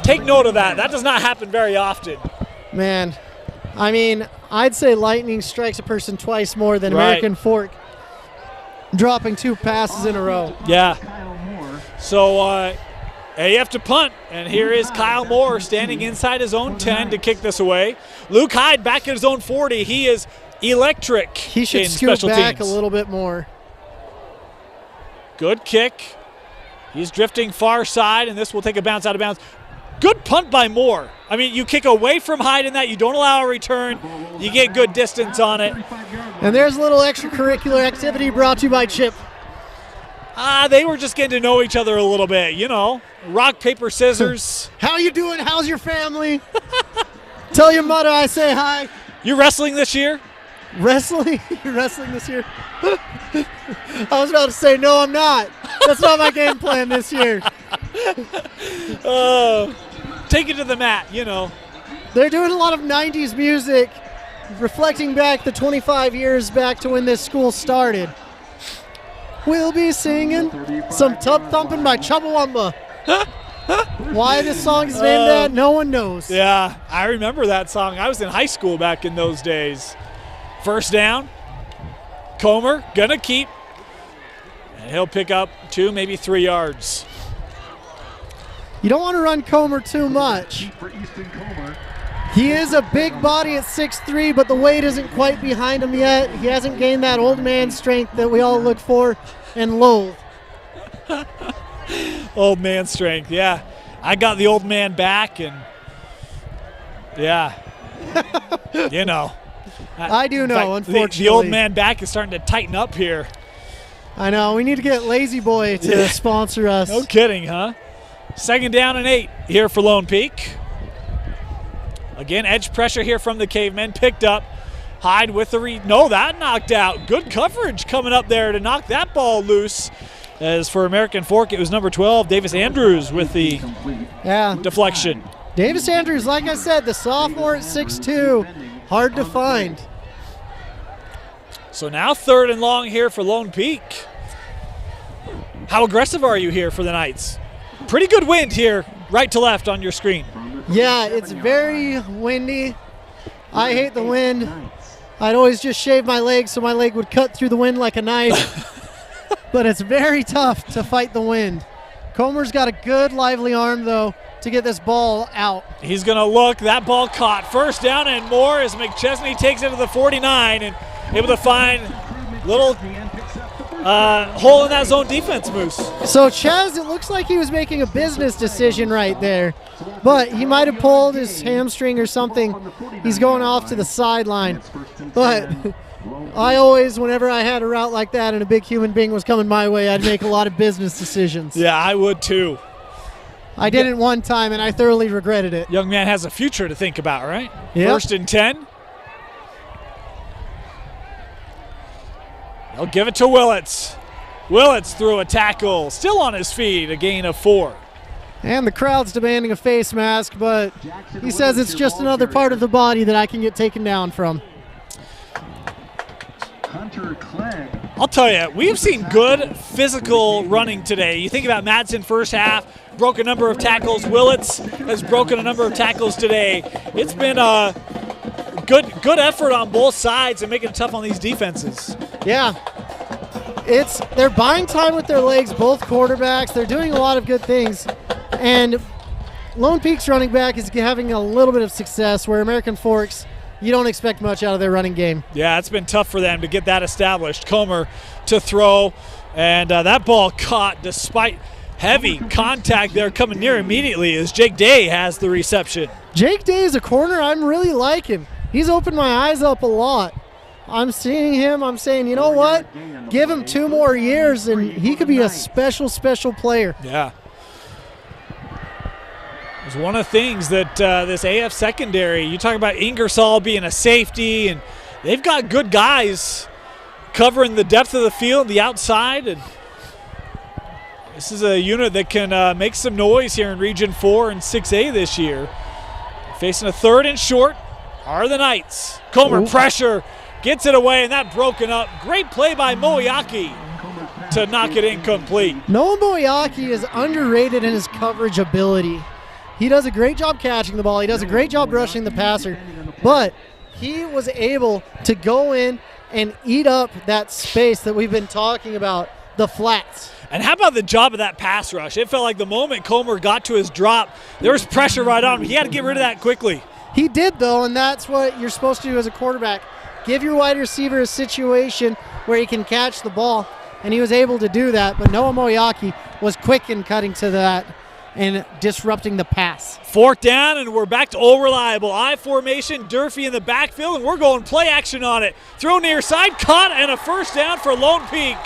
take note of that. That does not happen very often. Man, I'd say lightning strikes a person twice more than American Fork dropping 2 passes in a row. Yeah. So AF to punt, and here is Kyle Moore standing inside his own 10 to kick this away. Luke Hyde back at his own 40. He is electric. He should in scoot special back teams. a little bit more. Good kick. He's drifting far side, and this will take a bounce out of bounds. Good punt by Moore. You kick away from Hyde in that. You don't allow a return. You get good distance on it. And there's a little extracurricular activity brought to you by Chip. They were just getting to know each other a little bit, Rock, paper, scissors. How you doing? How's your family? Tell your mother I say hi. You wrestling this year? Wrestling? You're wrestling this year? I was about to say, no, I'm not. That's not my game plan this year. Take it to the mat, They're doing a lot of 90s music, reflecting back the 25 years back to when this school started. We'll be singing some tub thumping by Chubbawamba. Why this song is named that, no one knows. Yeah, I remember that song. I was in high school back in those days. First down. Comer gonna keep. And he'll pick up 2, maybe 3 yards. You don't want to run Comer too much. He is a big body at 6'3", but the weight isn't quite behind him yet. He hasn't gained that old man strength that we all look for and loathe. Old man strength, yeah. I got the old man back, and yeah. I do know, unfortunately. The old man back is starting to tighten up here. I know. We need to get Lazy Boy to sponsor us. No kidding, huh? Second down and 8 here for Lone Peak. Again, edge pressure here from the Cavemen. Picked up. Hyde with the no, that knocked out. Good coverage coming up there to knock that ball loose. As for American Fork, it was number 12, Davis Andrews, with the deflection. Davis Andrews, like I said, the sophomore at 6'2", hard to find. So now 3rd and long here for Lone Peak. How aggressive are you here for the Knights? Pretty good wind here, right to left on your screen. Yeah, it's very windy. I hate the wind. I'd always just shave my leg so my leg would cut through the wind like a knife. But it's very tough to fight the wind. Comer's got a good, lively arm, though, to get this ball out. He's going to look. That ball caught. First down and more as McChesney takes it to the 49 and able to find little hole in that zone defense, Moose. So Chaz, it looks like he was making a business decision right there, but he might have pulled his hamstring or something. He's going off to the sideline. But I always, whenever I had a route like that and a big human being was coming my way, I'd make a lot of business decisions. Yeah, I would too. I did it one time and I thoroughly regretted it. Young man has a future to think about, right? Yep. 1st and 10. They'll give it to Willits. Willits threw a tackle, still on his feet, a gain of 4. And the crowd's demanding a face mask, but he says it's just another part of the body that I can get taken down from. I'll tell you, we've seen good physical running today. You think about Madsen first half, broke a number of tackles. Willits has broken a number of tackles today. It's been a good effort on both sides and making it tough on these defenses. Yeah. They're buying time with their legs, both quarterbacks. They're doing a lot of good things. And Lone Peak's running back is having a little bit of success, where American Forks, you don't expect much out of their running game. Yeah, it's been tough for them to get that established. Comer to throw, and that ball caught despite heavy contact there coming near immediately as Jake Day has the reception. Jake Day is a corner I'm really liking. He's opened my eyes up a lot. I'm seeing him. I'm saying, you know what? Give him 2 more years, and he could be a special, special player. Yeah. It's one of the things that this AF secondary, you talk about Ingersoll being a safety, and they've got good guys covering the depth of the field, the outside, and this is a unit that can make some noise here in Region 4 and 6A this year. Facing a 3rd and short are the Knights. Comer pressure, gets it away, and that broken up. Great play by Moyaki to knock it incomplete. Noah Moyaki is underrated in his coverage ability. He does a great job catching the ball. He does a great job rushing the passer. But he was able to go in and eat up that space that we've been talking about, the flats. And how about the job of that pass rush? It felt like the moment Comer got to his drop, there was pressure right on him. He had to get rid of that quickly. He did, though, and that's what you're supposed to do as a quarterback. Give your wide receiver a situation where he can catch the ball, and he was able to do that. But Noah Moyaki was quick in cutting to that and disrupting the pass. 4th down, and we're back to old reliable. I formation, Durfee in the backfield, and we're going play action on it. Throw near side, caught, and a 1st down for Lone Peak.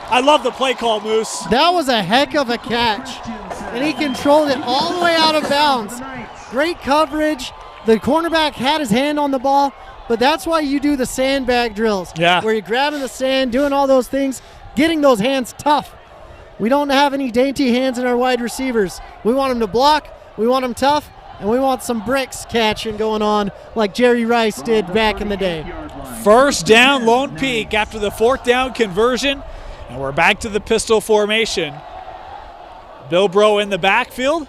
I love the play call, Moose. That was a heck of a catch, and he controlled it all the way out of bounds. Great coverage. The cornerback had his hand on the ball, but that's why you do the sandbag drills. Yeah. Where you're grabbing the sand, doing all those things, getting those hands tough. We don't have any dainty hands in our wide receivers. We want them to block, we want them tough, and we want some bricks catching going on like Jerry Rice did back in the day. 1st down, Lone Peak after the 4th down conversion, and we're back to the pistol formation. Bilbro in the backfield,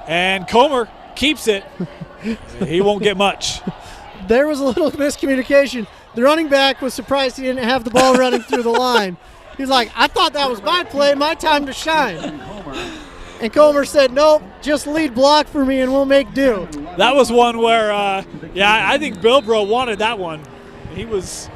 and Comer keeps it. He won't get much. There was a little miscommunication. The running back was surprised he didn't have the ball running through the line. He's like, I thought that was my play, my time to shine. And Comer said, nope, just lead block for me and we'll make do. That was one where, I think Bilbro wanted that one. He was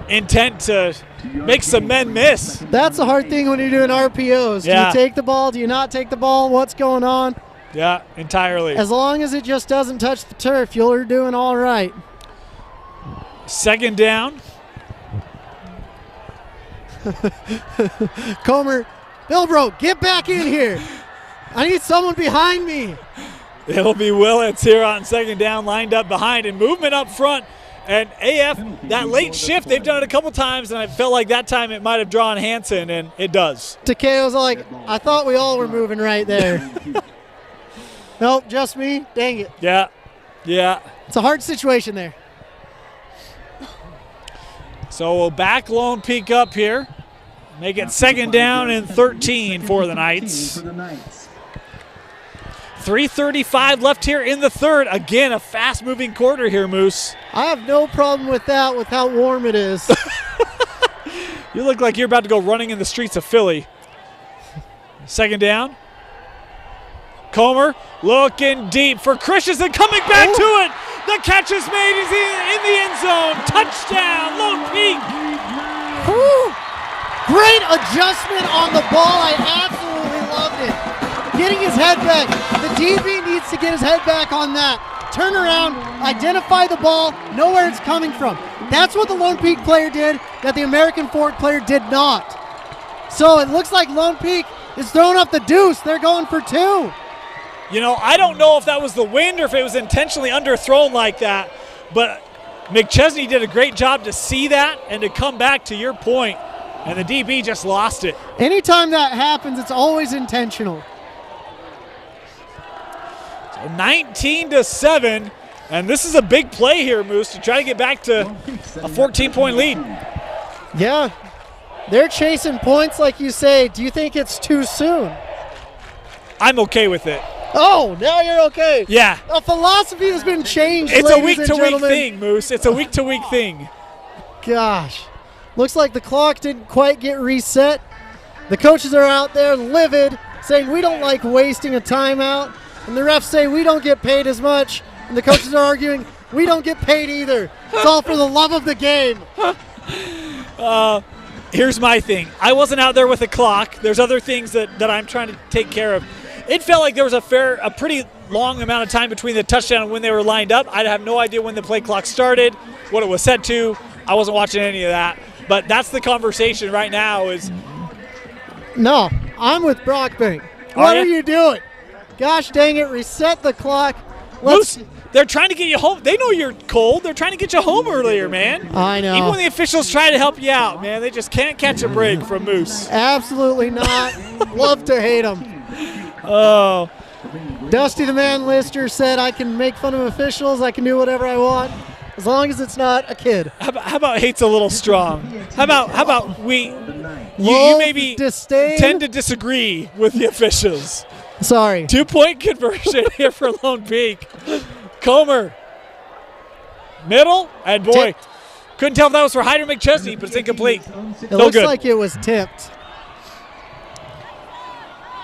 intent to make some men miss. That's the hard thing when you're doing RPOs. Yeah. Do you take the ball? Do you not take the ball? What's going on? Yeah, entirely. As long as it just doesn't touch the turf, you're doing all right. 2nd down. Comer, Bilbro, get back in here. I need someone behind me. It'll be Willits here on 2nd down, lined up behind, and movement up front. And AF, that late shift, they've done it a couple times, and I felt like that time it might have drawn Hansen, and it does. Takeo's like, I thought we all were moving right there. Nope, just me. Dang it. Yeah. It's a hard situation there. So we'll back Lone Peak up here. Make it 2nd down and 13 for the Knights. 3:35 left here in the 3rd. Again, a fast-moving quarter here, Moose. I have no problem with that, with how warm it is. You look like you're about to go running in the streets of Philly. 2nd down. Comer looking deep for Christensen, coming back to it. The catch is made. He's in the end zone. Touchdown, Lone Peak. Great adjustment on the ball. I absolutely loved it. Getting his head back. The DB needs to get his head back on that. Turn around, identify the ball, know where it's coming from. That's what the Lone Peak player did that the American Fork player did not. So it looks like Lone Peak is throwing up the deuce. They're going for 2. You know, I don't know if that was the wind or if it was intentionally underthrown like that, but McChesney did a great job to see that and to come back to your point, and the DB just lost it. Anytime that happens, it's always intentional. So 19-7, and this is a big play here, Moose, to try to get back to a 14-point lead. Yeah. They're chasing points like you say. Do you think it's too soon? I'm okay with it. Oh, now you're okay. Yeah. The philosophy has been changed, It's a ladies and week-to-week gentlemen. thing, Moose. It's a week-to-week thing. Gosh. Looks like the clock didn't quite get reset. The coaches are out there livid, saying we don't like wasting a timeout. And the refs say we don't get paid as much. And the coaches are arguing we don't get paid either. It's all for the love of the game. Here's my thing. I wasn't out there with a clock. There's other things that I'm trying to take care of. It felt like there was a pretty long amount of time between the touchdown and when they were lined up. I have no idea when the play clock started, what it was set to. I wasn't watching any of that. But that's the conversation right now is. No, I'm with Brockbank. What are you doing? Gosh dang it, reset the clock. Moose, they're trying to get you home. They know you're cold. They're trying to get you home earlier, man. I know. Even when the officials try to help you out, man, they just can't catch a break from Moose. Absolutely not. Love to hate them. Oh. Dusty the Man Lister said I can make fun of officials. I can do whatever I want as long as it's not a kid. How about hate's a little strong? How about you maybe disdain? Tend to disagree with the officials. Sorry. 2-point conversion here for Lone Peak. Comer. Middle, and boy, Tipped. couldn't tell if that was for Hyder McChesney, but it's incomplete. It No looks good. like it was tipped.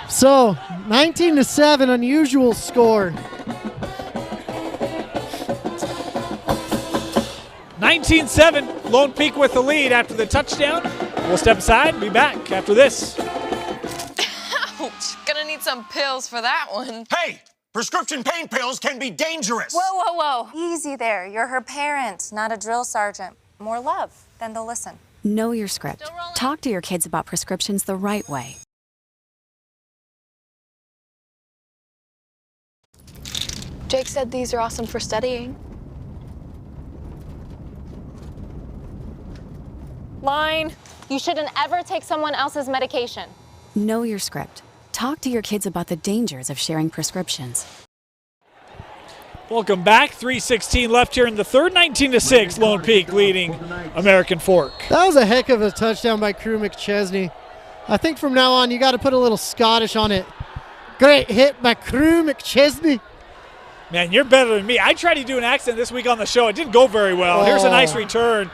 So, 19-7, unusual score. 19-7, Lone Peak with the lead after the touchdown. We'll step aside and be back after this. Ouch. Gonna need some pills for that one. Hey, prescription pain pills can be dangerous. Whoa, whoa, whoa. Easy there. You're her parent, not a drill sergeant. More love, then they'll listen. Know your script. Talk to your kids about prescriptions the right way. Jake said these are awesome for studying. Line. You shouldn't ever take someone else's medication. Know your script. Talk to your kids about the dangers of sharing prescriptions. Welcome back. 3:16 left here in the third. 19-6, Lone Peak leading American Fork. That was a heck of a touchdown by Crew McChesney. I think from now on you got to put a little Scottish on it. Great hit by Crew McChesney. Man, you're better than me. I tried to do an accent this week on the show. It didn't go very well. Here's a nice return.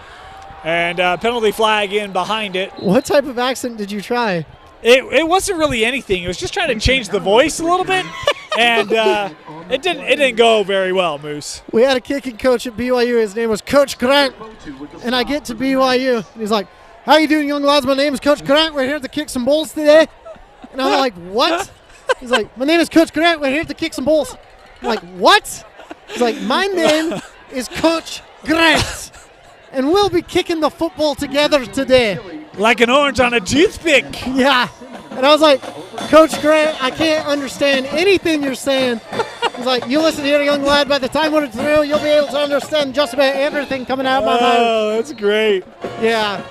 And penalty flag in behind it. What type of accent did you try? It wasn't really anything. It was just trying to change the voice a little bit. And it didn't go very well, Moose. We had a kicking coach at BYU. His name was Coach Grant. And I get to BYU. And he's like, how you doing, young lads? My name is Coach Grant. We're here to kick some balls today. And I'm like, what? He's like, my name is Coach Grant. We're here to kick some balls. I'm like, what? He's like, my name is Coach Grant. And we'll be kicking the football together today. Like an orange on a toothpick. Yeah. And I was like, Coach Grant, I can't understand anything you're saying. He's like, you listen here, young lad. By the time we're through, you'll be able to understand just about everything coming out of my mouth. Oh, that's great. Yeah.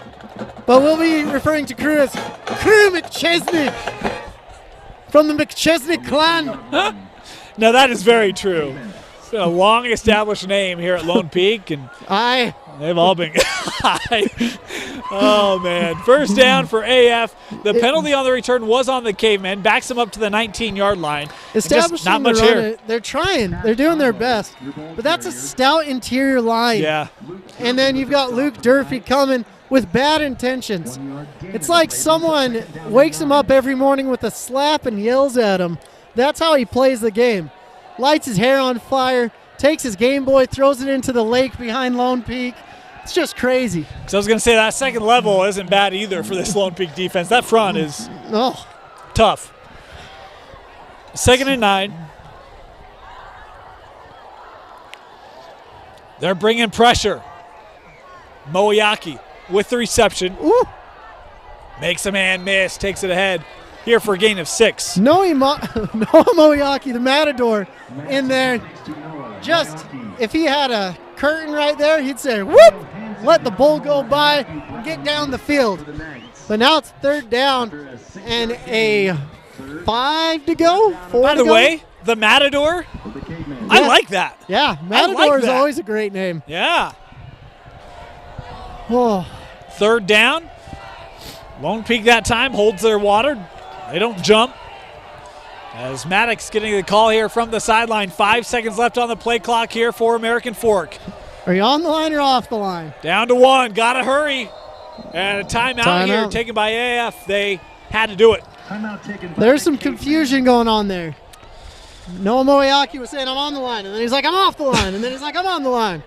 But we'll be referring to Crew as Crew McChesney from the McChesney clan. Now, that is very true. It's been a long established name here at Lone Peak. And they've all been. Oh, man. First down for AF. The penalty on the return was on the Cavemen. Backs them up to the 19-yard line. Establishing not much the run. here. They're trying. They're doing their best. But that's a stout interior line. Yeah. And then you've got Luke Durfee coming with bad intentions. It's like someone wakes him up every morning with a slap and yells at him. That's how he plays the game. Lights his hair on fire, takes his Game Boy, throws it into the lake behind Lone Peak. It's just crazy. So I was going to say that second level isn't bad either for this Lone Peak defense. That front is tough. 2nd and 9. They're bringing pressure. Moyaki with the reception. Ooh. Makes a man miss, takes it ahead. Here for a gain of 6. Noah Moyaki, the Matador, in there. Just, if he had a curtain right there, he'd say, whoop, let the bull go by and get down the field. But now it's 3rd down and a 5 to go, 4 to go. By the way, the Matador, I like that. Yeah, Matador is always a great name. Yeah. Oh. Third down. Lone Peak that time holds their water. They don't jump. As Maddox getting the call here from the sideline. 5 seconds left on the play clock here for American Fork. Are you on the line or off the line? Down to 1. Got to hurry. And a timeout here taken by AF. They had to do it. There's some confusion going on there. Noah Moyaki was saying, I'm on the line. And then he's like, I'm off the line. And then he's like, I'm on the line.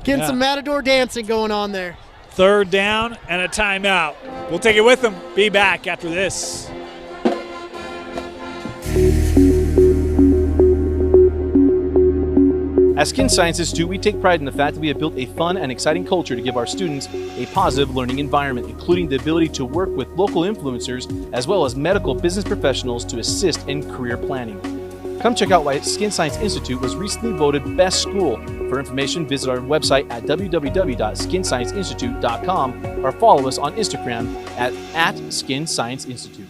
Getting some Matador dancing going on there. Third down and a timeout. We'll take it with them. Be back after this. At Skin Science Institute, we take pride in the fact that we have built a fun and exciting culture to give our students a positive learning environment, including the ability to work with local influencers as well as medical business professionals to assist in career planning. Come check out why Skin Science Institute was recently voted Best School. For information, visit our website at www.skinscienceinstitute.com or follow us on Instagram at Skin Science Institute.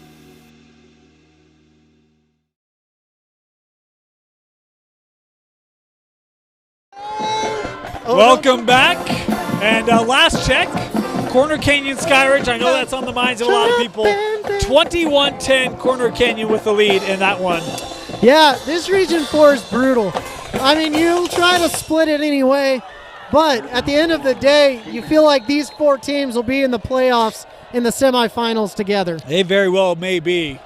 Welcome back. And last check, Corner Canyon Skyridge. I know that's on the minds of a lot of people. 21-10 Corner Canyon with the lead in that one. Yeah, this Region 4 is brutal. I mean, you'll try to split it anyway, but at the end of the day, you feel like these 4 teams will be in the playoffs in the semifinals together. They very well may be.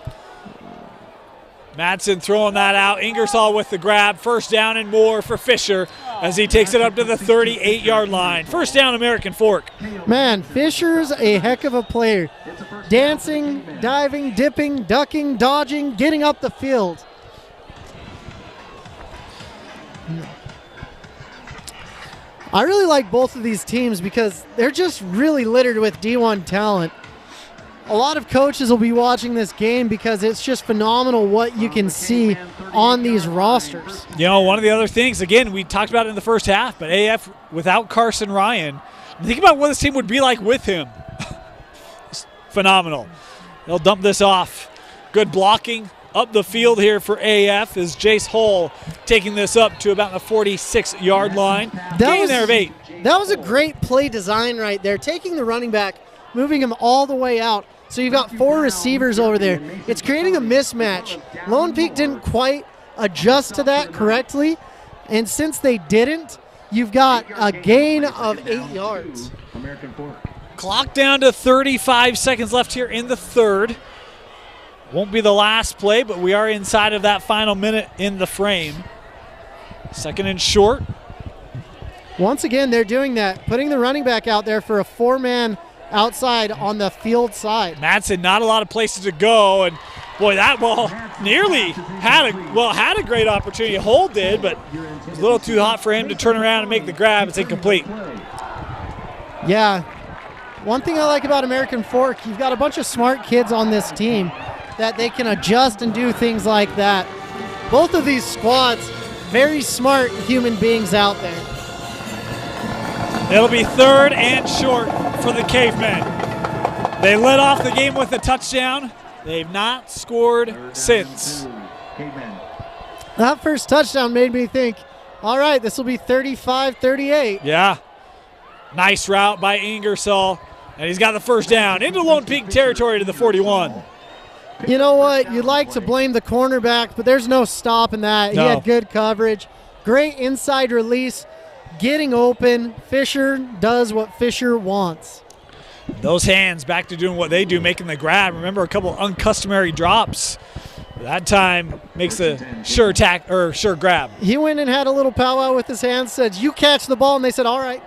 Madsen throwing that out. Ingersoll with the grab. First down and more for Fisher as he takes it up to the 38-yard line. First down, American Fork. Man, Fisher's a heck of a player. Dancing, diving, dipping, ducking, dodging, getting up the field. I really like both of these teams because they're just really littered with D1 talent. A lot of coaches will be watching this game because it's just phenomenal what you can see on these rosters. You know, one of the other things, again, we talked about it in the first half, but AF without Carson Ryan, think about what this team would be like with him. Phenomenal. They'll dump this off. Good blocking up the field here for AF is Jace Hull taking this up to about the 46-yard line. Gain there of 8. That was a great play design right there, taking the running back, moving him all the way out. So you've got 4 receivers over there. It's creating a mismatch. Lone Peak didn't quite adjust to that correctly, and since they didn't, you've got a gain of 8 yards. Clock down to 35 seconds left here in the third. Won't be the last play, but we are inside of that final minute in the frame. Second and short. Once again, they're doing that, putting the running back out there for a 4-man outside on the field side. Madsen, not a lot of places to go, and boy, that ball nearly had a great opportunity. Hull did, but it was a little too hot for him to turn around and make the grab. It's incomplete. Yeah. One thing I like about American Fork, you've got a bunch of smart kids on this team that they can adjust and do things like that. Both of these squads, very smart human beings out there. It'll be third and short for the Cavemen. They led off the game with a touchdown. They've not scored since. That first touchdown made me think, all right, this will be 35-38. Yeah. Nice route by Ingersoll. And he's got the first down into Lone Peak territory to the 41. You know what? You'd like to blame the cornerback, but there's no stopping that. No. He had good coverage. Great inside release. Getting open. Fisher does what Fisher wants. Those hands back to doing what they do, making the grab. Remember a couple uncustomary drops. That time makes a sure grab. He went and had a little powwow with his hands, said, you catch the ball, and they said, all right.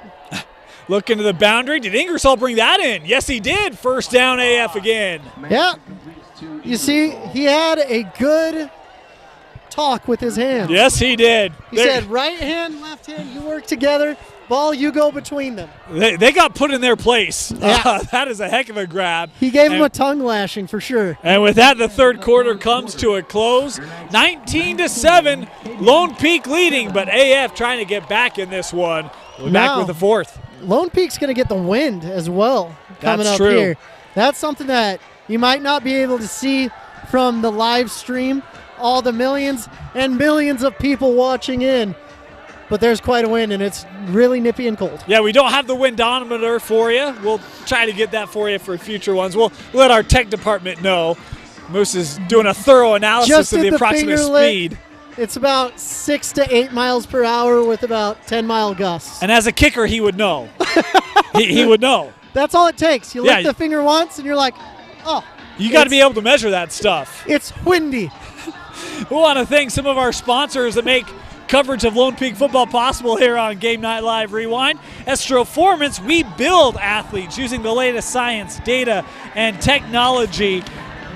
Look into the boundary. Did Ingersoll bring that in? Yes, he did. First down AF again. Yeah. You see, he had a good talk with his hands. Yes, he did. He said, right hand, left hand, you work together. Ball, you go between them. They got put in their place. Yeah. That is a heck of a grab. He gave him a tongue lashing for sure. And with that, the third quarter comes to a close. 19-7, Lone Peak leading, but AF trying to get back in this one. We'll be back with the fourth. Lone Peak's going to get the wind as well coming up true. here. That's something that you might not be able to see from the live stream, all the millions and millions of people watching in. but there's quite a wind, and it's really nippy and cold. Yeah, we don't have the windometer for you. We'll try to get that for you for future ones. We'll let our tech department know. Moose is doing a thorough analysis of the approximate speed. It's about 6 to 8 miles per hour with about 10-mile gusts. And as a kicker, he would know. he would know. That's all it takes. You lift the finger once, and you're like, oh. You got to be able to measure that stuff. It's windy. We want to thank some of our sponsors that make coverage of Lone Peak football possible here on Game Night Live Rewind. Estroformance, we build athletes using the latest science, data, and technology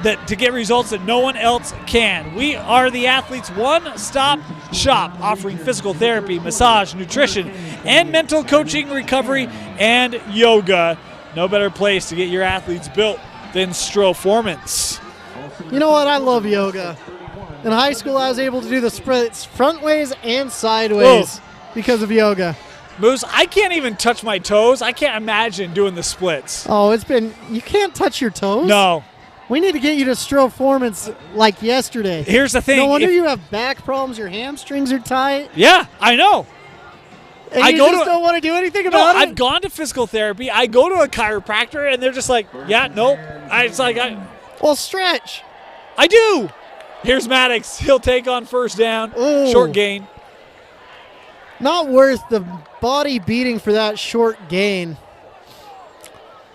to get results that no one else can. We are the athletes' one-stop shop, offering physical therapy, massage, nutrition, and mental coaching, recovery, and yoga. No better place to get your athletes built than Stroformance. You know what? I love yoga. In high school, I was able to do the splits front ways and sideways because of yoga. Moose, I can't even touch my toes. I can't imagine doing the splits. Oh, you can't touch your toes? No. We need to get you to Stroformance like yesterday. Here's the thing. No wonder you have back problems. Your hamstrings are tight. Yeah, I know. And you just don't want to do anything about it? I've gone to physical therapy. I go to a chiropractor, and they're just like, yeah, nope. Well, stretch. I do. Here's Maddox. He'll take on first down. Ooh. Short gain. Not worth the body beating for that short gain.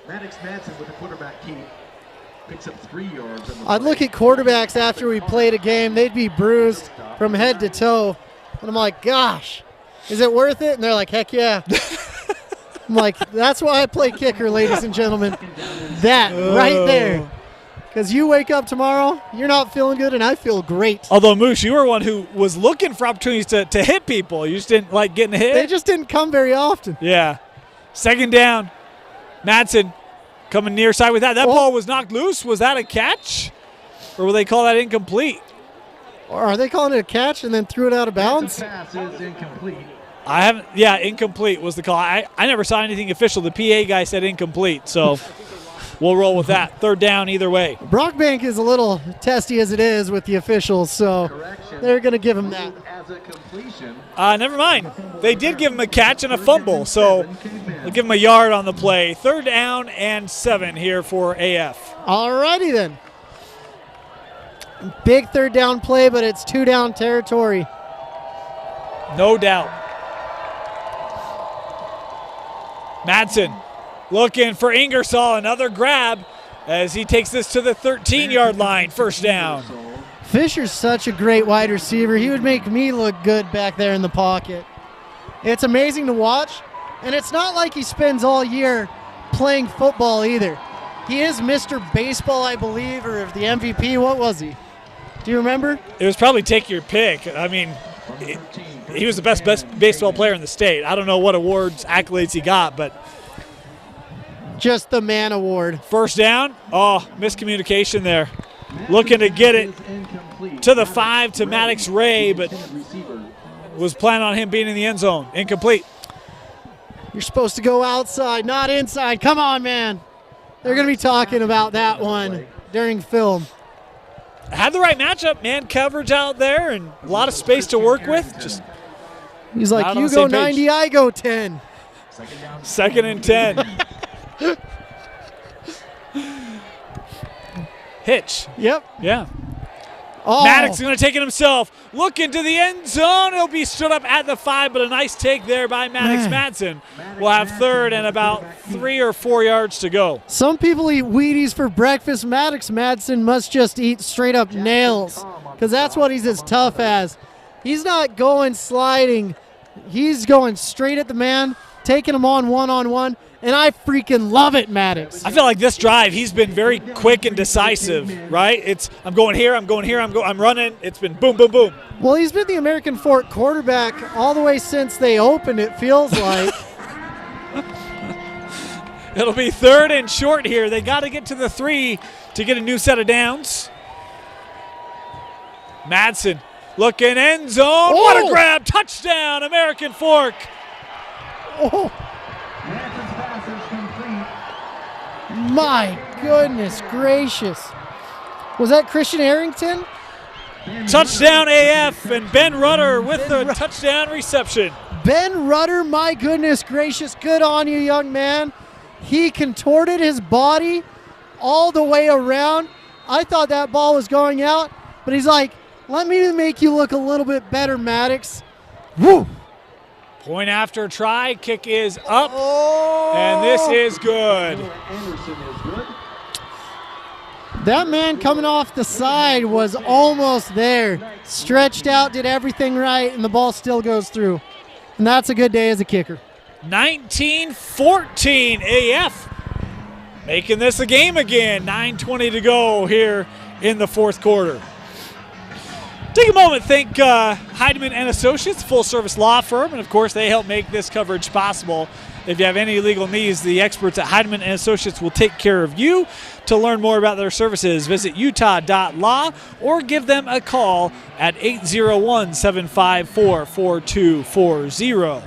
Maddox Madsen with the quarterback keep. Picks up 3 yards. I'd look at quarterbacks after we played a game. They'd be bruised from head to toe. And I'm like, gosh, is it worth it? And they're like, heck yeah. I'm like, that's why I play kicker, ladies and gentlemen. That right there. Because you wake up tomorrow, you're not feeling good, and I feel great. Although, Moose, you were one who was looking for opportunities to hit people. You just didn't like getting hit. They just didn't come very often. Yeah. Second down. Madsen coming near side with that. That ball was knocked loose. Was that a catch? Or will they call that incomplete? Or are they calling it a catch and then threw it out of bounds? Pass is incomplete. I haven't. Yeah, incomplete was the call. I never saw anything official. The PA guy said incomplete, so we'll roll with that. Third down either way. Brockbank is a little testy as it is with the officials, so they're going to give him that. As a completion. Never mind. They did give him a catch and a fumble, so they'll give him a yard on the play. Third down and 7 here for AF. All righty then. Big third down play, but it's 2 down territory. No doubt. Madsen looking for Ingersoll, another grab as he takes this to the 13-yard line, first down. Fisher's such a great wide receiver. He would make me look good back there in the pocket. It's amazing to watch, and it's not like he spends all year playing football either. He is Mr. Baseball, I believe, or the MVP. What was he? Do you remember? It was probably take your pick. I mean, he was the best baseball player in the state. I don't know what awards, accolades he got, but just the man award. First down. Oh, miscommunication there. Looking to get it to the 5 to Maddox Ray, but was planning on him being in the end zone. Incomplete. You're supposed to go outside, not inside. Come on, man. They're going to be talking about that one during film. Had the right matchup, man. Coverage out there and a lot of space to work with. Just he's like, you go 90, I go 10. Second and 10. Hitch. Yep. Yeah. Oh. Maddox is going to take it himself. Looking to the end zone. He'll be stood up at the 5, but a nice take there by Maddox Madsen. We'll have third and about 3 or 4 yards to go. Some people eat Wheaties for breakfast. Maddox Madsen must just eat straight up nails because that's what he's as tough as. He's not going sliding. He's going straight at the man, taking him on one-on-one. And I freaking love it, Maddox. I feel like this drive, he's been very quick and decisive, right? I'm going here, I'm running. It's been boom, boom, boom. Well, he's been the American Fork quarterback all the way since they opened, it feels like. It'll be third and short here. They got to get to the 3 to get a new set of downs. Madsen looking end zone. Oh. What a grab. Touchdown, American Fork. Oh. My goodness gracious. Was that Christian Harrington? Touchdown AF, and Ben Rutter with the touchdown reception. Ben Rudder, my goodness gracious, good on you, young man. He contorted his body all the way around. I thought that ball was going out, but he's like, let me make you look a little bit better, Maddox. Woo! Point after try, kick is up, and this is good. That man coming off the side was almost there. Stretched out, did everything right, and the ball still goes through. And that's a good day as a kicker. 19-14 AF. Making this a game again. 9:20 to go here in the fourth quarter. Take a moment, thank Heidemann & Associates, full-service law firm, and of course they help make this coverage possible. If you have any legal needs, the experts at Heidemann & Associates will take care of you. To learn more about their services, visit utah.law or give them a call at 801-754-4240.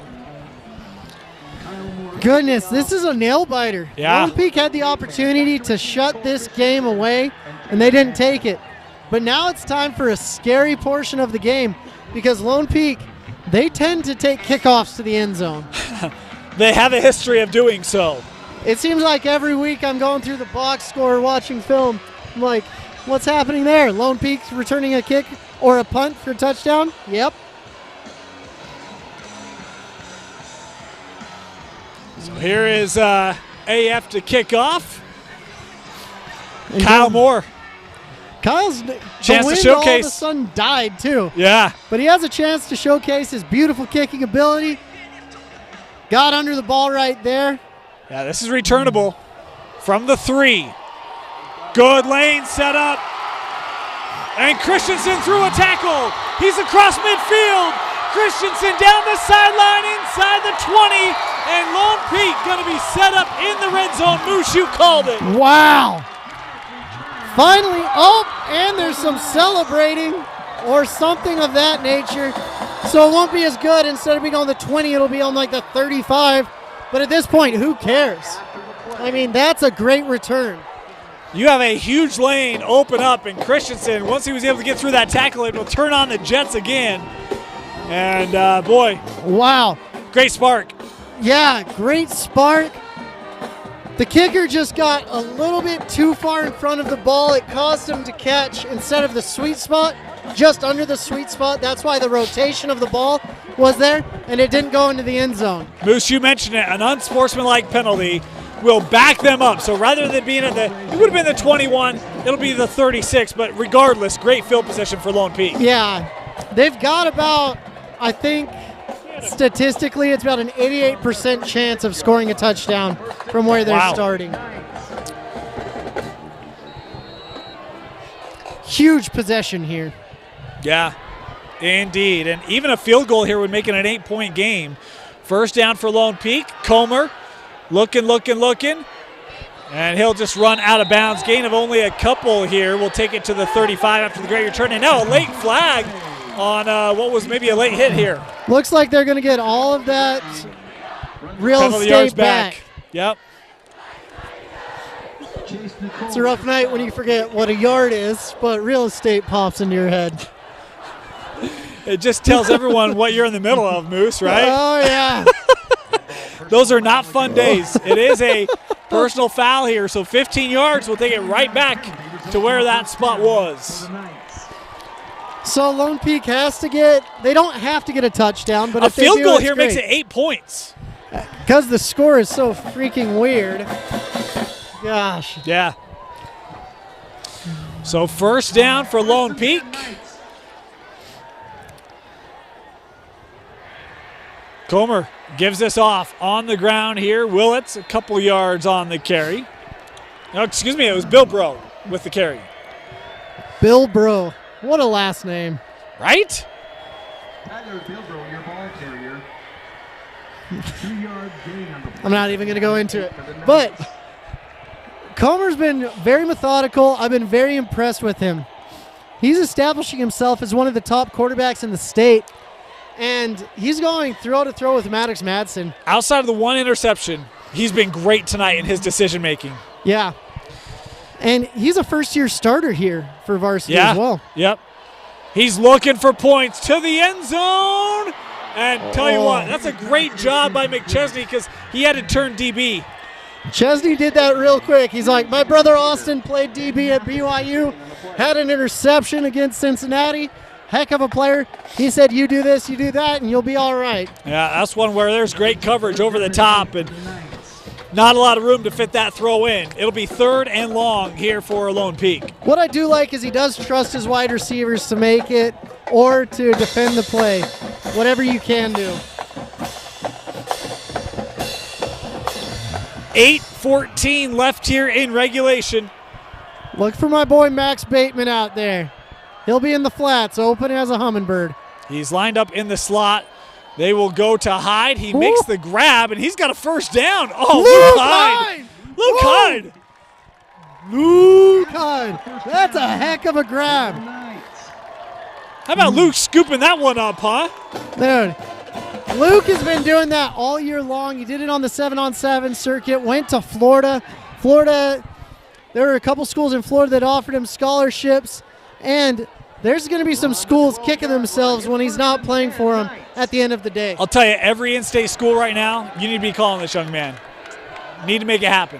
Goodness, this is a nail-biter. Yeah. Lone Peak had the opportunity to shut this game away, and they didn't take it. But now it's time for a scary portion of the game because Lone Peak, they tend to take kickoffs to the end zone. They have a history of doing so. It seems like every week I'm going through the box score watching film. I'm like, what's happening there? Lone Peak's returning a kick or a punt for a touchdown? Yep. So here is AF to kick off. And Kyle Moore. Kyle's chance to showcase. All of a sudden died too. Yeah. But he has a chance to showcase his beautiful kicking ability. Got under the ball right there. Yeah, this is returnable from the 3. Good lane set up. And Christensen threw a tackle. He's across midfield. Christensen down the sideline inside the 20. And Lone Peak going to be set up in the red zone. Moose, you called it. Wow. Finally, and there's some celebrating or something of that nature. So it won't be as good. Instead of being on the 20, it'll be on like the 35. But at this point, who cares? I mean, that's a great return. You have a huge lane open up, and Christensen, once he was able to get through that tackle, it will turn on the Jets again. And boy. Wow. Great spark. Yeah, great spark. The kicker just got a little bit too far in front of the ball. It caused him to catch instead of the sweet spot, just under the sweet spot. That's why the rotation of the ball was there, and it didn't go into the end zone. Moose, you mentioned it. An unsportsmanlike penalty will back them up. So rather than being at it would have been the 21, it'll be the 36. But regardless, great field position for Lone Peak. Yeah, they've got about, I think, statistically, it's about an 88% chance of scoring a touchdown from where they're starting. Huge possession here. Yeah, indeed. And even a field goal here would make it an 8-point game. First down for Lone Peak. Comer looking. And he'll just run out of bounds. Gain of only a couple here. We'll take it to the 35 after the great return. And now a late flag on what was maybe a late hit here. Looks like they're going to get all of that real Penalty yards estate back. Yep. It's a rough night when you forget what a yard is, but real estate pops into your head. It just tells everyone what you're in the middle of, Moose, right? Oh, yeah. Those are not fun days. It is a personal foul here, so 15 yards will take it right back to where that spot was. So Lone Peak has to they don't have to get a touchdown, but a if they field do, goal it's here great. makes it 8 points. Because the score is so freaking weird. Gosh. Yeah. So first down for Lone Peak. Comer gives this off on the ground here. Willits a couple yards on the carry. No, excuse me, it was Bill Bro with the carry. Bill Bro. What a last name. Right? Tyler Bilbro, your ball carrier. 2-yard gain on the play. I'm not even going to go into it. But Comer's been very methodical. I've been very impressed with him. He's establishing himself as one of the top quarterbacks in the state. And he's going throw to throw with Maddox Madsen. Outside of the one interception, he's been great tonight in his decision-making. Yeah. And he's a first-year starter here for varsity as well. Yep. He's looking for points to the end zone. And tell you what, that's a great job by McChesney because he had to turn DB. Chesney did that real quick. He's like, my brother Austin played DB at BYU, had an interception against Cincinnati. Heck of a player. He said, you do this, you do that, and you'll be all right. Yeah, that's one where there's great coverage over the top and not a lot of room to fit that throw in. It'll be 3rd and long here for Lone Peak. What I do like is he does trust his wide receivers to make it or to defend the play. Whatever you can do. 8:14 left here in regulation. Look for my boy Max Bateman out there. He'll be in the flats, open as a hummingbird. He's lined up in the slot. They will go to Hyde. He makes the grab, and he's got a first down. Oh, Luke Hyde. Luke Hyde. Luke Hyde. That's a heck of a grab. How about Luke scooping that one up, huh? Dude, Luke has been doing that all year long. He did it on the 7-on-7 circuit, went to Florida. There were a couple schools in Florida that offered him scholarships, and there's going to be some schools kicking themselves when he's not playing for them at the end of the day. I'll tell you, every in-state school right now, you need to be calling this young man. Need to make it happen.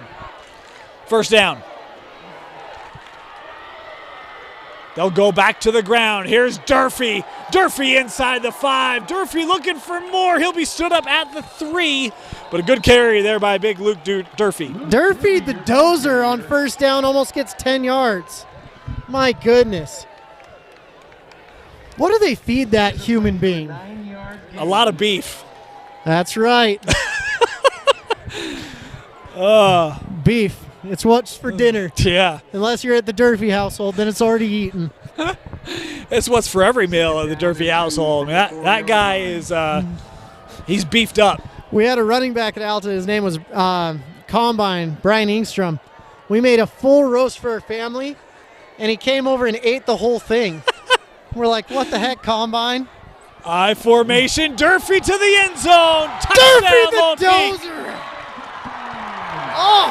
First down. They'll go back to the ground. Here's Durfee. Durfee inside the 5. Durfee looking for more. He'll be stood up at the 3. But a good carry there by big Luke Durfee. Durfee, the dozer on first down, almost gets 10 yards. My goodness. What do they feed that human being? A lot of beef. That's right. Beef. It's what's for dinner. Yeah. Unless you're at the Durfee household, then it's already eaten. It's what's for every meal of the Durfee household. I mean, that guy is, he's beefed up. We had a running back at Alta. His name was Combine, Brian Ingstrom. We made a full roast for our family, and he came over and ate the whole thing. We're like, what the heck, Combine? I formation, Durfee to the end zone. Durfee the Lone Peak. dozer. Oh!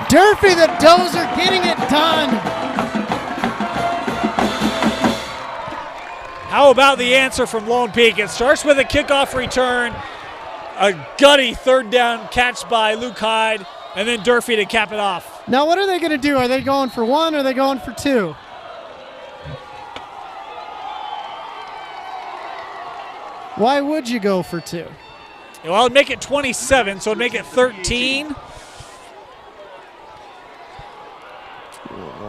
Durfee the dozer getting it done. How about the answer from Lone Peak? It starts with a kickoff return, a gutty 3rd down catch by Luke Hyde, and then Durfee to cap it off. Now what are they going to do? Are they going for 1 or are they going for 2? Why would you go for 2? Well, it'd make it 27, so it'd make it 13.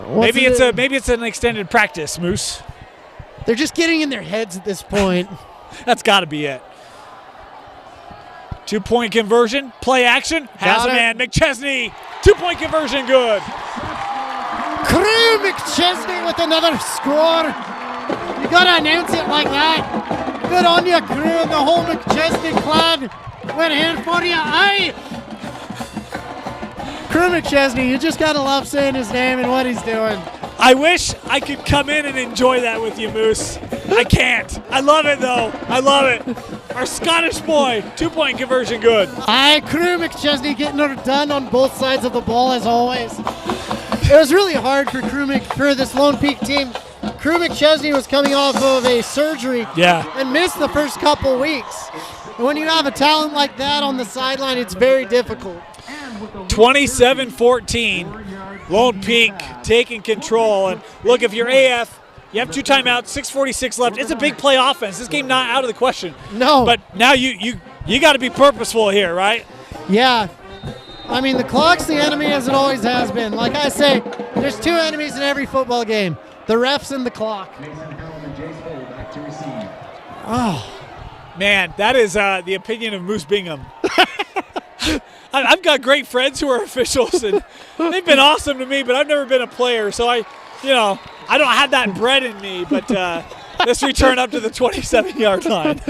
Maybe it's an extended practice, Moose. They're just getting in their heads at this point. That's got to be it. 2-point conversion, play action, has a man, McChesney. 2-point conversion, good. Crew McChesney with another score. You got to announce it like that. Good on you, Crew, and the whole McChesney clan. Went in for you. Aye. Crew McChesney, you just got to love saying his name and what he's doing. I wish I could come in and enjoy that with you, Moose. I can't. I love it, though. I love it. Our Scottish boy, 2-point conversion, good. Aye, Crew McChesney getting it done on both sides of the ball, as always. It was really hard for for this Lone Peak team. Crew McChesney was coming off of a surgery and missed the first couple weeks. And when you have a talent like that on the sideline, it's very difficult. 27-14, Lone Peak taking control. And look, if you're AF, you have 2 timeouts, 6:46 left. It's a big play offense. This game not out of the question. No. But now you got to be purposeful here, right? Yeah. I mean, the clock's the enemy as it always has been. Like I say, there's 2 enemies in every football game, the refs and the clock. Oh, man, that is the opinion of Moose Bingham. I've got great friends who are officials, and they've been awesome to me, but I've never been a player, so I don't have that bred in me, but let's return up to the 27-yard line.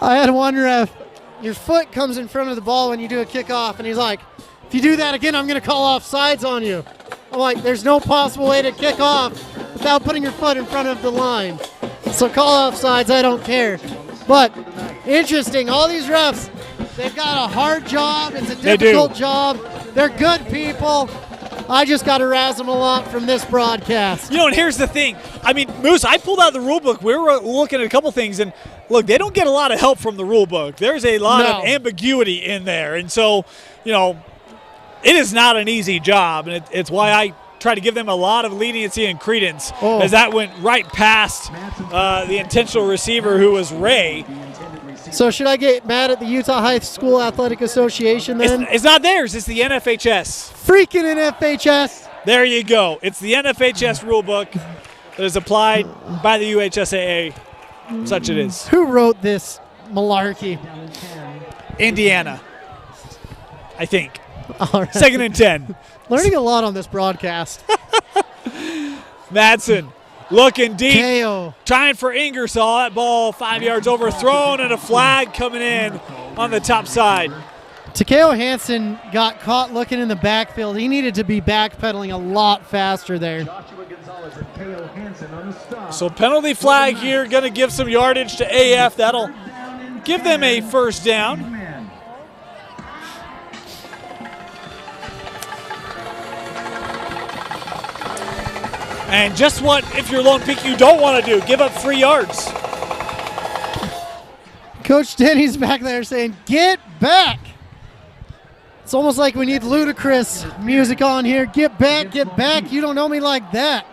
I had one ref, your foot comes in front of the ball when you do a kickoff, and he's like, if you do that again, I'm going to call off sides on you. I'm like, there's no possible way to kick off without putting your foot in front of the line. So call off sides, I don't care. But interesting, all these refs, they've got a hard job. It's a difficult job. They're good people. I just got to razz them a lot from this broadcast. You know, and here's the thing. I mean, Moose, I pulled out the rule book. We were looking at a couple things, and look, they don't get a lot of help from the rule book. There's a lot of ambiguity in there. And so, you know, it is not an easy job, and it's why I try to give them a lot of leniency and credence, as that went right past the intentional receiver, who was Ray. So should I get mad at the Utah High School Athletic Association then? It's not theirs. It's the NFHS. Freaking NFHS. There you go. It's the NFHS rule book that is applied by the UHSAA. Such it is. Who wrote this malarkey? Indiana, I think. All right. 2nd and 10. Learning a lot on this broadcast. Madsen looking deep. KO. Trying for Ingersoll. That ball 5 yards overthrown, and a flag coming in on the top side. Takeo Hansen got caught looking in the backfield. He needed to be backpedaling a lot faster there. So penalty flag here, going to give some yardage to AF. That'll give them a first down. And just what, if you're Lone Peak, you don't want to do, give up 3 yards. Coach Denny's back there saying, get back. It's almost like we need ludicrous music on here. Get back, you don't know me like that.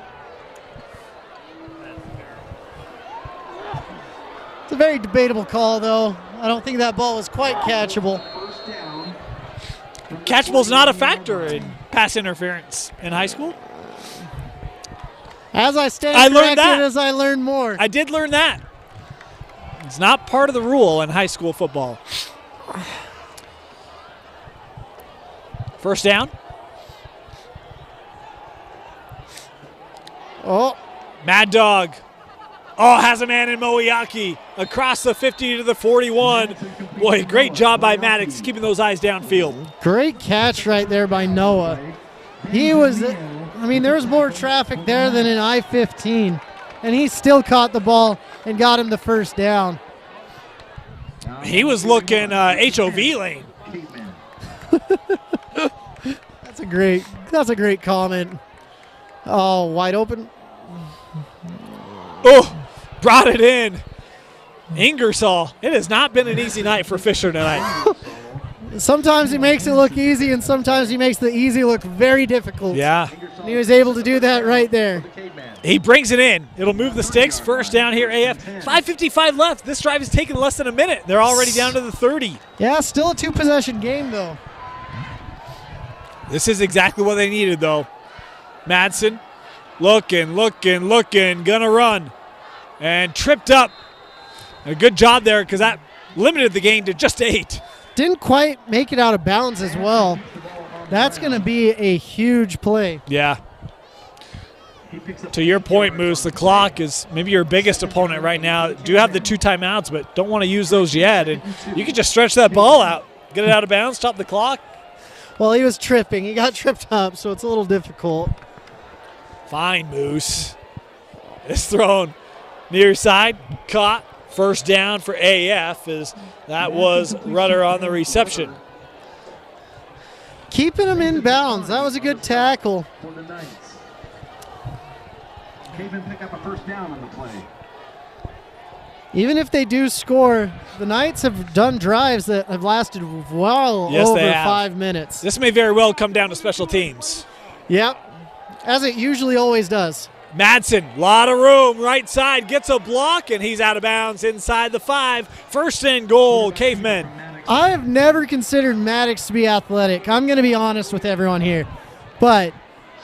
It's a very debatable call, though. I don't think that ball was quite catchable. Catchable's not a factor in pass interference in high school. As I stand corrected, as I learn more. I did learn that. It's not part of the rule in high school football. First down. Oh. Mad Dog. Oh, has a man in Moiyaki. Across the 50 to the 41. Boy, great job by Maddox keeping those eyes downfield. Great catch right there by Noah. He was, I mean, there was more traffic there than in I-15, and he still caught the ball and got him the first down. He was looking HOV lane. That's a great comment. Oh, wide open. Oh, brought it in. Ingersoll. It has not been an easy night for Fisher tonight. Sometimes he makes it look easy, and sometimes he makes the easy look very difficult. Yeah. And he was able to do that right there. He brings it in. It'll move the sticks. First down here, AF. 5:55 left. This drive has taken less than a minute. They're already down to the 30. Yeah, still a two-possession game, though. This is exactly what they needed, though. Madsen looking, gonna run. And tripped up. A good job there, because that limited the gain to just 8. Didn't quite make it out of bounds as well. That's going to be a huge play. Yeah. To your point, Moose, the clock is maybe your biggest opponent right now. Do have the 2 timeouts, but don't want to use those yet. And you can just stretch that ball out, get it out of bounds, stop the clock. Well, he was tripping. He got tripped up, so it's a little difficult. Fine, Moose. It's thrown near side, caught. First down for AF, as that was Rudder on the reception. Keeping him in bounds. That was a good tackle. Cavemen pick up a first down on the play. Even if they do score, the Knights have done drives that have lasted well over 5 minutes. This may very well come down to special teams. Yep, as it usually always does. Madsen, lot of room, right side, gets a block, and he's out of bounds inside the 5. First and goal, Cavemen. I have never considered Maddox to be athletic. I'm going to be honest with everyone here. But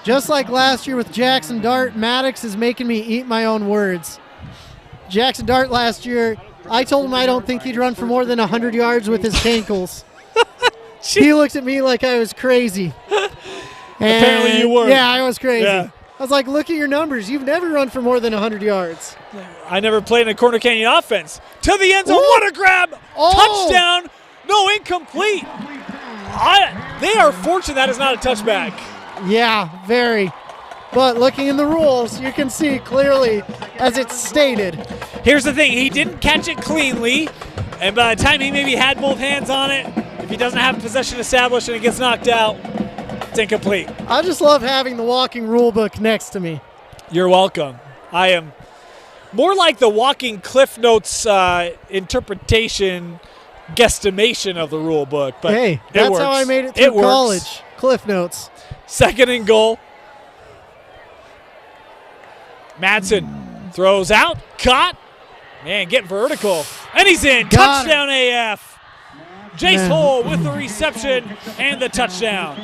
just like last year with Jackson Dart, Maddox is making me eat my own words. Jackson Dart last year, I told him I don't think he'd run for more than 100 yards with his cankles. He looked at me like I was crazy. Apparently you were. Yeah, I was crazy. Yeah. I was like, look at your numbers. You've never run for more than 100 yards. I never played in a Corner Canyon offense. To the end zone, what a grab! Touchdown! No, incomplete. They are fortunate that is not a touchback. Yeah, very. But looking in the rules, you can see clearly as it's stated. Here's the thing. He didn't catch it cleanly, and by the time he maybe had both hands on it, if he doesn't have possession established and it gets knocked out, It's incomplete. I just love having the walking rule book next to me. You're welcome. I am more like the walking Cliff Notes interpretation guesstimation of the rule book. But hey, that's how I made it through college. Cliff Notes. 2nd and goal. Madsen throws out, caught. Man, get vertical. And he's in. Touchdown AF. Jace Hull with the reception and the touchdown.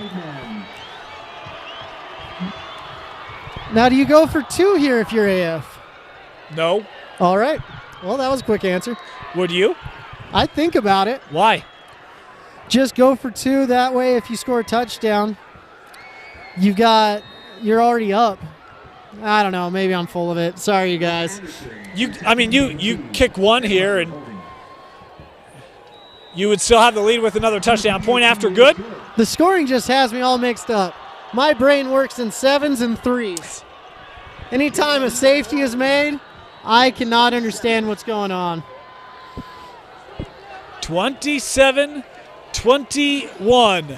Now, do you go for 2 here if you're AF? No. All right. Well, that was a quick answer. Would you? I'd think about it. Why? Just go for 2. That way, if you score a touchdown, you're already up. I don't know. Maybe I'm full of it. Sorry, you guys. You kick 1 here, and you would still have the lead with another touchdown. Point after good. The scoring just has me all mixed up. My brain works in 7s and 3s. Anytime a safety is made, I cannot understand what's going on. 27-21.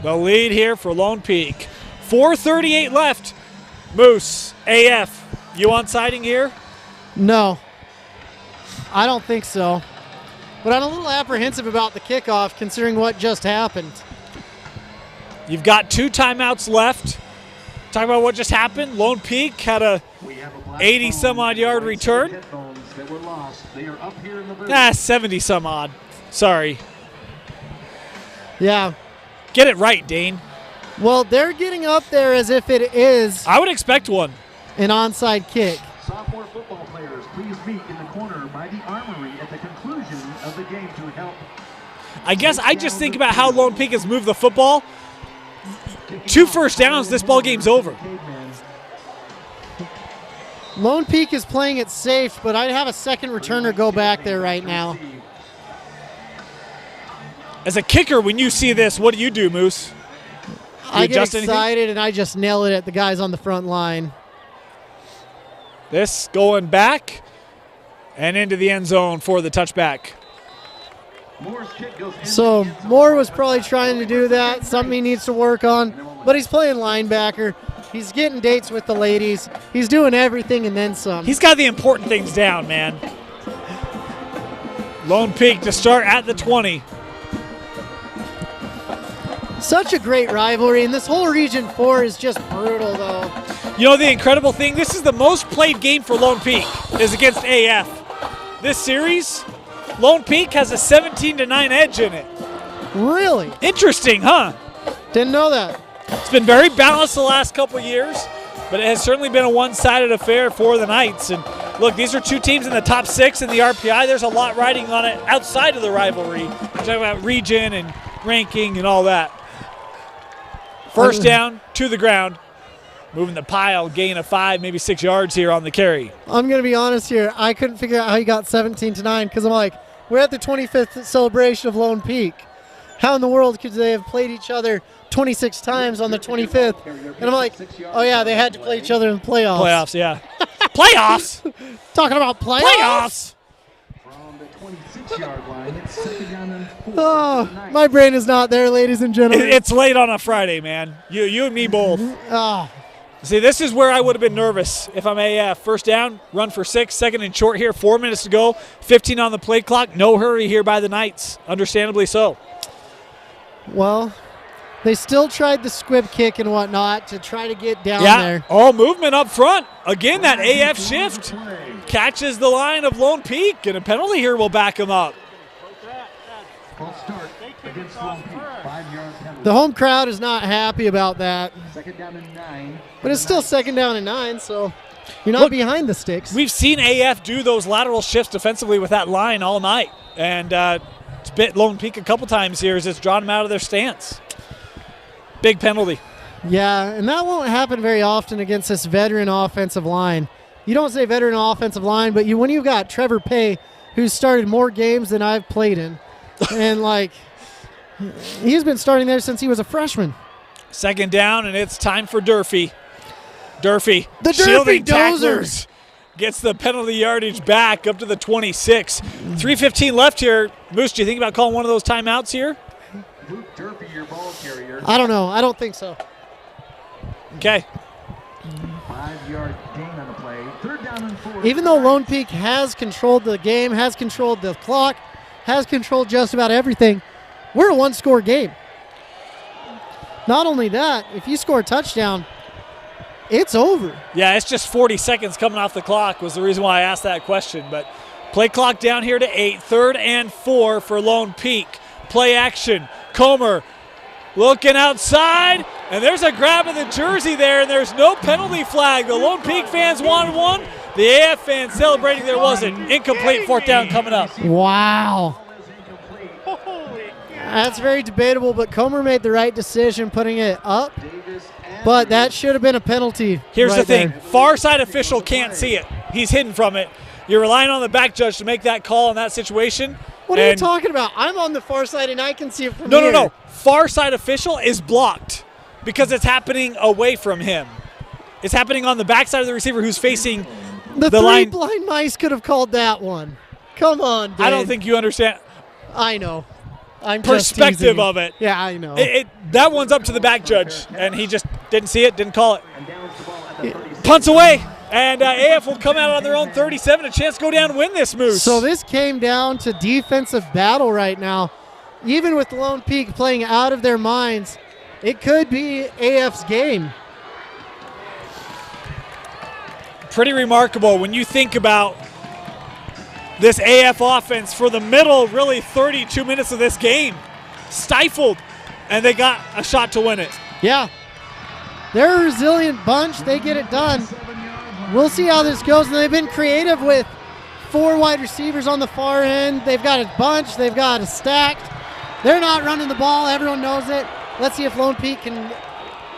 The lead here for Lone Peak. 4:38 left. Moose, AF, you on siding here? No. I don't think so. But I'm a little apprehensive about the kickoff considering what just happened. You've got 2 timeouts left. Talk about what just happened. Lone Peak had a 80-some-odd yard return. 70-some-odd. Sorry. Yeah. Get it right, Dane. Well, they're getting up there as if it is. I would expect one. An onside kick. Sophomore football players, please meet in the corner by the armory at the conclusion of the game to help. I guess I just think about how Lone Peak has moved the football. 2 first downs, this ball game's over. Lone Peak is playing it safe, but I'd have a second returner go back there right now. As a kicker, when you see this, what do, Moose? I get excited and I just nail it at the guys on the front line. This going back and into the end zone for the touchback. So Moore was probably trying to do that, something he needs to work on, but he's playing linebacker. He's getting dates with the ladies. He's doing everything and then some. He's got the important things down, man. Lone Peak to start at the 20. Such a great rivalry, and this whole Region 4 is just brutal, though. You know the incredible thing? This is the most played game for Lone Peak is against AF. This series, Lone Peak has a 17-9 edge in it. Really? Interesting, huh? Didn't know that. It's been very balanced the last couple of years, but it has certainly been a one-sided affair for the Knights. And look, these are 2 teams in the top 6 in the RPI. There's a lot riding on it outside of the rivalry. We're talking about region and ranking and all that. First down to the ground. Moving the pile, gain of 5, maybe 6 yards here on the carry. I'm going to be honest here. I couldn't figure out how he got 17-9 because I'm like, we're at the 25th celebration of Lone Peak. How in the world could they have played each other 26 times on the 25th? And I'm like, oh, yeah, they had to play each other in the playoffs. Playoffs, yeah. Playoffs? Talking about playoffs? Playoffs? From the 26-yard line, it's 2nd down and 4. Oh, my brain is not there, ladies and gentlemen. It's late on a Friday, man. You and me both. Oh. See, this is where I would have been nervous if I'm AF. First down, run for 6, 2nd and short here, 4 minutes to go, 15 on the play clock. No hurry here by the Knights, understandably so. Well, they still tried the squib kick and whatnot to try to get down there. All movement up front. Again, that AF shift catches the line of Lone Peak, and a penalty here will back him up. The home crowd is not happy about that. 2nd down and 9. But it's still 2nd down and 9, so you're not behind the sticks. We've seen AF do those lateral shifts defensively with that line all night. And it's bit Lone Peak a couple times here as it's drawn them out of their stance. Big penalty. Yeah, and that won't happen very often against this veteran offensive line. You don't say veteran offensive line, but when you've got Trevor Pay, who's started more games than I've played in, and like he's been starting there since he was a freshman. 2nd down, and it's time for Durfee. Durfee, the shielding Durfee tacklers, gets the penalty yardage back up to the 26. 3:15 left here. Moose, do you think about calling one of those timeouts here? Luke Durfee, your your ball carrier. I don't know. I don't think so. Okay. 5-yard gain on the play. 3rd down and 4. Even though Lone Peak has controlled the game, has controlled the clock, has controlled just about everything, we're a one-score game. Not only that, if you score a touchdown, it's over. Yeah, it's just 40 seconds coming off the clock was the reason why I asked that question. But play clock down here to 8. 3rd and 4 for Lone Peak. Play action. Comer looking outside, and there's a grab of the jersey there, and there's no penalty flag. The Lone Peak fans wanted one. The AF fans celebrating there wasn't. Incomplete 4th down coming up. Wow. That's very debatable, but Comer made the right decision putting it up. But that should have been a penalty. Here's right the thing. there. Far side official can't see it. He's hidden from it. You're relying on the back judge to make that call in that situation. What are you talking about? I'm on the far side and I can see it from No, here. no. Far side official is blocked because it's happening away from him. It's happening on the backside of the receiver who's facing the three line. Blind mice could have called that one. Come on, Dave. I don't think you understand. I know. I'm perspective of it. Yeah, I know. That one's up to the back judge, and he just didn't see it, didn't call it. Punts away, and AF will come out on their own 37, a chance to go down and win this Moose. So this came down to defensive battle right now. Even with Lone Peak playing out of their minds, it could be AF's game. Pretty remarkable when you think about this AF offense for the middle, really 32 minutes of this game. Stifled, and they got a shot to win it. Yeah. They're a resilient bunch. They get it done. We'll see how this goes. And they've been creative with 4 wide receivers on the far end. They've got a bunch. They've got a stacked. They're not running the ball. Everyone knows it. Let's see if Lone Peak can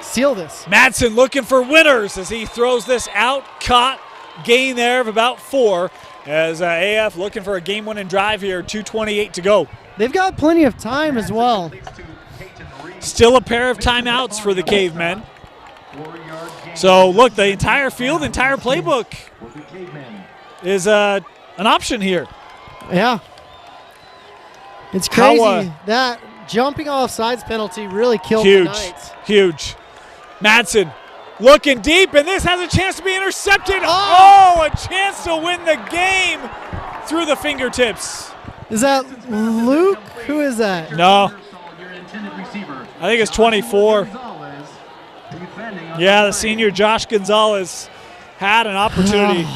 seal this. Madsen looking for winners as he throws this out. Caught. Gain there of about 4. As AF looking for a game-winning drive here, 2:28 to go. They've got plenty of time as well. Still a pair of timeouts for the Cavemen. So, look, the entire field, entire playbook is an option here. Yeah. It's crazy. That jumping off sides penalty really killed the Knights. Huge. Madsen looking deep, and this has a chance to be intercepted. Oh, a chance to win the game through the fingertips. Is that Luke? Who is that? No. I think it's 24. Yeah, the senior Josh Gonzalez had an opportunity.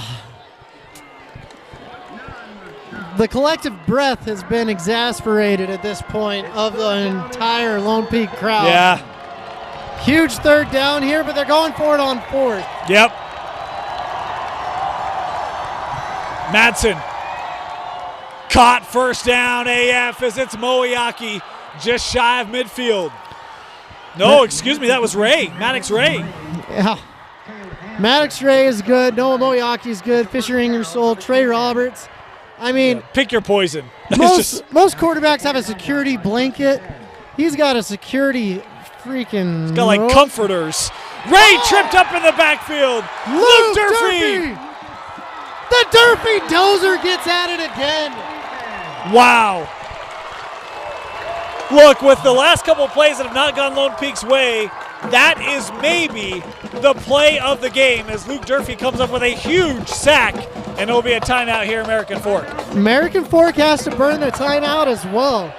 The collective breath has been exasperated at this point of the entire Lone Peak crowd. Yeah. Huge 3rd down here, but they're going for it on 4th. Yep. Madsen. Caught 1st down, AF, as it's Moiaki just shy of midfield. No, excuse me, that was Ray, Maddox Ray. Yeah. Maddox Ray is good. Noah Moiaki is good. Fisher Ingersoll, Trey Roberts. I mean, pick your poison. Most quarterbacks have a security blanket. He's got a security freaking. He's got like comforters. Ray tripped up in the backfield. Luke Durfee. The Durfee dozer gets at it again. Wow. Look, with the last couple of plays that have not gone Lone Peak's way, that is maybe the play of the game as Luke Durfee comes up with a huge sack, and it'll be a timeout here, American Fork. American Fork has to burn the timeout as well.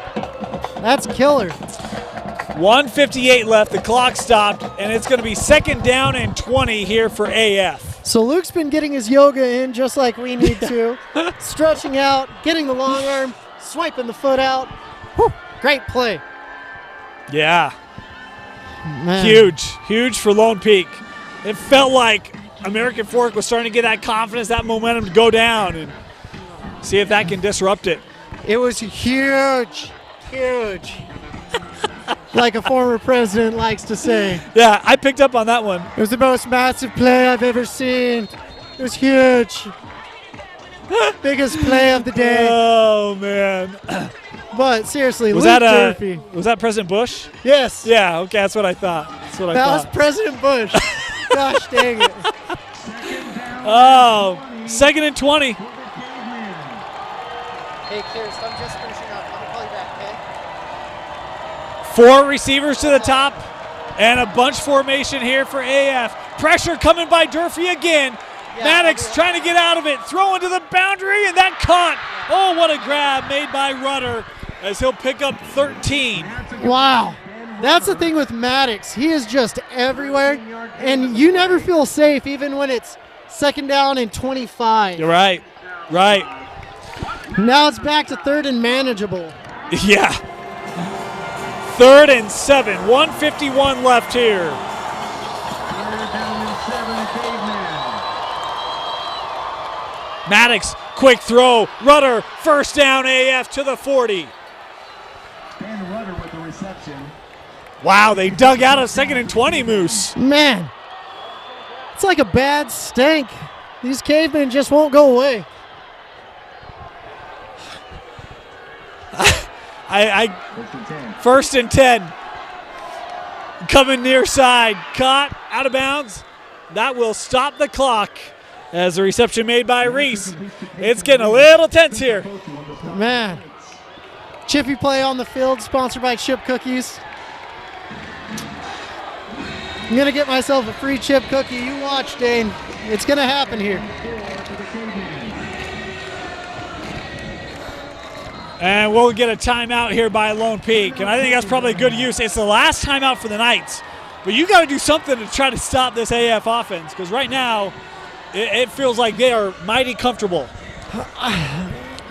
That's killer. 1:58 left, the clock stopped, and it's going to be 2nd down and 20 here for AF. So Luke's been getting his yoga in just like we need to. Stretching out, getting the long arm, swiping the foot out. Whew, great play. Yeah. Man. Huge for Lone Peak. It felt like American Fork was starting to get that confidence, that momentum to go down and see if that can disrupt it. It was huge. Like a former president likes to say. Yeah, I picked up on that one. It was the most massive play I've ever seen. It was huge. Biggest play of the day. Oh, man. But seriously, was Luke that Durfee. Was that President Bush? Yes. Yeah, okay, that's what I thought. That was President Bush. Gosh dang it. Oh, 2nd and 20. Hey, Kirst, I'm just finishing up. I'm going to call you back, okay? 4 receivers to the top and a bunch formation here for AF. Pressure coming by Durfee again. Maddox trying to get out of it, throwing to the boundary, and that caught. Oh, what a grab made by Rudder as he'll pick up 13. Wow. That's the thing with Maddox. He is just everywhere, and you never feel safe even when it's second down and 25. You're right. Right. Now it's back to third and manageable. Yeah. 3rd and 7. 1:51 left here. Maddox, quick throw. Rudder, first down AF to the 40. And Rudder with the reception. Wow, they dug out a 2nd and 20, Moose. Man, it's like a bad stank. These cavemen just won't go away. First and 10. Coming near side. Caught, out of bounds. That will stop the clock as the reception made by Reese. It's getting a little tense here. Man, Chippy play on the field, sponsored by Chip Cookies. I'm going to get myself a free chip cookie. You watch, Dane. It's going to happen here. And we'll get a timeout here by Lone Peak. And I think that's probably a good use. It's the last timeout for the Knights. But you got to do something to try to stop this AF offense, because right now it feels like they are mighty comfortable.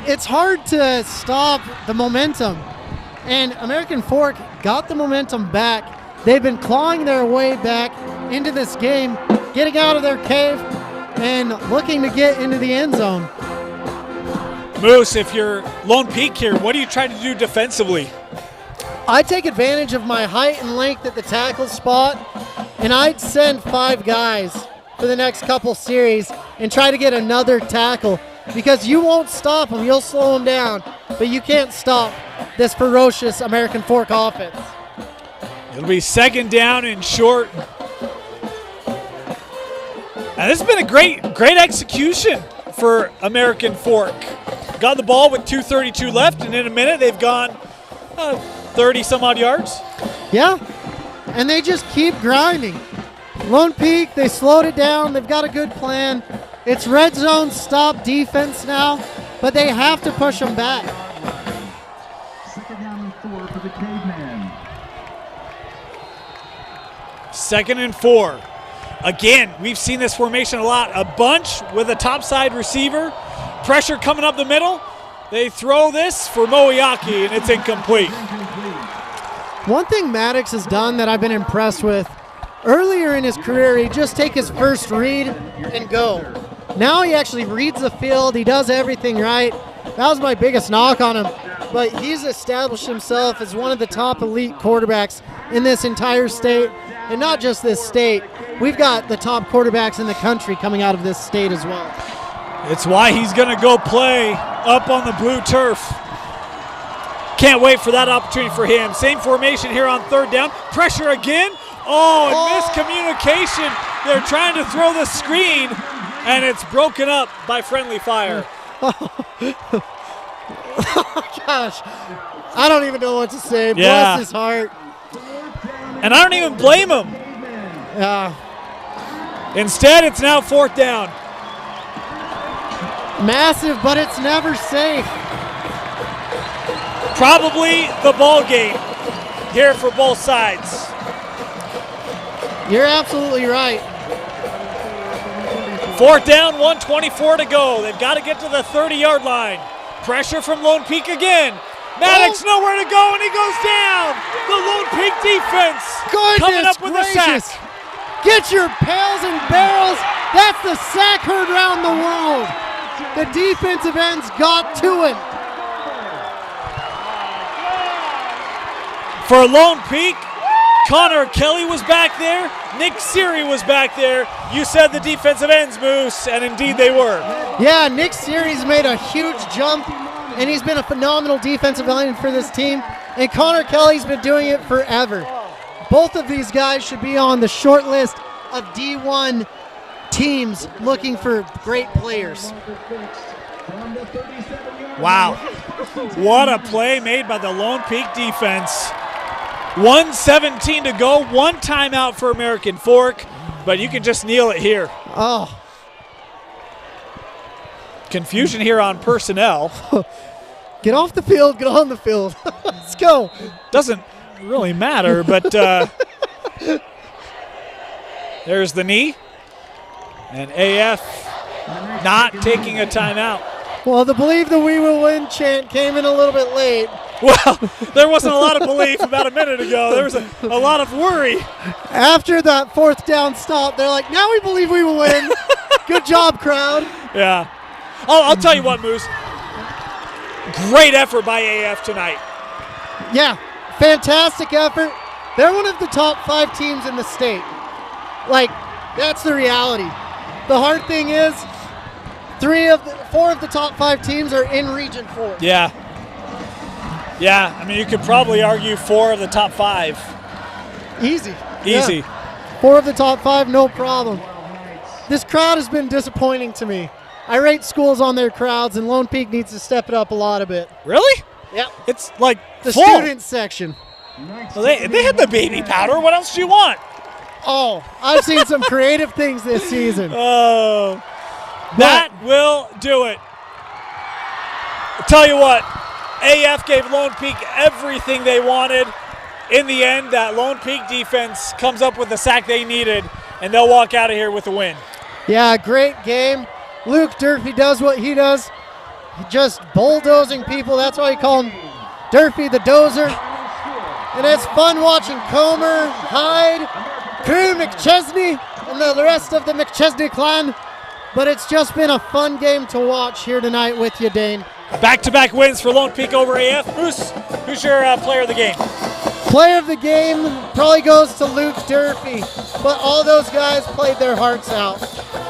It's hard to stop the momentum. And American Fork got the momentum back. They've been clawing their way back into this game, getting out of their cave and looking to get into the end zone. Moose, if you're Lone Peak here, what do you try to do defensively? I take advantage of my height and length at the tackle spot, and I'd send 5 guys for the next couple series and try to get another tackle, because you won't stop them. You'll slow them down, but you can't stop this ferocious American Fork offense. It'll be 2nd down and short. And this has been a great execution for American Fork. Got the ball with 2:32 left, and in a minute they've gone 30 some odd yards. Yeah, and they just keep grinding. Lone Peak, they slowed it down. They've got a good plan. It's red zone stop defense now, but they have to push them back. 2nd down and 4 for the Caveman. 2nd and 4. Again, we've seen this formation a lot. A bunch with a topside receiver. Pressure coming up the middle. They throw this for Moiaki, and it's incomplete. One thing Maddox has done that I've been impressed with, earlier in his career, he'd just take his first read and go. Now he actually reads the field. He does everything right. That was my biggest knock on him. But he's established himself as one of the top elite quarterbacks in this entire state. And not just this state. We've got the top quarterbacks in the country coming out of this state as well. It's why he's going to go play up on the blue turf. Can't wait for that opportunity for him. Same formation here on 3rd down. Pressure again. Oh, and miscommunication. They're trying to throw the screen, and it's broken up by friendly fire. Oh, gosh. I don't even know what to say. Yeah. Bless his heart. And I don't even blame him. Instead, it's now 4th down. Massive, but it's never safe. Probably the ball game here for both sides. You're absolutely right. 4th down, 1:24 to go. They've got to get to the 30-yard line. Pressure from Lone Peak again. Maddox nowhere to go, and he goes down. The Lone Peak defense coming up with a sack. Get your pails and barrels. That's the sack heard around the world. The defensive ends got to it. For Lone Peak, Connor Kelly was back there. Nick Siri was back there. You said the defensive ends, Moose, and indeed they were. Yeah, Nick Siri's made a huge jump, and he's been a phenomenal defensive lineman for this team. And Connor Kelly's been doing it forever. Both of these guys should be on the short list of D1 teams looking for great players. Wow. What a play made by the Lone Peak defense. 1:17 to go, one timeout for American Fork, but you can just kneel it here. Oh. Confusion here on personnel. Get off the field, get on the field. Let's go. Doesn't really matter, but there's the knee. And AF not taking a timeout. Well, the Believe that We Will Win chant came in a little bit late. Well, there wasn't a lot of belief about a minute ago. There was a lot of worry. After that 4th down stop, they're like, now we believe we will win. Good job, crowd. Yeah. I'll tell you what, Moose. Great effort by AF tonight. Yeah, fantastic effort. They're one of the top 5 teams in the state. Like, that's the reality. The hard thing is, 4 of the top 5 teams are in Region 4. Yeah. Yeah, I mean, you could probably argue 4 of the top 5. Easy. Easy. Yeah. 4 of the top 5, no problem. This crowd has been disappointing to me. I rate schools on their crowds, and Lone Peak needs to step it up a bit. Really? Yep. It's like the full. Student section. Well, they had the baby powder. What else do you want? Oh, I've seen some creative things this season. Oh, that will do it. I'll tell you what, AF gave Lone Peak everything they wanted. In the end, that Lone Peak defense comes up with the sack they needed, and they'll walk out of here with a win. Yeah, great game. Luke Durfee does what he does, just bulldozing people. That's why you call him Durfee the Dozer. And it's fun watching Comer, Hyde, Crew, McChesney, and the rest of the McChesney clan. But it's just been a fun game to watch here tonight with you, Dane. Back-to-back wins for Lone Peak over AF. Bruce, who's your player of the game? Player of the game probably goes to Luke Durfee, but all those guys played their hearts out.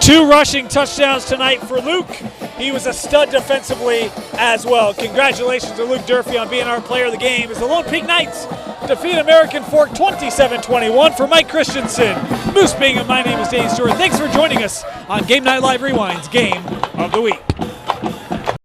2 rushing touchdowns tonight for Luke. He was a stud defensively as well. Congratulations to Luke Durfee on being our player of the game as the Lone Peak Knights defeat American Fork 27-21. For Mike Christensen, Moose Bingham, my name is Dane Stewart. Thanks for joining us on Game Night Live Rewind's Game of the Week.